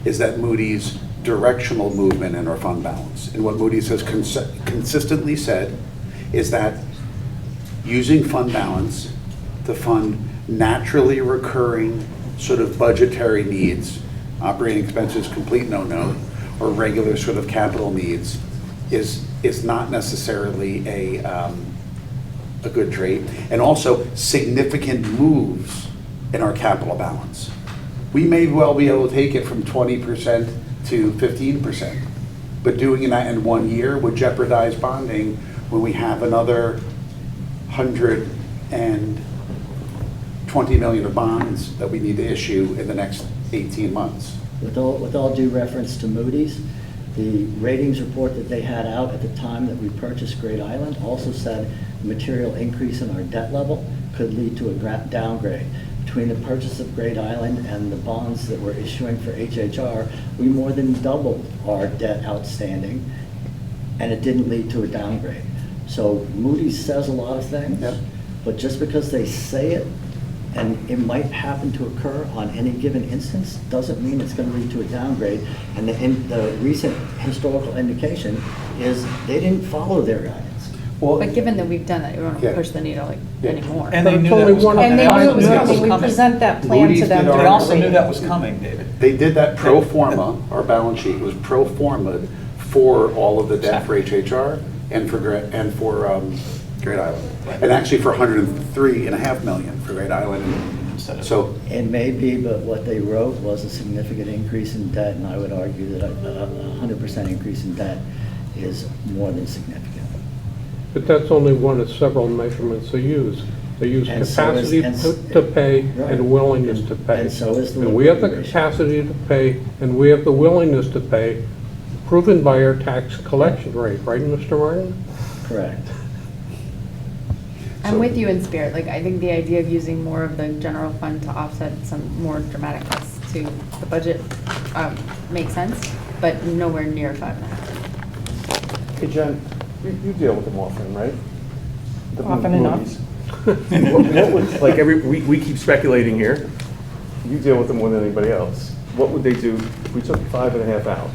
is that Moody's directional movement in our fund balance. And what Moody's has consistently said is that using fund balance to fund naturally recurring sort of budgetary needs, operating expenses, complete no-no, or regular sort of capital needs is not necessarily a good trait. And also significant moves in our capital balance. We may well be able to take it from 20% to 15%, but doing that in 1 year would jeopardize bonding when we have another $120 million of bonds that we need to issue in the next 18 months. With all due reference to Moody's, the ratings report that they had out at the time that we purchased Great Island also said a material increase in our debt level could lead to a downgrade. Between the purchase of Great Island and the bonds that we're issuing for HHR, we more than doubled our debt outstanding, and it didn't lead to a downgrade. So Moody's says a lot of things, but just because they say it, and it might happen to occur on any given instance, doesn't mean it's going to lead to a downgrade. And the recent historical indication is they didn't follow their guidance. But given that we've done that, we don't push the needle anymore. And they knew that was coming. And they knew it was coming. We present that plan to them. They also knew that was coming, David. They did that pro forma, our balance sheet was pro forma for all of the debt for HHR and for Great Island. And actually for $103.5 million for Great Island. So It may be, but what they wrote was a significant increase in debt, and I would argue that a 100% increase in debt is more than significant. But that's only one of several measurements they use. They use And so is- capacity to pay right. and willingness to pay. And so is the And we have the liquidity capacity to pay, and we have the willingness to pay, proven by our tax collection rate, right, Mr. Martin? Correct. I'm with you in spirit. Like, I think the idea of using more of the general fund to offset some more dramatic cuts to the budget makes sense, but nowhere near 5.5. Hey, Jen, you deal with them often, right? Often enough. What would, like we keep speculating here. You deal with them more than anybody else. What would they do if we took 5.5 out?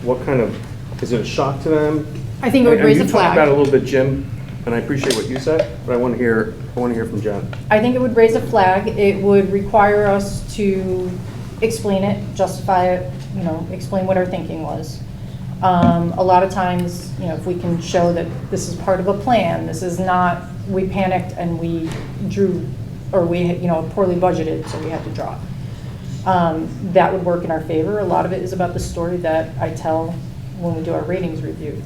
What kind of, is it a shock to them? I think it would raise a You flag. talked about it a little bit, Jim, and I appreciate what you said, but I want to hear from Jen. I think it would raise a flag. It would require us to explain it, justify it, explain what our thinking was. A lot of times, if we can show that this is part of a plan, this is not, we panicked and we drew, or we, poorly budgeted, so we had to draw. That would work in our favor. A lot of it is about the story that I tell when we do our ratings review.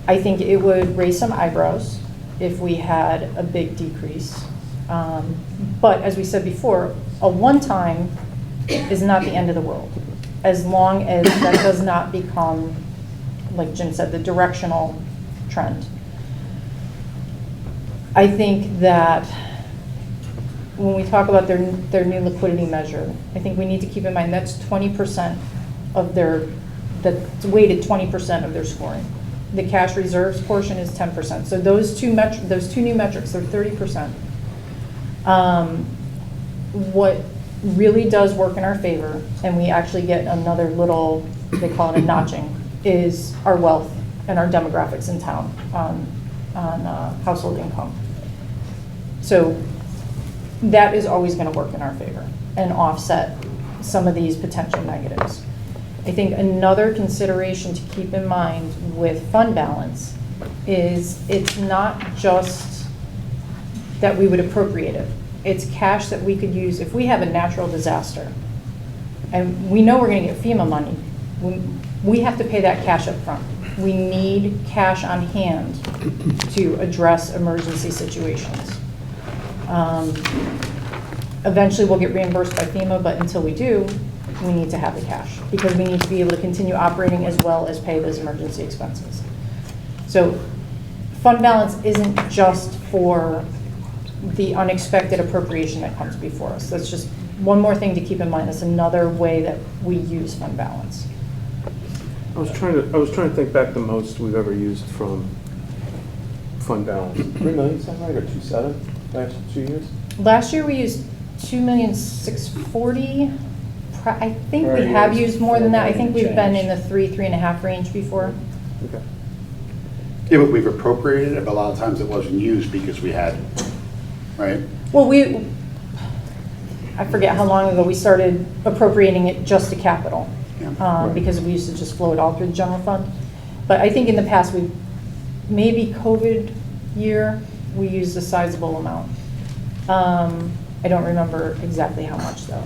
I think it would raise some eyebrows if we had a big decrease. But as we said before, a one-time is not the end of the world, as long as that does not become, like Jim said, the directional trend. I think that when we talk about their new liquidity measure, I think we need to keep in mind that's 20% of that's weighted 20% of their scoring. The cash reserves portion is 10%. So those two new metrics are 30%. What really does work in our favor, and we actually get another little, they call it a notching, is our wealth and our demographics in town on household income. So that is always going to work in our favor and offset some of these potential negatives. I think another consideration to keep in mind with fund balance is it's not just that we would appropriate it. It's cash that we could use if we have a natural disaster. And we know we're going to get FEMA money. We have to pay that cash up front. We need cash on hand to address emergency situations. Eventually we'll get reimbursed by FEMA, but until we do, we need to have the cash because we need to be able to continue operating as well as pay those emergency expenses. So fund balance isn't just for the unexpected appropriation that comes before us. That's just one more thing to keep in mind. That's another way that we use fund balance. I was trying to think back the most we've ever used from fund balance. 3 million, is that right, or 2.7 last 2 years? Last year we used $2,640,000. I think we have used more than that. I think we've been in the 3.5 range before. Okay. Yeah, but we've appropriated it, but a lot of times it wasn't used because we had, right? Well, I forget how long ago we started appropriating it just to capital, because we used to just flow it all through the general fund. But I think in the past, maybe COVID year, we used a sizable amount. I don't remember exactly how much though.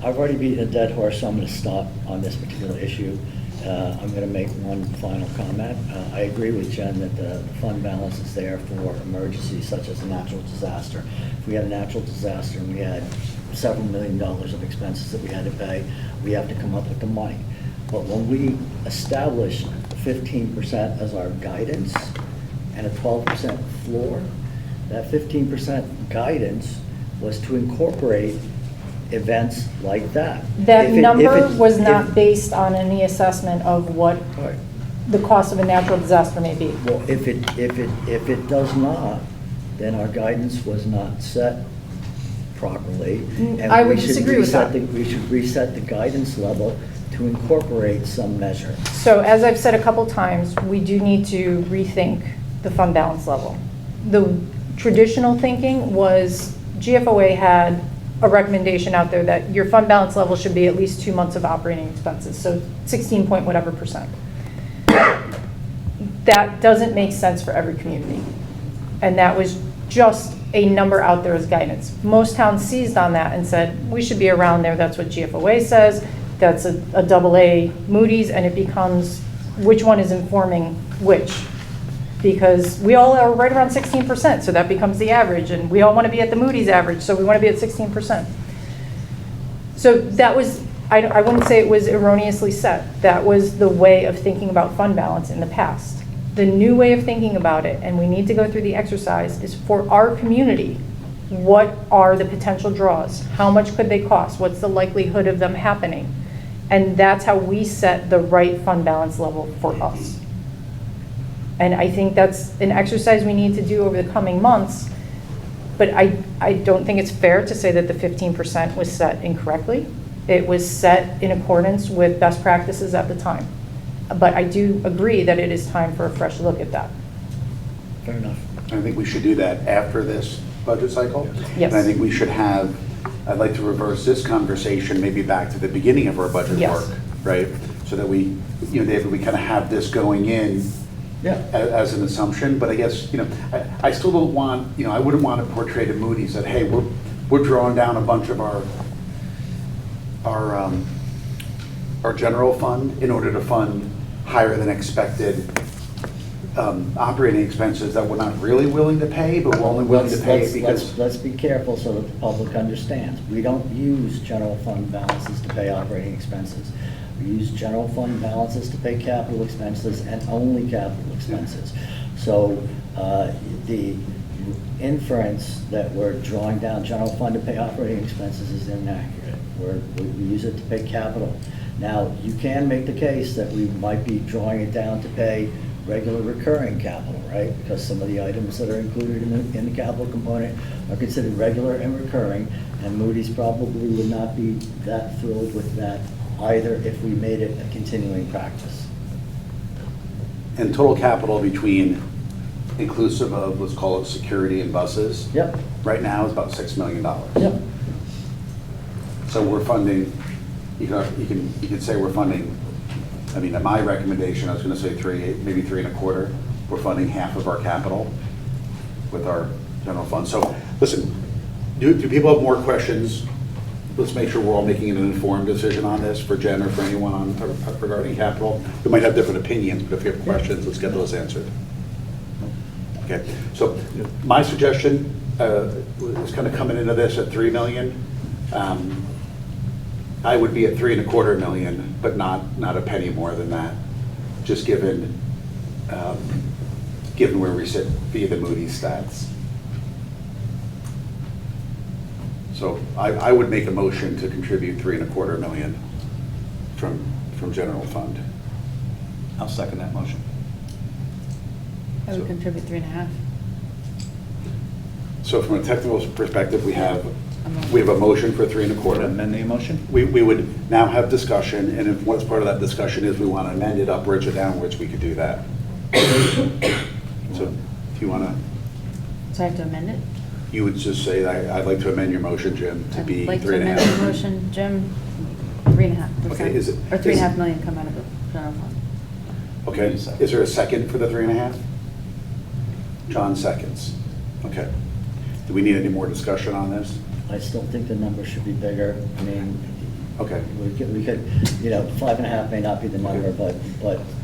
I've already beaten a dead horse, so I'm going to stop on this particular issue. I'm going to make one final comment. I agree with Jen that the fund balance is there for emergencies such as a natural disaster. If we had a natural disaster and we had several $1 million of expenses that we had to pay, we have to come up with the money. But when we establish 15% as our guidance and a 12% floor, that 15% guidance was to incorporate events like that. That number was not based on any assessment of what the cost of a natural disaster may be. Well, if it does not, then our guidance was not set properly. And I would disagree with that. We should reset the guidance level to incorporate some measure. So as I've said a couple times, we do need to rethink the fund balance level. The traditional thinking was GFOA had a recommendation out there that your fund balance level should be at least 2 months of operating expenses, so 16 point whatever percent. That doesn't make sense for every community. And that was just a number out there as guidance. Most towns seized on that and said, we should be around there. That's what GFOA says. That's a AA Moody's, and it becomes which one is informing which. Because we all are right around 16%, so that becomes the average, and we all want to be at the Moody's average, so we want to be at 16%. So that was, I wouldn't say it was erroneously set. That was the way of thinking about fund balance in the past. The new way of thinking about it, and we need to go through the exercise, is for our community, what are the potential draws? How much could they cost? What's the likelihood of them happening? And that's how we set the right fund balance level for us. And I think that's an exercise we need to do over the coming months. But I don't think it's fair to say that the 15% was set incorrectly. It was set in accordance with best practices at the time. But I do agree that it is time for a fresh look at that. Fair enough. I think we should do that after this budget cycle. Yes. And I think we should have, I'd like to reverse this conversation maybe back to the beginning of our budget Yes. work, right? So that we, David, we kind of have this going in as an assumption, but I guess, I still don't want, I wouldn't want to portray to Moody's that, hey, we're drawing down a bunch of our general fund in order to fund higher than expected operating expenses that we're not really willing to pay, but we're only willing to pay because. Let's be careful so that the public understands. We don't use general fund balances to pay operating expenses. We use general fund balances to pay capital expenses and only capital expenses. So the inference that we're drawing down general fund to pay operating expenses is inaccurate. We use it to pay capital. Now, you can make the case that we might be drawing it down to pay regular recurring capital, right? Because some of the items that are included in the capital component are considered regular and recurring, and Moody's probably would not be that thrilled with that either if we made it a continuing practice. And total capital between, inclusive of, let's call it security and buses. Yep. Right now is about $6 million. Yep. So we're funding, you can say we're funding, I mean, at my recommendation, I was gonna say maybe 3.25. We're funding half of our capital with our general fund. So listen, do people have more questions? Let's make sure we're all making an informed decision on this for Jen or for anyone regarding capital. We might have different opinions, but if you have questions, let's get those answered. Okay, so my suggestion is kind of coming into this at 3 million. I would be at 3.25 million, but not a penny more than that, just given where we sit via the Moody's stats. So I would make a motion to contribute 3.25 million from general fund. I'll second that motion. I would contribute 3.5. So from a technical perspective, we have a motion for 3.25. Amend the motion? We would now have discussion, and if what's part of that discussion is we want to amend it upwards or downwards, we could do that. So if you want to, So I have to amend it? you would just say, I'd like to amend your motion, Jim, to be I'd like to amend the 3.5. motion, Jim, 3.5%. Okay, is it- Or is- 3.5 million come out of the general fund. Okay, is there a second for the 3.5? John seconds. Okay. Do we need any more discussion on this? I still think the number should be bigger. I mean, Okay. we could, 5.5 may not be the number, but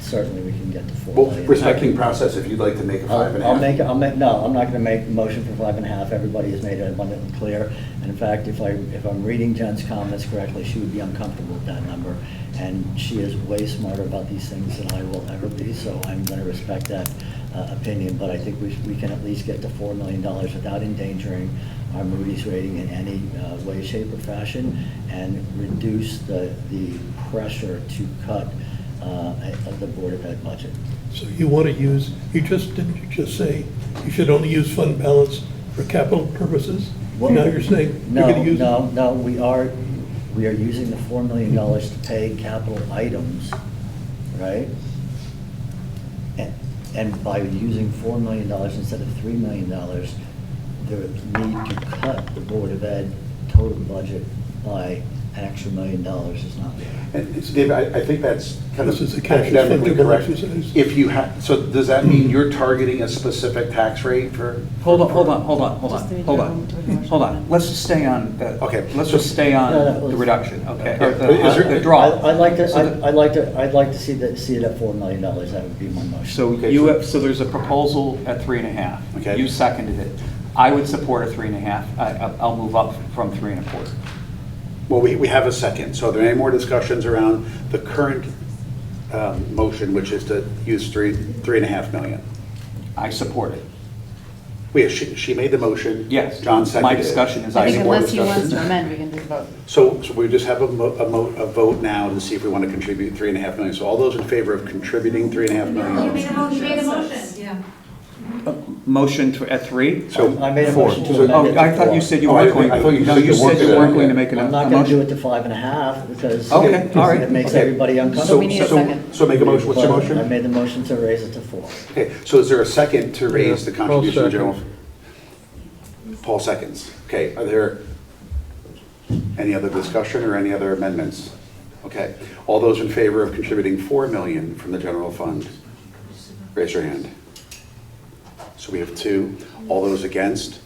certainly we can get to 4 Well, million. respecting process, if you'd like to make a 5.5. I'm not gonna make a motion for 5.5. Everybody has made it abundantly clear. And in fact, if I'm reading Jen's comments correctly, she would be uncomfortable with that number. And she is way smarter about these things than I will ever be, so I'm gonna respect that opinion. But I think we can at least get to $4 million without endangering our Moody's rating in any way, shape, or fashion, and reduce the pressure to cut of the Board of Ed budget. So you want to use, didn't you just say you should only use fund balance for capital purposes? Now you're saying you're going to use. No, we are using the $4 million to pay capital items, right? And by using $4 million instead of $3 million, the need to cut the Board of Ed total budget by an extra $1 million is not there. And so Dave, I think that's kind of This is a cash academically fungible correct. exercise. If you have, so does that mean you're targeting a specific tax rate for? Hold on. Let's just stay on the, Okay. let's just stay on No, the reduction, okay? Yeah. Or the draw. I'd like to So the- I'd like to see it at $4 million. That would be my motion. So Okay, so there's a proposal at 3.5. Okay. You seconded it. I would support a 3.5. I'll move up from 3.25. Well, we have a second. So are there any more discussions around the current motion, which is to use 3.5 million? I support it. Wait, she made the motion. Yes. John seconded My it. discussion is I I think support unless he wants to discussion? amend, we can just vote. So we just have a vote now to see if we want to contribute 3.5 million. So all those in favor of contributing 3.5 million? You made a motion, yeah. Motion at 3? So I made a four. motion to So- amend it to I thought 4. you said you Oh, weren't going. I thought you No, said you you weren't said you gonna- weren't going to make an I'm a not going to do motion. it to 5.5 because Okay, all right. it makes Okay. everybody So uncomfortable. we need a second. So make a motion. What's your But motion? I made the motion to raise it to 4. Okay, so is there a second to raise the Yeah, contribution to Paul general? seconds. Paul seconds. Okay, are there any other discussion or any other amendments? Okay, all those in favor of contributing 4 million from the general fund, raise your hand. So we have 2. All those against?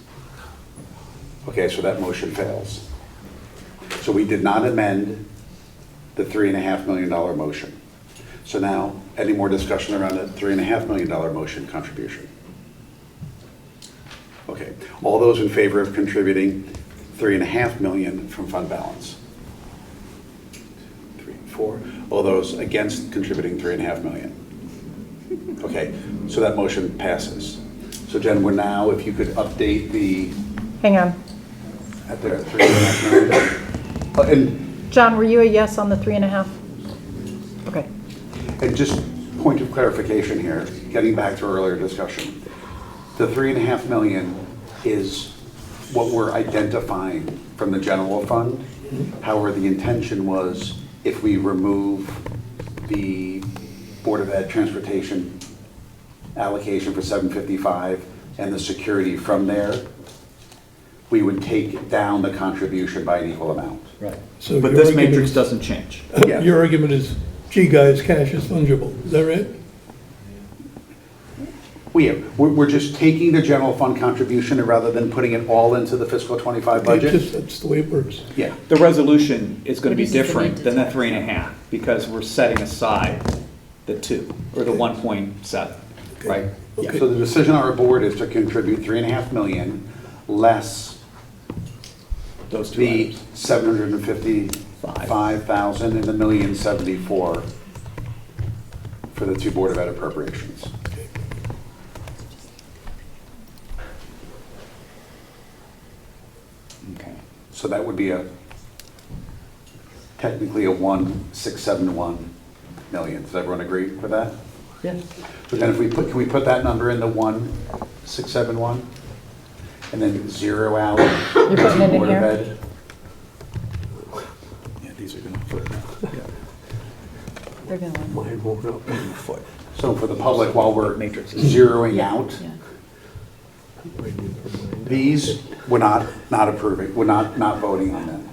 Okay, so that motion fails. So we did not amend the $3.5 million motion. So now, Any more discussion around that $3.5 million motion contribution? Okay, all those in favor of contributing $3.5 million from fund balance? 3, 4. All those against contributing $3.5 million? Okay, so that motion passes. So Jen, we're now, if you could update the, Hang on. at the $3.5 million. And John, were you a yes on the 3.5? Okay. And just point of clarification here, getting back to earlier discussion, the $3.5 million is what we're identifying from the general fund. However, the intention was if we remove the Board of Ed transportation allocation for 755 and the security from there, we would take down the contribution by an equal amount. Right. So But your this argument matrix is- doesn't change. Yeah. Your argument is, gee, guys, cash is fungible. Is that right? We're just taking the general fund contribution and rather than putting it all into the fiscal 25 budget. That's the way it works. Yeah. The resolution is going to be Reduces the different need to than the tax. 3.5 because we're setting aside the 2 or the 1.7, right? Yeah. So the decision on our board is to contribute $3.5 million less Those two the items. 755,000 and the $1,074,000 for the 2 Board of Ed appropriations. Okay. So that would be technically a 1,671 million. Does everyone agree with that? Yes. So then if we put, can we put that number in the 1,671? And then zero out You're putting it in Board of here? Ed? Yeah, these are going to foot now. They're gonna want Mine won't up. Foot. So for the public, while we're Matrices. zeroing out, yeah. these, we're not approving, we're not voting on them.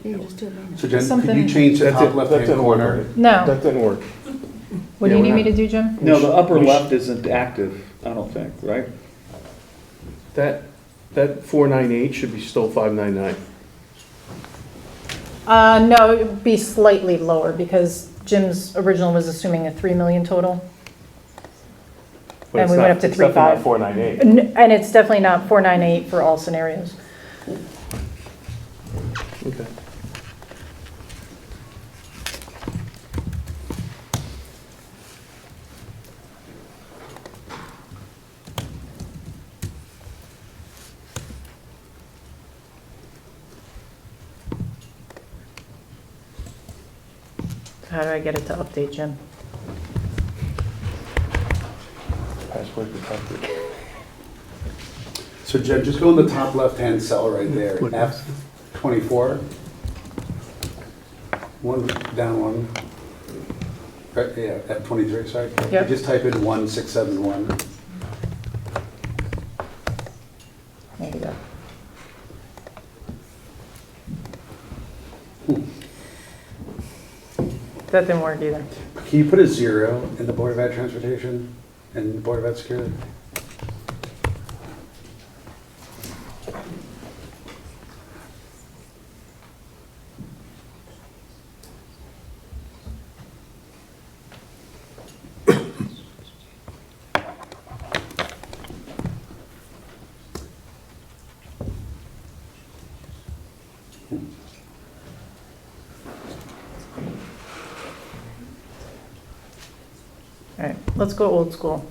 You just do it manually. So Jen, could Something- you change the That's top it, left-hand that didn't corner? work. No. That didn't work. What do Yeah, you need we're me not- to do, Jim? No, the upper left isn't active, I don't think, right? That 498 should be still 599. No, it would be slightly lower because Jim's original was assuming a 3 million total. But And it's we not- went up to it's definitely not 3.5. 498. And it's definitely not 498 for all scenarios. Okay. How do I get it to update, Jim? Password protected. So Jen, just go in the top left-hand cell right there, F24. One, down one. Right, yeah, F23, sorry. Yep. Just type in 1671. There you go. That didn't work either. Can you put a 0 in the Board of Ed Transportation and the Board of Ed Security? All right, let's go old school.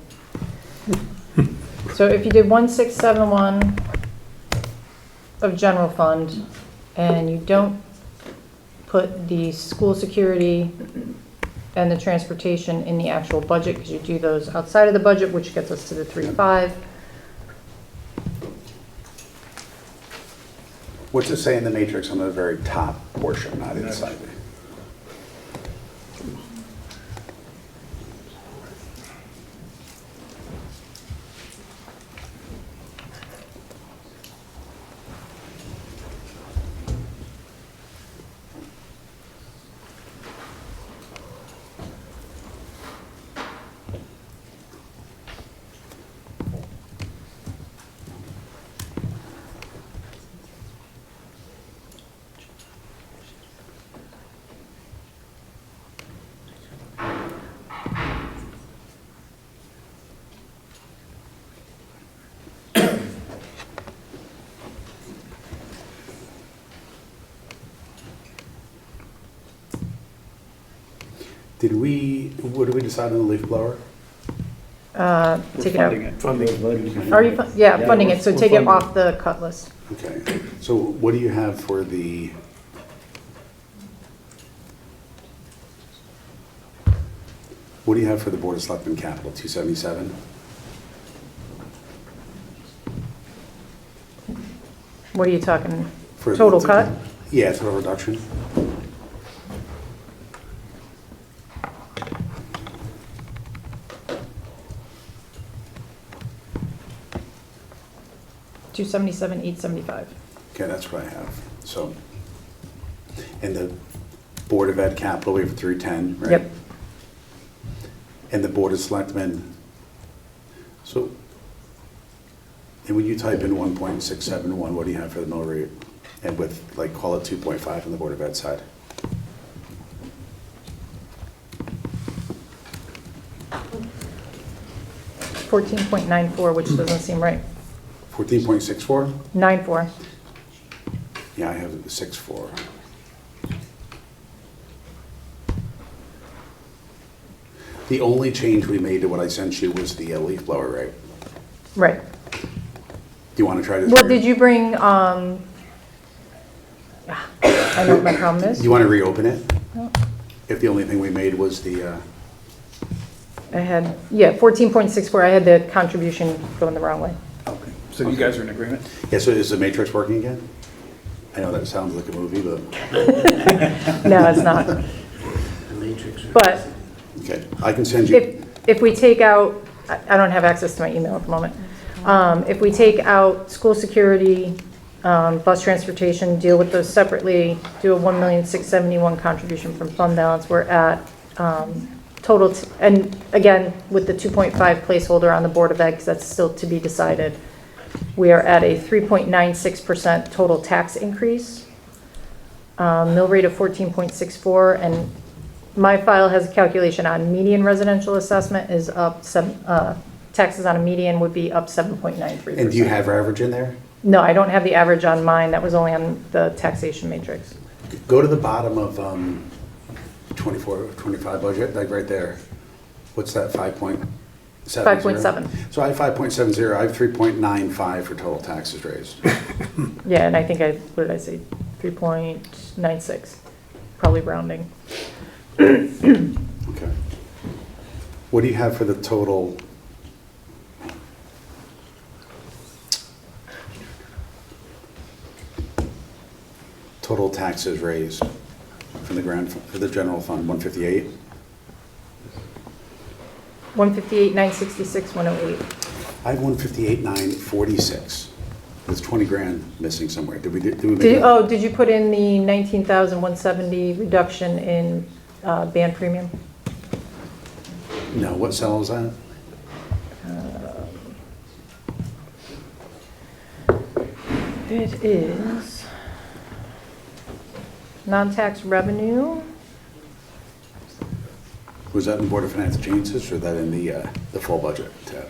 So if you did 1671 of general fund and you don't put the school security and the transportation in the actual budget because you do those outside of the budget, which gets us to the 3.5. What's it say in the matrix on the very top portion, not inside? What did we decide on the leaf blower? Take it out. Funding. Are you, yeah, funding we're- it, so we're take it funding. off the cut list. Okay, so what do you have for the? What do you have for the Board of Selectmen capital, 277? What are you talking, For total the- cut? Yeah, total reduction. $277,875. Okay, that's what I have, so. And the Board of Ed capital, we have 310, right? Yep. And the Board of Selectmen, so, and when you type in 1.671, what do you have for the mill rate? And with, like, call it 2.5 on the Board of Ed side? $14.94, which doesn't seem right. 14.64? 94. Yeah, I have 6.4. The only change we made to what I sent you was the leaf blower rate. Right. Do you want to try this? Well, did you bring, I know what my problem is. You want to reopen it? No. If the only thing we made was the, I had, yeah, 14.64, I had the contribution going the wrong way. Okay, so you guys are in agreement? yeah, so is the matrix working again? I know that sounds like a movie, but, No, it's not. But okay, I can send you. if we take out, I don't have access to my email at the moment. If we take out school security, bus transportation, deal with those separately, do a $1,671,000 contribution from fund balance, we're at total, and again, with the 2.5 placeholder on the Board of Ed, because that's still to be decided, we are at a 3.96% total tax increase, mill rate of 14.64, and my file has a calculation on median residential assessment is up, taxes on a median would be up 7.93%. And do you have average in there? No, I don't have the average on mine, that was only on the taxation matrix. Go to the bottom of 24, 25 budget, like right there. What's that, 5.70? 5.7. So I have 5.70, I have 3.95 for total taxes raised. Yeah, and I think what did I say, 3.96, probably rounding. Okay. What do you have for the total? Total taxes raised from the for the general fund, 158? 158, 966, 108. I have 158,946. There's 20 grand missing somewhere. Did we make that? Did you put in the 19,170 reduction in band premium? No, what cell is that? It is non-tax revenue. Was that in Board of Finance changes or that in the full budget tab?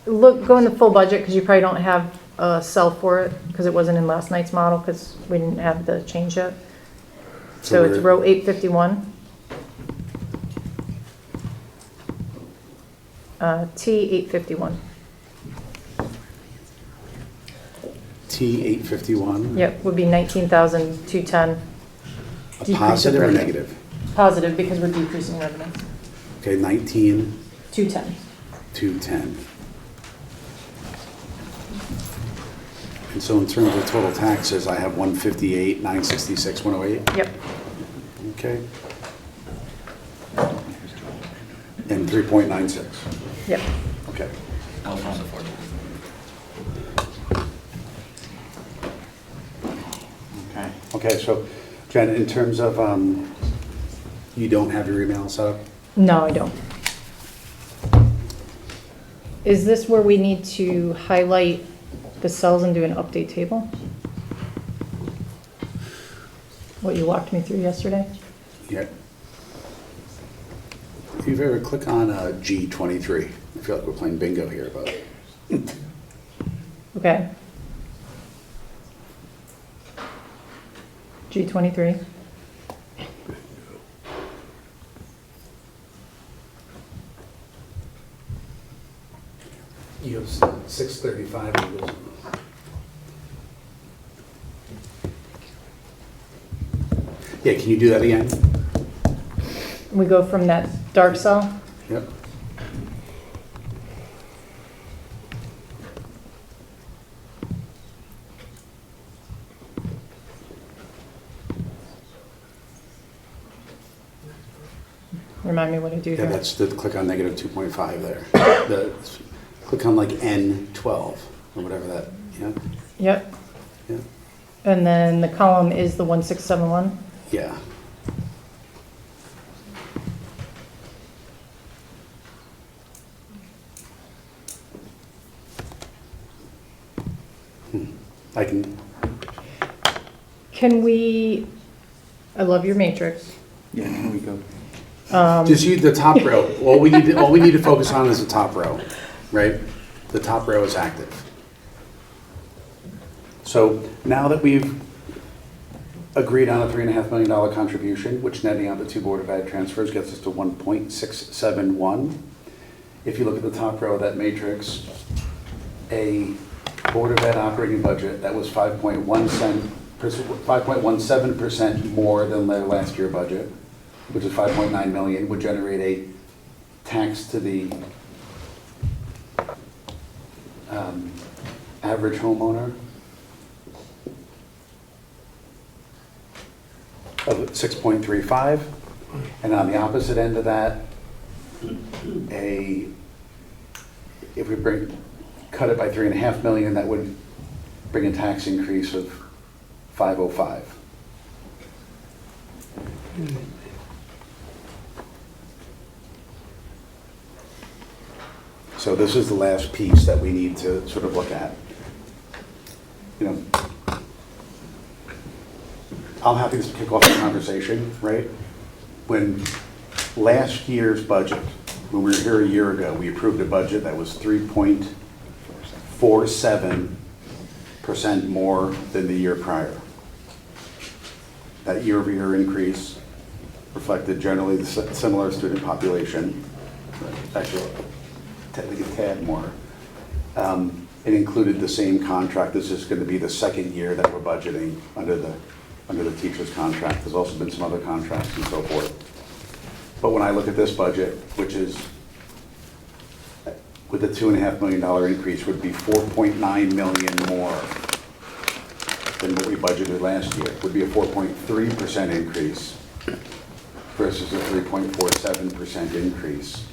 Go in the full budget because you probably don't have a cell for it because it wasn't in last night's model because we didn't have the change yet. So it's row 851. T851. T851? Yep, would be 19,210. A positive or negative? Positive because we're decreasing revenue. Okay, 19. 210. 210. And so in terms of total taxes, I have 158, 966, 108? Yep. Okay. And 3.96? Yep. Okay. Okay. Okay, so Jen, in terms of, you don't have your email set up? No, I don't. Is this where we need to highlight the cells and do an update table? What you walked me through yesterday? Yeah. If you've ever click on G23, I feel like we're playing bingo here, but Okay. G23. 2.5 equals. Yeah, can you do that again? We go from that dark cell? Yep. Remind me what I do Yeah, here. that's the click on negative 2.5 there. Click on like N12 or whatever that, yeah? Yep. Yeah. And then the column is the 1671? Yeah. I can, Can we, I love your matrix. Yeah, can we go? just use the top row. All we need to focus on is the top row, right? The top row is active. So now that we've agreed on a $3.5 million contribution, which netting out the two Board of Ed transfers gets us to 1.671. If you look at the top row of that matrix, a Board of Ed operating budget that was 5.17% more than their last year budget, which is 5.9 million, would generate a tax to the average homeowner of 6.35, and on the opposite end of that, if we cut it by 3.5 million, that would bring a tax increase of 505. So this is the last piece that we need to sort of look at. You know, I'm happy to kick off the conversation, right? When last year's budget, when we were here a year ago, we approved a budget that was 3.47% more than the year prior. That year-over-year increase reflected generally the similar student population, actually technically a tad more. It included the same contract. This is going to be the second year that we're budgeting under the teacher's contract. There's also been some other contracts and so forth. But when I look at this budget, which is with a $2.5 million increase, would be 4.9 million more than what we budgeted last year. It would be a 4.3% increase versus a 3.47% increase.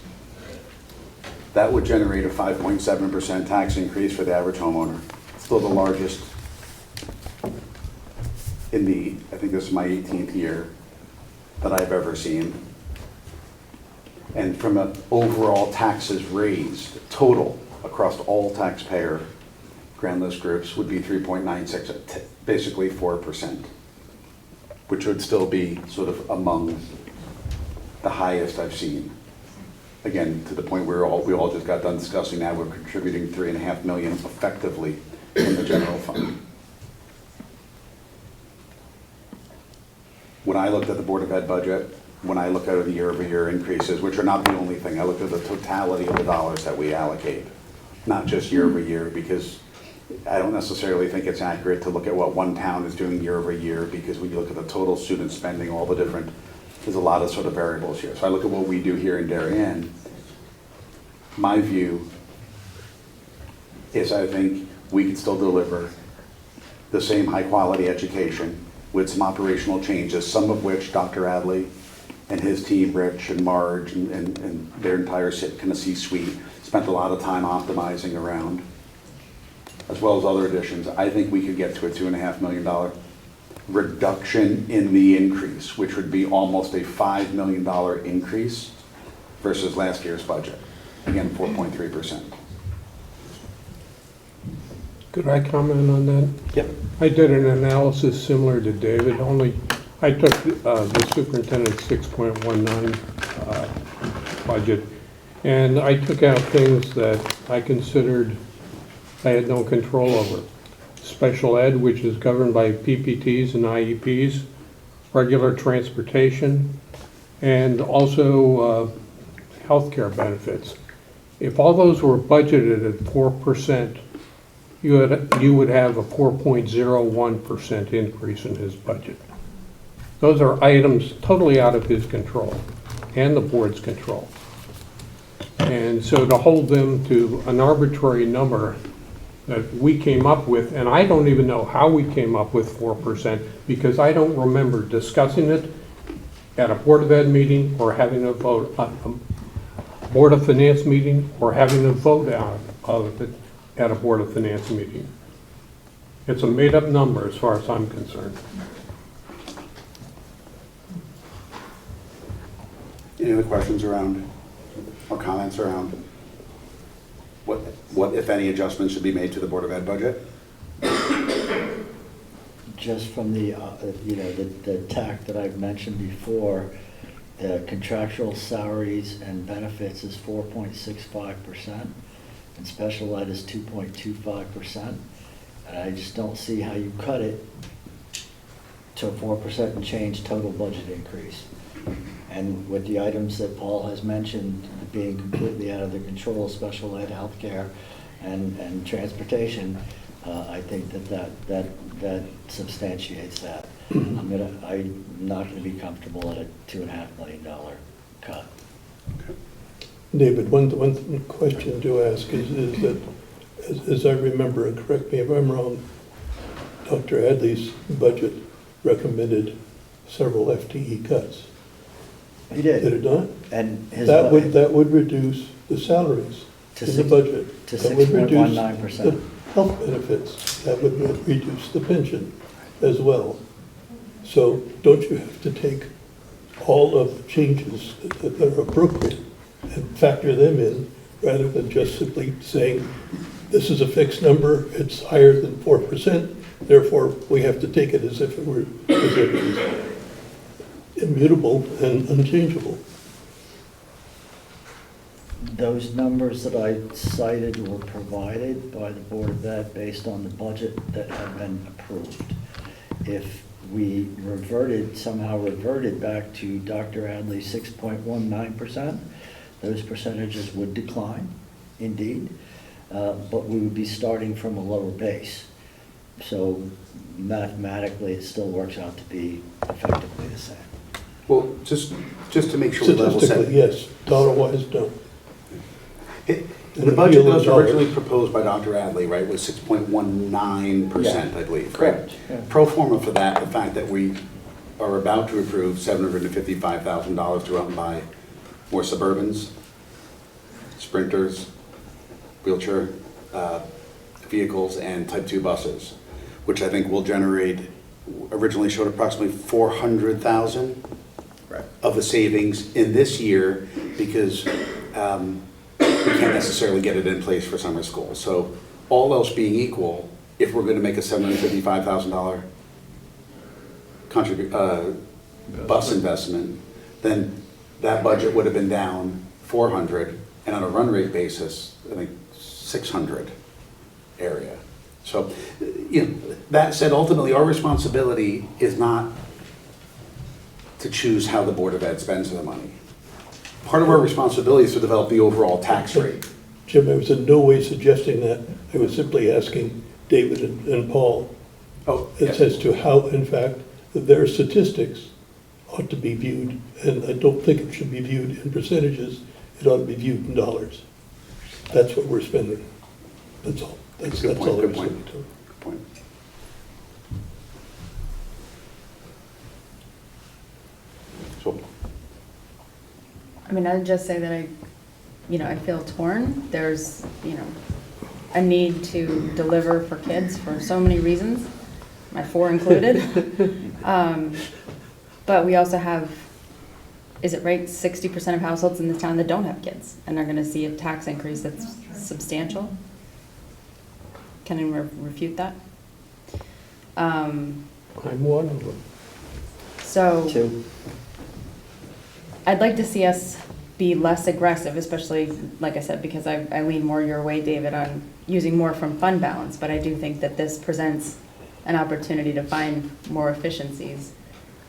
That would generate a 5.7% tax increase for the average homeowner. Still the largest in the, I think this is my 18th year that I've ever seen. And from an overall taxes raised, total across all taxpayer grand list groups would be 3.96, basically 4%, which would still be sort of among the highest I've seen. Again, to the point where we all just got done discussing that, we're contributing 3.5 million effectively in the general fund. When I looked at the Board of Ed budget, when I look at the year-over-year increases, which are not the only thing, I looked at the totality of the dollars that we allocate, not just year-over-year, because I don't necessarily think it's accurate to look at what one town is doing year-over-year, because when you look at the total student spending, all the different, there's a lot of sort of variables here. So I look at what we do here in Darien. My view is I think we can still deliver the same high-quality education with some operational changes, some of which Dr. Adley and his team, Rich and Marge and their entire kind of C-suite, spent a lot of time optimizing around, as well as other additions. I think we could get to a $2.5 million reduction in the increase, which would be almost a $5 million increase versus last year's budget. Again, 4.3%. Could I comment on that? Yep. I did an analysis similar to David, only I took the superintendent's 6.19 budget, and I took out things that I considered I had no control over. Special ed, which is governed by PPTs and IEPs, regular transportation, and also healthcare benefits. If all those were budgeted at 4%, you would have a 4.01% increase in his budget. Those are items totally out of his control and the board's control. And so to hold them to an arbitrary number that we came up with, and I don't even know how we came up with 4%, because I don't remember discussing it at a Board of Ed meeting or having a vote, a Board of Finance meeting, or having a vote out of it at a Board of Finance meeting. It's a made-up number as far as I'm concerned. Any other questions around, or comments around what, if any, adjustments should be made to the Board of Ed budget? Just from the, the tack that I've mentioned before, the contractual salaries and benefits is 4.65%, and special ed is 2.25%. And I just don't see how you cut it to a 4% and change total budget increase. And with the items that Paul has mentioned being completely out of the control of special ed, healthcare, and transportation, I think that substantiates that. I'm not gonna be comfortable at a $2.5 million cut. David, one question to ask is that, as I remember, and correct me if I'm wrong, Dr. Hadley's budget recommended several FTE cuts. He did. Did it not? And his That would reduce the salaries in the budget. to That would reduce 6.19%. the health benefits. That would reduce the pension as well. So don't you have to take all of the changes that are appropriate and factor them in, rather than just simply saying, this is a fixed number, it's higher than 4%, therefore we have to take it as if it was immutable and unchangeable. Those numbers that I cited were provided by the Board of Ed based on the budget that had been approved. If we somehow reverted back to Dr. Adley's 6.19%, those percentages would decline, indeed, but we would be starting from a lower base. So mathematically, it still works out to be effectively the same. Well, just to make sure we're level set. Statistically, yes, dollar-wise, no. The budget that was originally proposed by Dr. Adley, right, was 6.19%, I believe, right? Correct. Yeah. Pro forma for that, the fact that we are about to approve $755,000 to go out and buy more Suburbans, Sprinters, wheelchair vehicles, and Type 2 buses, which I think will generate, originally showed approximately $400,000 of the savings in this year, because we can't necessarily get it in place for summer school. So all else being equal, if we're going to make a $755,000 bus investment, then that budget would have been down 400, and on a run rate basis, I think 600 area. So, that said, ultimately our responsibility is not to choose how the Board of Ed spends their money. Part of our responsibility is to develop the overall tax rate. Jim, I was in no way suggesting that. I was simply asking David and Paul as to how, in fact, their statistics ought to be viewed. And I don't think it should be viewed in percentages. It ought to be viewed in dollars. That's what we're spending. That's all. That's all I was saying. Good point. So, I mean, I'd just say that I feel torn. There's, a need to deliver for kids for so many reasons, my 4 included. But we also have, is it right, 60% of households in this town that don't have kids and are going to see a tax increase that's substantial. Can anyone refute that? I'm one of them. So, 2. I'd like to see us be less aggressive, especially, like I said, because I lean more your way, David, on using more from fund balance, but I do think that this presents an opportunity to find more efficiencies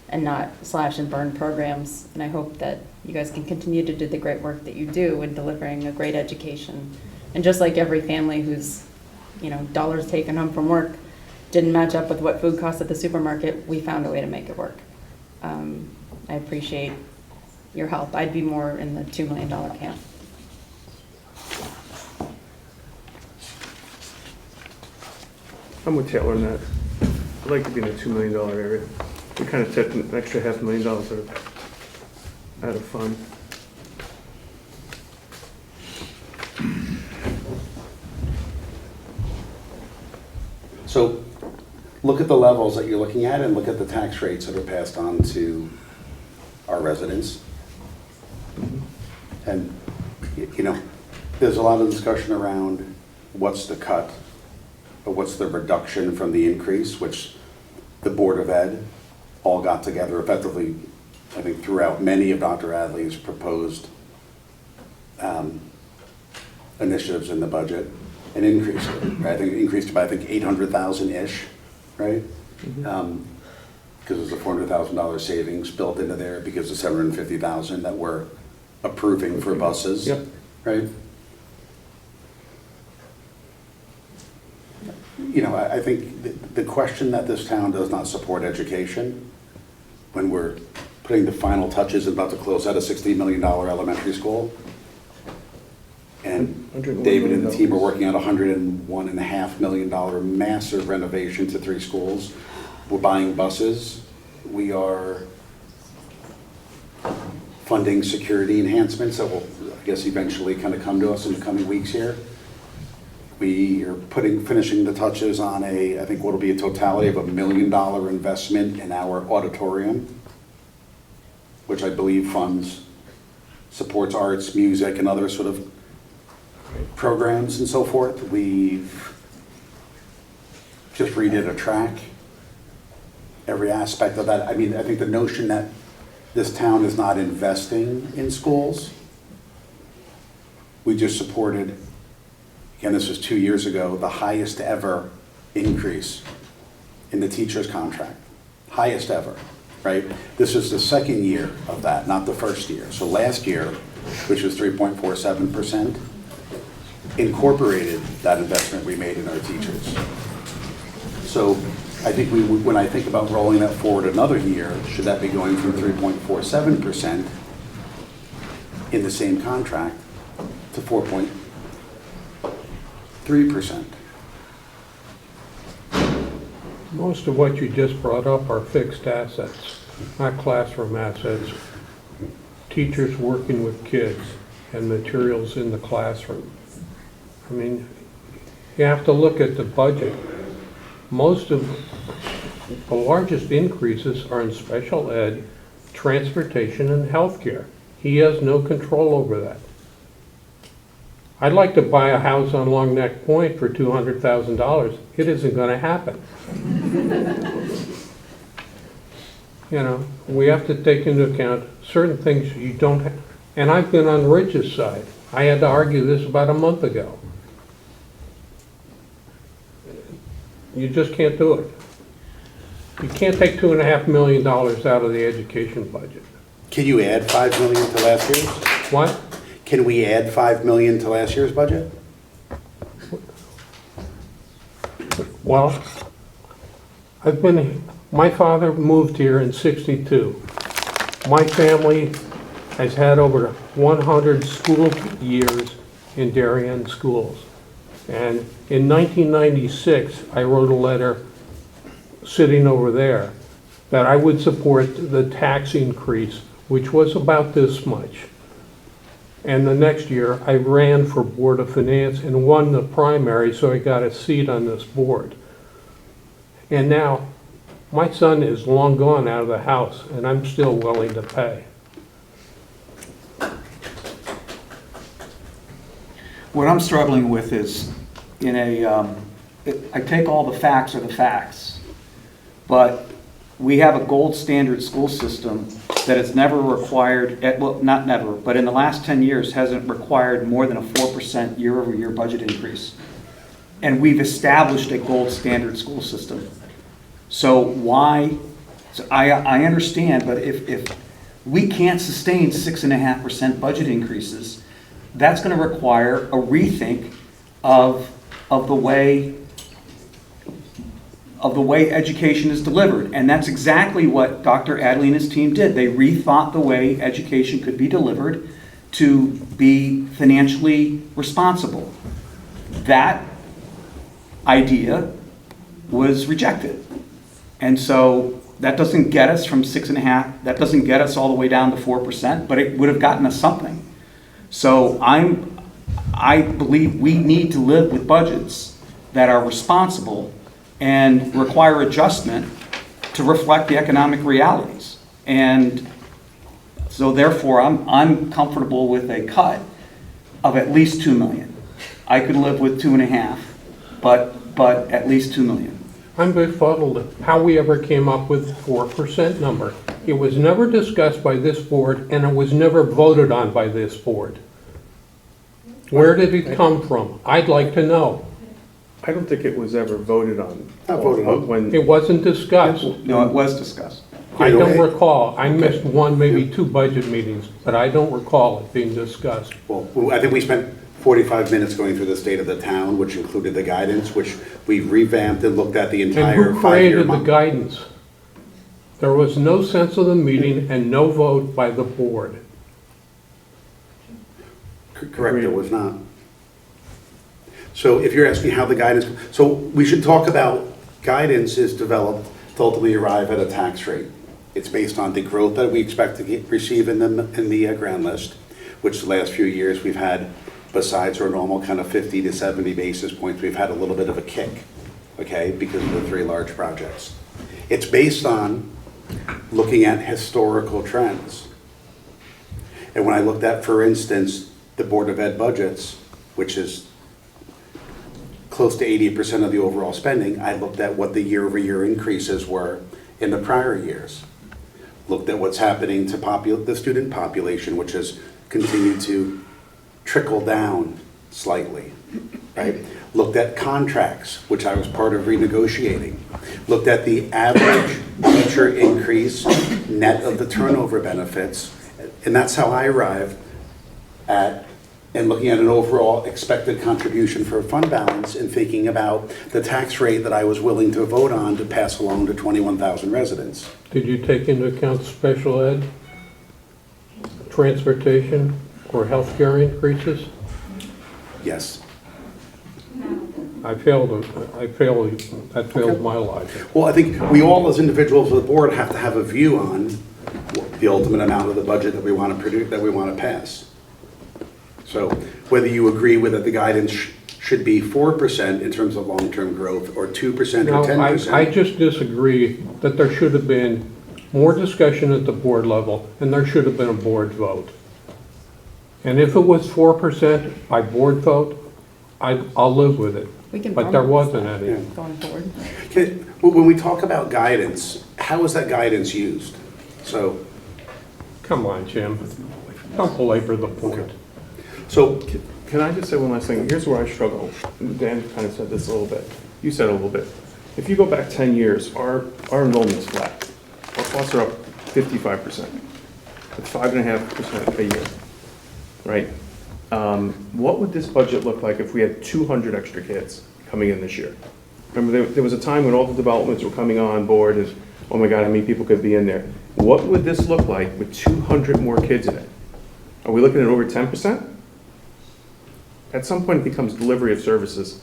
and not slash and burn programs. And I hope that you guys can continue to do the great work that you do in delivering a great education. And just like every family who's dollars taken home from work didn't match up with what food costs at the supermarket, we found a way to make it work. I appreciate your help. I'd be more in the $2 million camp. I'm with Taylor on that. I'd like to be in the $2 million area. We kind of took an extra $500,000 out of fund. So look at the levels that you're looking at and look at the tax rates that are passed on to our residents. And, there's a lot of discussion around what's the cut, or what's the reduction from the increase, which the Board of Ed all got together effectively, I think, throughout many of Dr. Adley's proposed initiatives in the budget, and increased it, right? I think it increased by, 800,000-ish, right? Because there's a $400,000 savings built into there because of $750,000 that we're approving for buses, Yep. right? I think the question that this town does not support education when we're putting the final touches and about to close out a $16 million elementary school. And David and the team are working on a $101.5 million massive renovation to 3 schools. We're buying buses. We are funding security enhancements that will, I guess, eventually kind of come to us in the coming weeks here. We are finishing the touches on I think what will be a totality of $1 million investment in our auditorium, which I believe supports arts, music, and other sort of programs and so forth. We've just redid a track, every aspect of that. I think the notion that this town is not investing in schools, we just supported, again, this was 2 years ago, the highest ever increase in the teacher's contract. Highest ever, right? This is the second year of that, not the first year. So last year, which was 3.47%, incorporated that investment we made in our teachers. So I think when I think about rolling that forward another year, should that be going from 3.47% in the same contract to 4.3%? Most of what you just brought up are fixed assets, not classroom assets. Teachers working with kids and materials in the classroom. You have to look at the budget. The largest increases are in special ed, transportation, and healthcare. He has no control over that. I'd like to buy a house on Long Neck Point for $200,000. It isn't going to happen. We have to take into account certain things you don't have. And I've been on Rich's side. I had to argue this about a month ago. You just can't do it. You can't take $2.5 million out of the education budget. Can you add $5 million to last year's? What? Can we add $5 million to last year's budget? Well, my father moved here in '62. My family has had over 100 school years in Darien schools. And in 1996, I wrote a letter sitting over there that I would support the tax increase, which was about this much. And the next year, I ran for Board of Finance and won the primary, so I got a seat on this board. And now, my son is long gone out of the house, and I'm still willing to pay. What I'm struggling with is, I take all the facts are the facts, but we have a gold standard school system that has never required, well, not never, but in the last 10 years hasn't required more than a 4% year-over-year budget increase. And we've established a gold standard school system. So why, I understand, but if we can't sustain 6.5% budget increases, that's going to require a rethink of of the way education is delivered. And that's exactly what Dr. Adley and his team did. They rethought the way education could be delivered to be financially responsible. That idea was rejected. And so that doesn't get us from 6.5, that doesn't get us all the way down to 4%, but it would have gotten us something. So I believe we need to live with budgets that are responsible and require adjustment to reflect the economic realities. And so therefore, I'm comfortable with a cut of at least 2 million. I could live with 2.5, but at least 2 million. I'm befuddled how we ever came up with the 4% number. It was never discussed by this board, and it was never voted on by this board. Where did it come from? I'd like to know. I don't think it was ever voted on. Not voted on. When It wasn't discussed. No, it was discussed. I don't recall. I missed one, maybe two budget meetings, but I don't recall it being discussed. Well, I think we spent 45 minutes going through the state of the town, which included the guidance, which we revamped and looked at the And entire who 5-year created the month. guidance? There was no sense of the meeting and no vote by the board. Correct, there was not. So if you're asking how the guidance, so we should talk about guidance is developed to ultimately arrive at a tax rate. It's based on the growth that we expect to receive in the grant list, which the last few years we've had, besides our normal kind of 50 to 70 basis points, we've had a little bit of a kick, okay, because of the 3 large projects. It's based on looking at historical trends. And when I looked at, for instance, the Board of Ed budgets, which is close to 80% of the overall spending, I looked at what the year-over-year increases were in the prior years. Looked at what's happening to the student population, which has continued to trickle down slightly, right? Looked at contracts, which I was part of renegotiating. Looked at the average teacher increase net of the turnover benefits, and that's how I arrived at, and looking at an overall expected contribution for fund balance and thinking about the tax rate that I was willing to vote on to pass along to 21,000 residents. Did you take into account special ed, transportation, or healthcare increases? Yes. That failed my logic. Well, I think we all as individuals of the board have to have a view on the ultimate amount of the budget that we want to produce, that we want to pass. So whether you agree with that the guidance should be 4% in terms of long-term growth, or 2% or 10%. I just disagree that there should have been more discussion at the board level, and there should have been a board vote. And if it was 4% by board vote, I'll live with it. We can But there vote wasn't any. going forward. When we talk about guidance, how is that guidance used? So, Come on, Jim. Don't belabor the point. so Can I just say one last thing? Here's where I struggle. Dan kind of said this a little bit. You said it a little bit. If you go back 10 years, our enrollment's flat. Our costs are up 55%. That's 5.5% a year, right? What would this budget look like if we had 200 extra kids coming in this year? Remember, there was a time when all the developments were coming on board as, oh my God, how many people could be in there? What would this look like with 200 more kids in it? Are we looking at over 10%? At some point, it becomes delivery of services,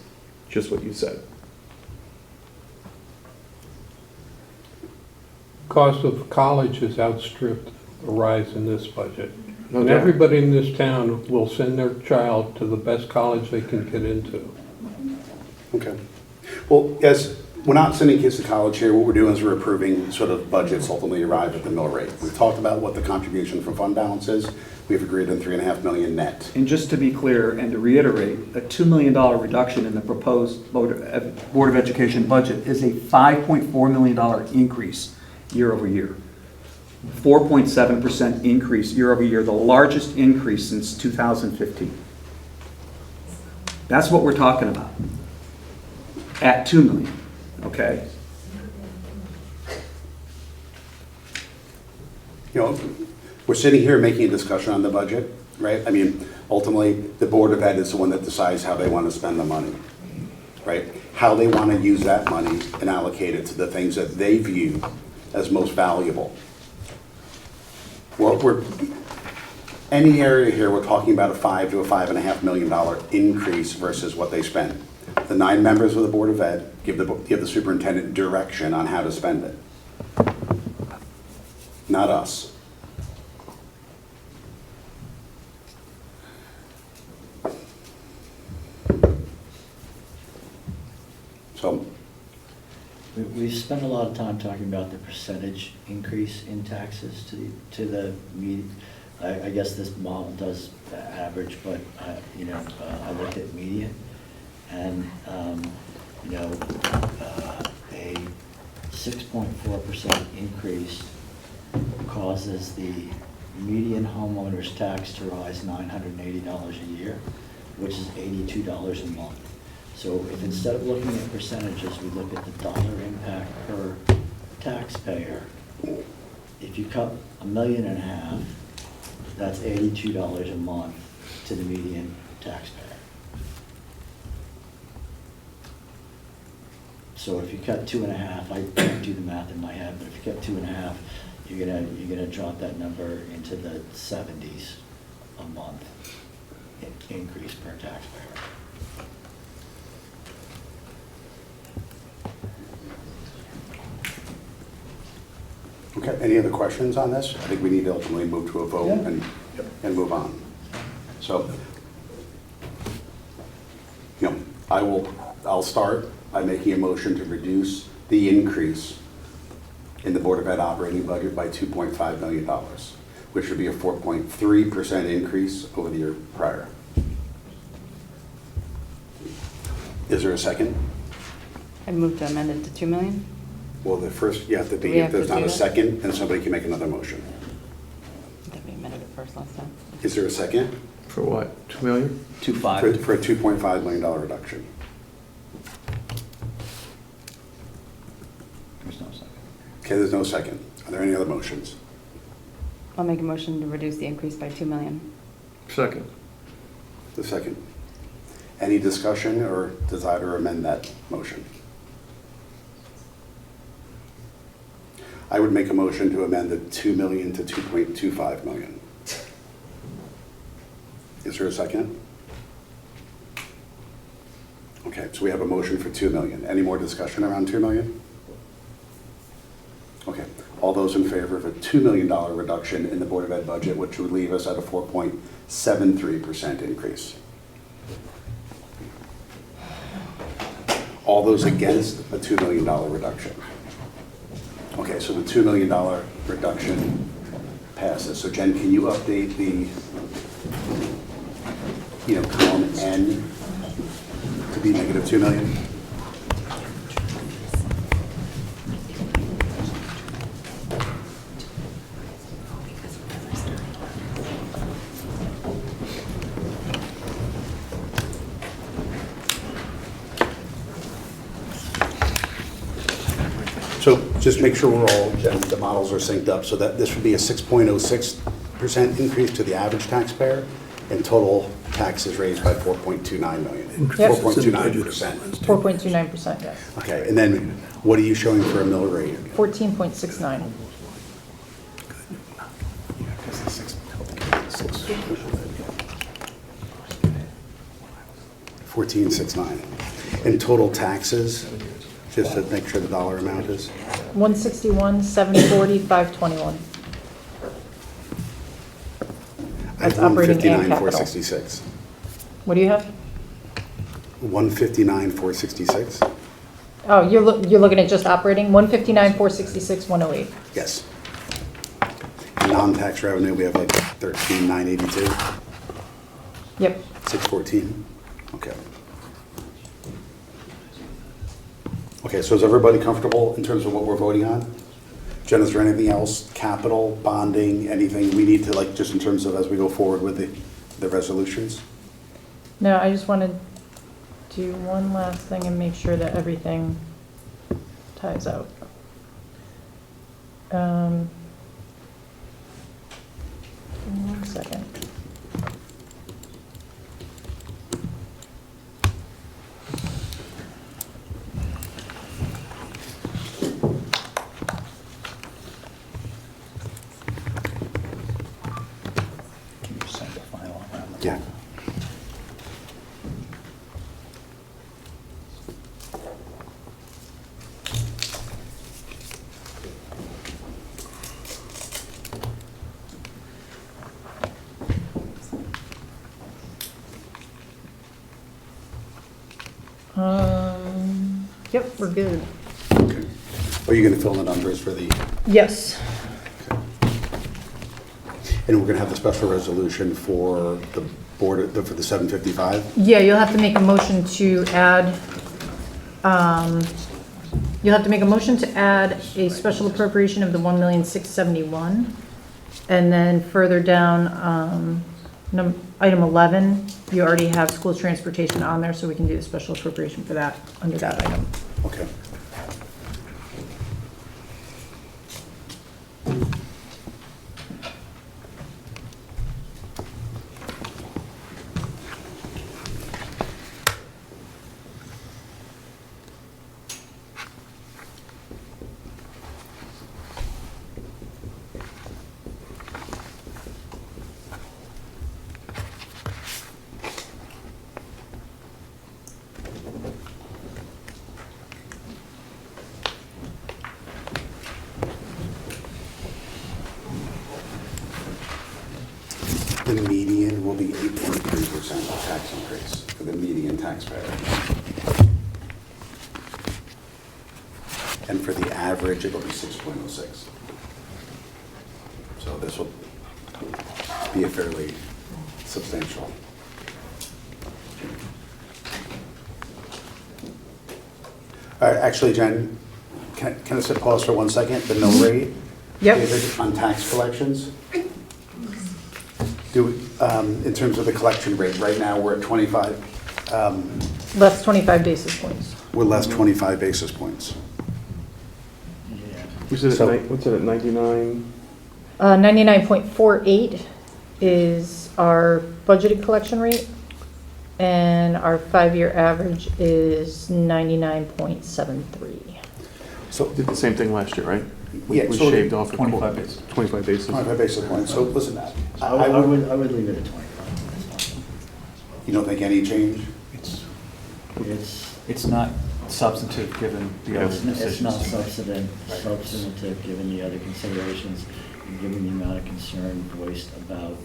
just what you said. Cost of college has outstripped the rise in this budget. No And doubt. everybody in this town will send their child to the best college they can get into. okay. Well, yes, we're not sending kids to college here. What we're doing is we're approving sort of budgets ultimately arrive at the mill rate. We've talked about what the contribution from fund balance is. We've agreed on 3.5 million net. And just to be clear and to reiterate, a $2 million reduction in the proposed Board of Education budget is a $5.4 million increase year over year. 4.7% increase year over year, the largest increase since 2015. That's what we're talking about at 2 million, okay? You know, we're sitting here making a discussion on the budget, right? I mean, ultimately, the Board of Ed is the one that decides how they want to spend the money. right? How they want to use that money and allocate it to the things that they view as most valuable. Any area here, we're talking about a $5 to $5.5 million increase versus what they spend. The 9 members of the Board of Ed give the superintendent direction on how to spend it. Not us. So, We've spent a lot of time talking about the percentage increase in taxes to the median. I guess this model does average, but I looked at median, and a 6.4% increase causes the median homeowner's tax to rise $980 a year, which is $82 a month. So if instead of looking at percentages, we look at the dollar impact per taxpayer, if you cut $1.5 million, that's $82 a month to the median taxpayer. So if you cut 2.5, I can't do the math in my head, but if you cut 2.5, you're gonna drop that number into the 70s a month increase per taxpayer. okay, any other questions on this? I think we need to ultimately move to a vote and move on. So, I'll start by making a motion to reduce the increase in the Board of Ed operating budget by $2.5 million, which would be a 4.3% increase over the year prior. Is there a second? I moved to amend it to 2 million. Well, the first, you have to be, We have if there's to not do a that? second, then somebody can make another motion. I think we amended it first last time. Is there a second? For what, 2 million? 2.5. For a $2.5 million reduction. There's no second. Okay, there's no second. Are there any other motions? I'll make a motion to reduce the increase by 2 million. Second. The second. Any discussion or desire to amend that motion? I would make a motion to amend the 2 million to 2.25 million. Is there a second? Okay, so we have a motion for 2 million. Any more discussion around 2 million? Okay, all those in favor of a $2 million reduction in the Board of Ed budget, which would leave us at a 4.73% increase. All those against a $2 million reduction. Okay, so the $2 million reduction passes. So Jen, can you update the, column N to be negative 2 million? So just make sure we're all, the models are synced up, so that this would be a 6.06% increase to the average taxpayer, and total taxes raised by 4.29 million. Yep. 4.29%. 4.29%, yes. Okay, and then what are you showing for a mill rate? 14.69. 14.69. And total taxes, just to make sure the dollar amount is? 161, 740, 521. That's operating and 159, capital. 466. What do you have? 159, 466? Oh, you're looking at just operating? 159, 466, 108. Yes. Non-tax revenue, we have like 13,982, Yep. 614. Okay. Okay, so is everybody comfortable in terms of what we're voting on? Jen, is there anything else, capital, bonding, anything we need to, just in terms of as we go forward with the resolutions? No, I just want to do one last thing and make sure that everything ties out. Give me 1 second. Yeah. Yep, we're good. Okay. Are you going to fill in the numbers for the, Yes. and we're going to have the special resolution for the board, for the 755? Yeah, you'll have to make a motion to add, a special appropriation of the 1,671,000. And then further down, item 11, you already have school transportation on there, so we can do the special appropriation for that, under that item. Okay. The median will be 8.3% tax increase for the median taxpayer. And for the average, it'll be 6.06. So this will be a fairly substantial. All right, actually, Jen, can I sit pause for 1 second? The mill rate? Yep. David, on tax collections? In terms of the collection rate, right now, we're at 25. Less 25 basis points. We're less 25 basis points. What's it So- at 99? 99.48 is our budgeted collection rate, and our 5-year average is 99.73. So, Did the same thing last year, right? Yeah, We so- shaved off a 25 basis. 25 basis. 25 basis points. So listen, I would leave it at 25. you don't think any change? It's not substantive, given the other It's decisions. not to make. substantive, given the other considerations, given the amount of concern voiced about,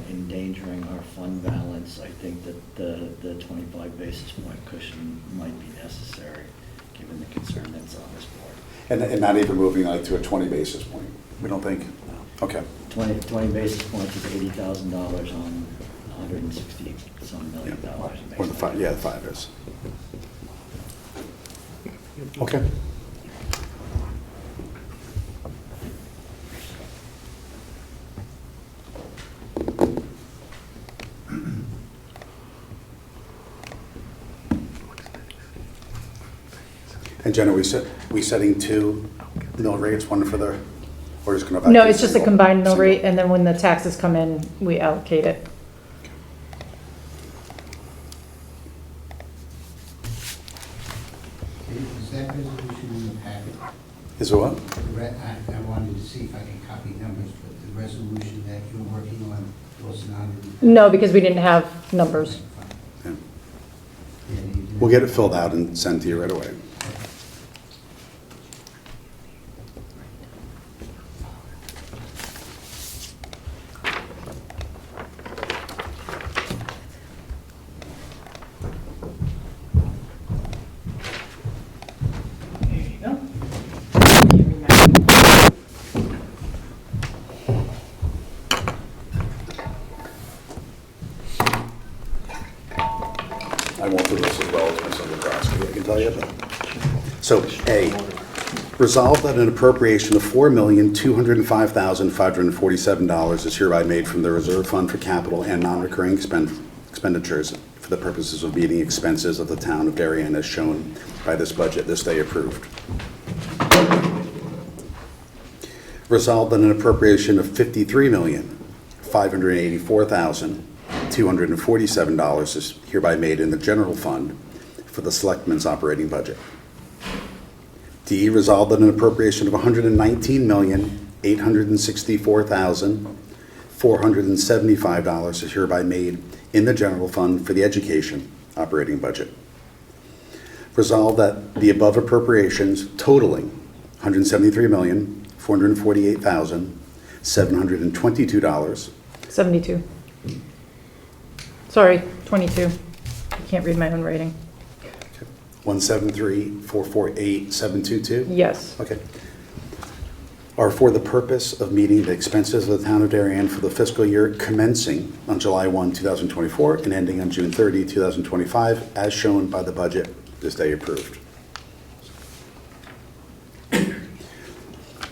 endangering our fund balance. I think that the 25 basis point cushion might be necessary, given the concern that's on this board. And not even moving like to a 20 basis point? We don't think? Okay. 20 basis points is $80,000 on $160-some million. Or the 5, yeah, the 5 is. Okay. And Jen, are we setting 2 mill rates, one for the, or just going to? No, it's just a combined mill rate, and then when the taxes come in, we allocate it. Is that resolution in the packet? Is it what? I wanted to see if I can copy numbers, but the resolution that you're working on was not in the packet. No, because we didn't have numbers. Yeah. We'll get it filled out and sent to you right away. I won't do this as well as Ms. Ostrowski, I can tell you. So, A, resolve that an appropriation of $4,205,547 is hereby made from the reserve fund for capital and non-recurring expenditures for the purposes of meeting expenses of the town of Darien as shown by this budget this day approved. Resolved that an appropriation of $53,584,247 is hereby made in the general fund for the selectmen's operating budget. D, resolved that an appropriation of $119,864,400 $475 is hereby made in the general fund for the education operating budget. Resolved that the above appropriations totaling $173,448,722. 72. Sorry, 22. I can't read my own writing. 173,448,722? Yes. Okay. Are for the purpose of meeting the expenses of the town of Darien for the fiscal year commencing on July 1, 2024 and ending on June 30, 2025, as shown by the budget this day approved.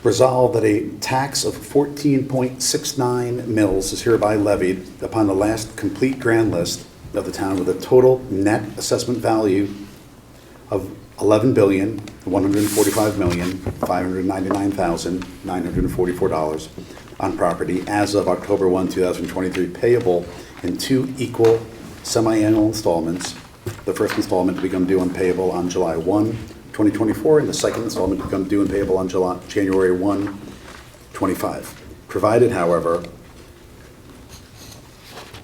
Resolved that a tax of 14.69 mils is hereby levied upon the last complete grand list of the town with a total net assessment value of $11,145,599,944 on property as of October 1, 2023, payable in 2 equal semi-annual installments. The first installment to become due and payable on July 1, 2024, and the second installment to become due and payable on January 1, 25. Provided, however,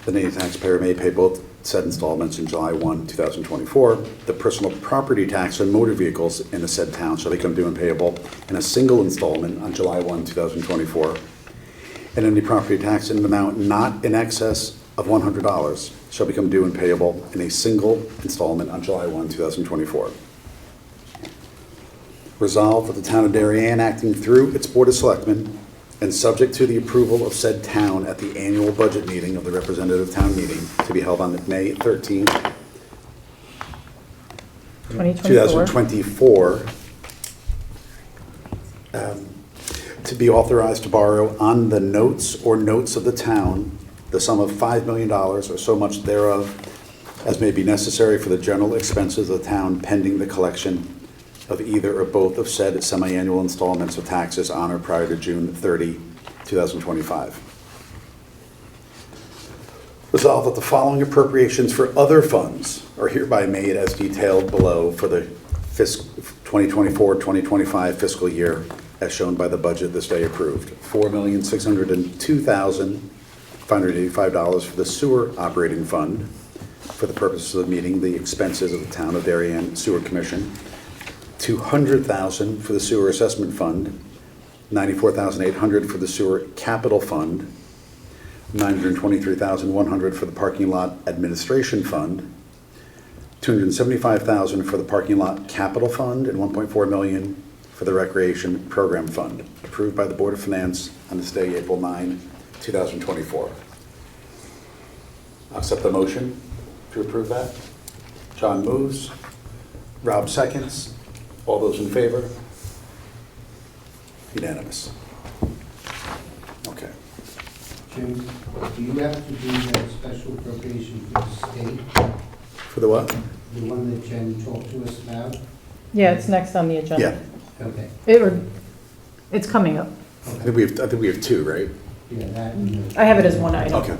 the named taxpayer may pay both said installments in July 1, 2024. The personal property tax on motor vehicles in the said town shall become due and payable in a single installment on July 1, 2024. And any property tax in an amount not in excess of $100 shall become due and payable in a single installment on July 1, 2024. Resolved that the town of Darien, acting through its Board of Selectmen, and subject to the approval of said town at the annual budget meeting of the representative town meeting to be held on May 13, 2024, to be authorized to borrow on the notes or notes of the town the sum of $5 million or so much thereof as may be necessary for the general expenses of the town pending the collection of either or both of said semi-annual installments of taxes on or prior to June 30, 2025. Resolved that the following appropriations for other funds are hereby made as detailed below for the 2024-2025 fiscal year as shown by the budget this day approved. $4,602,585 for the sewer operating fund for the purposes of meeting the expenses of the town of Darien Sewer Commission. $200,000 for the sewer assessment fund, $94,800 for the sewer capital fund, $923,100 for the parking lot administration fund, $275,000 for the parking lot capital fund, and $1.4 million for the recreation program fund, approved by the Board of Finance on this day, April 9, 2024. I'll accept the motion to approve that. John moves. Rob seconds. All those in favor? Unanimous. Okay. Jim, do you have to do that special appropriation for the state? For the what? The one that Jen talked to us about? Yeah, it's next on the agenda. Yeah. Okay. It's coming up. I think we have two, right? Yeah, that and I have it as one item. Okay.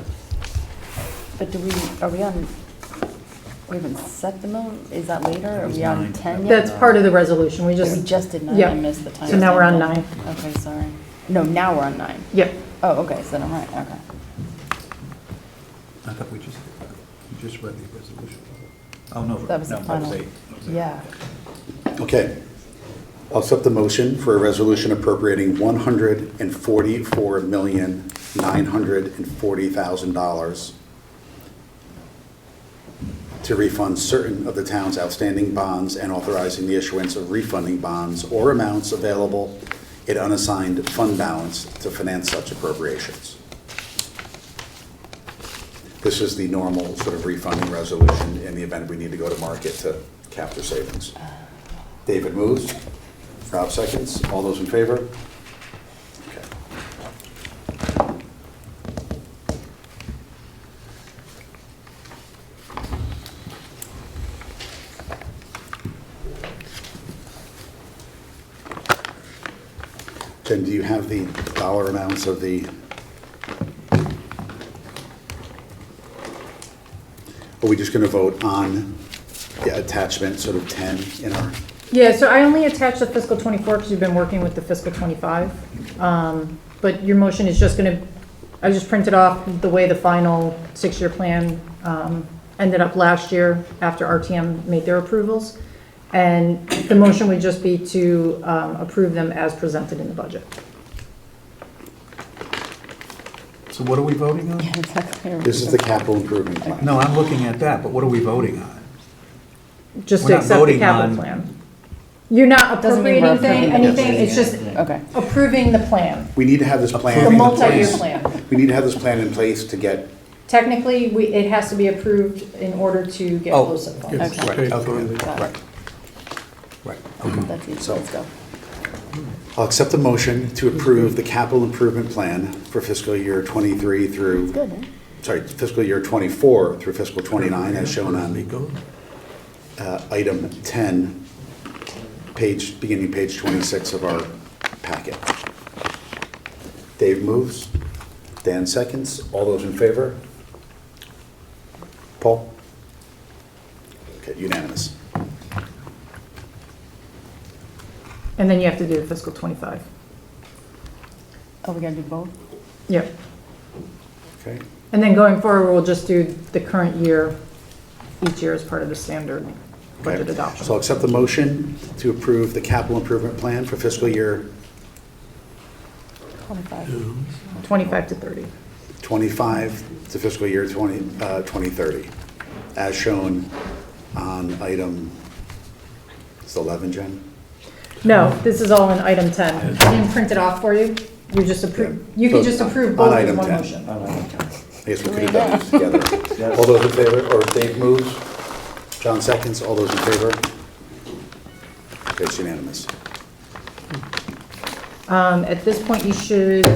But we haven't set the moon? Is that later? Are we on 10 yet? That's part of the resolution. We We just did 9, Yeah. I missed the time. So now we're on 9. Okay, sorry. No, now we're on 9. Yep. Oh, okay, so then I'm right, okay. I thought we just read the resolution. Oh, no. That was the final. 8. Yeah. Okay. I'll accept the motion for a resolution appropriating $144,940,000 to refund certain of the town's outstanding bonds and authorizing the issuance of refunding bonds or amounts available in unassigned fund balance to finance such appropriations. This is the normal sort of refunding resolution in the event we need to go to market to capture savings. David moves. Rob seconds. All those in favor? Okay. Jen, do you have the dollar amounts of the... Are we just going to vote on the attachment, sort of 10 in our... Yeah, so I only attached the fiscal 24 because you've been working with the fiscal 25. But your motion is just going to I just printed off the way the final 6-year plan ended up last year after RTM made their approvals. And the motion would just be to approve them as presented in the budget. So what are we voting on? This is the capital improvement plan. No, I'm looking at that, but what are we voting on? Just We're to not accept the voting capital on- plan. You're not Doesn't mean appropriating we're approving anything, it's just Okay. approving the plan, We need to have this plan. the in multi-year place. plan. We need to have this plan in place to get, Technically, it has to be approved in order to get Oh. LoCIP funds. It's Right, state okay, funded. right. Right, That's easy, So- let's go. I'll accept the motion to approve the capital improvement plan for fiscal year 23 through, Good, eh? sorry, fiscal year 24 through fiscal 29 as shown on item 10, beginning page 26 of our packet. Dave moves. Dan seconds. All those in favor? Paul? Okay, unanimous. And then you have to do fiscal 25. Oh, we gotta do both? Yep. Okay. And then going forward, we'll just do the current year, each year as part of the standard budget Okay. adoption. So I'll accept the motion to approve the capital improvement plan for fiscal year 25. 25 to 30. 25 to fiscal year 2030, as shown on item, it's 11, Jen? No, this is all in item 10. I didn't print it off for you. You just approve, you can just approve On both in item one 10. motion. I guess we could have done these together. All those in favor, or Dave moves, John seconds, all those in favor? Okay, it's unanimous. At this point, you should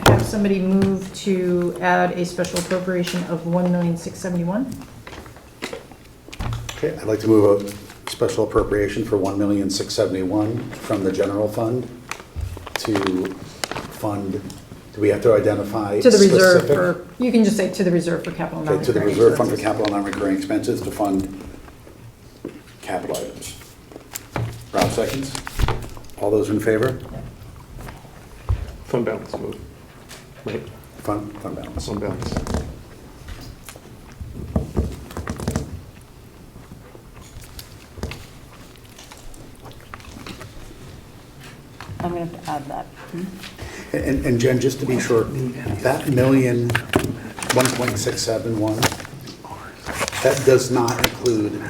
have somebody move to add a special appropriation of $1,671,000. Okay, I'd like to move a special appropriation for $1,671,000 from the general fund to fund, do we have to identify To the reserve specific? for, you can just say to the reserve for capital Okay, to the non-recurring reserve fund for expenses. capital non-recurring expenses to fund capital items. Rob seconds. All those in favor? Fund balance move. Right, Fund balance. fund balance. I'm gonna have to add that. And Jen, just to be sure, that 1,671, that does not include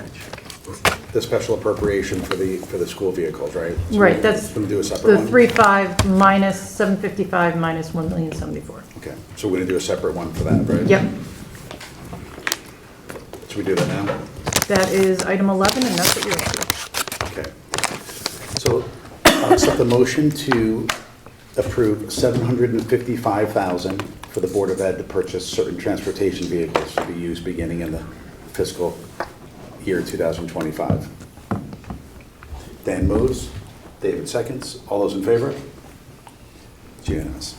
the special appropriation for the school vehicles, right? So Right, that's we're gonna do a separate the one? 3.5 minus 755 minus 1,074,000. Okay, so we're gonna do a separate one for that, right? Yep, Should we do that now? that is item 11, and that's what you're up to. Okay. So I'll accept the motion to approve $755,000 for the Board of Ed to purchase certain transportation vehicles to be used beginning in the fiscal year 2025. Dan moves, David seconds. All those in favor? It's unanimous.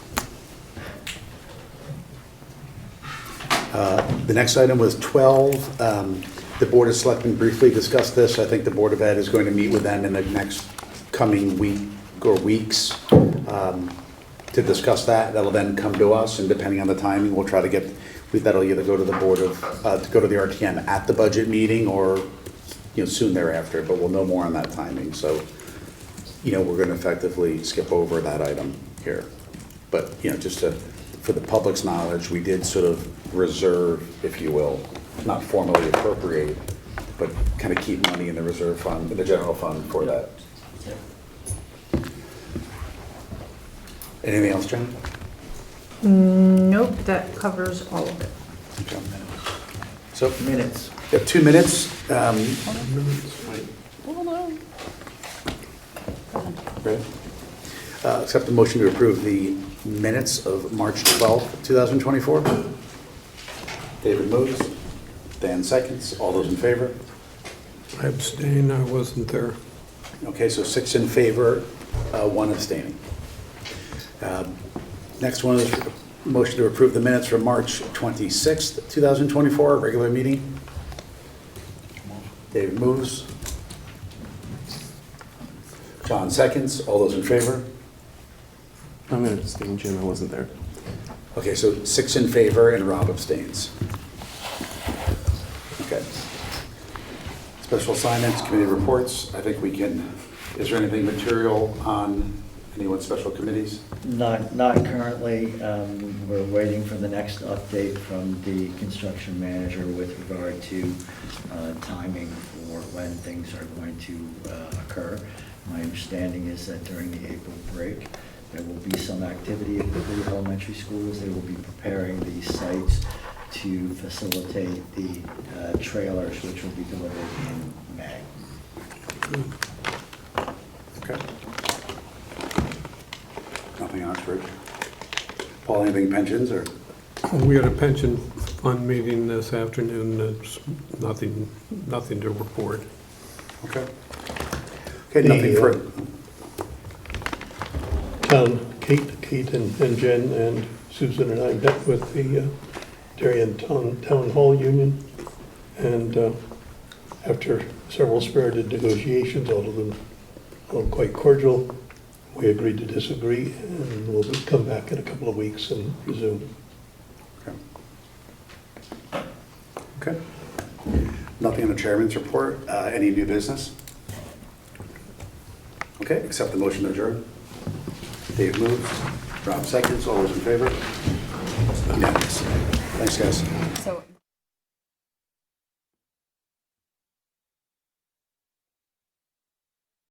The next item was 12. The Board of Selectmen briefly discussed this. I think the Board of Ed is going to meet with them in the next coming week or weeks to discuss that. That'll then come to us, and depending on the timing, we'll try to get, that'll either go to the Board of, to go to the RTM at the budget meeting or, soon thereafter, but we'll know more on that timing. So, we're going to effectively skip over that item here. But, just for the public's knowledge, we did sort of reserve, if you will, not formally appropriate, but kind of keep money in the reserve fund, in the general fund for that. Anything else, Jen? Nope, that covers all of it. Okay. So, Minutes. we have 2 minutes. Hold on. Ready? Accept the motion to approve the minutes of March 12th, 2024. David moves. Dan seconds. All those in favor? I abstain, I wasn't there. Okay, so 6 in favor, 1 abstaining. Next one is motion to approve the minutes from March 26th, 2024, regular meeting. David moves. John seconds. All those in favor? I'm going to abstain, Jim, I wasn't there. Okay, so 6 in favor and Rob abstains. Okay. Special assignments, committee reports, I think we can, is there anything material on anyone's special committees? Not currently. We're waiting for the next update from the construction manager with regard to timing for when things are going to occur. My understanding is that during the April break, there will be some activity at the three elementary schools. They will be preparing the sites to facilitate the trailers, which will be delivered in May. Okay. Nothing else, Rich? Paul, anything pensions or? We had a pension fund meeting this afternoon. That's nothing to report. Okay. Okay, nothing for. Kate and Jen and Susan and I met with the Darien Town Hall Union, and after several spirited negotiations, all of them quite cordial, we agreed to disagree, and we'll come back in a couple of weeks and resume. Okay. Nothing on the chairman's report. Any new business? Okay, accept the motion to adjourn. Dave moves. Rob seconds. All those in favor? Unanimous. Thanks, guys. So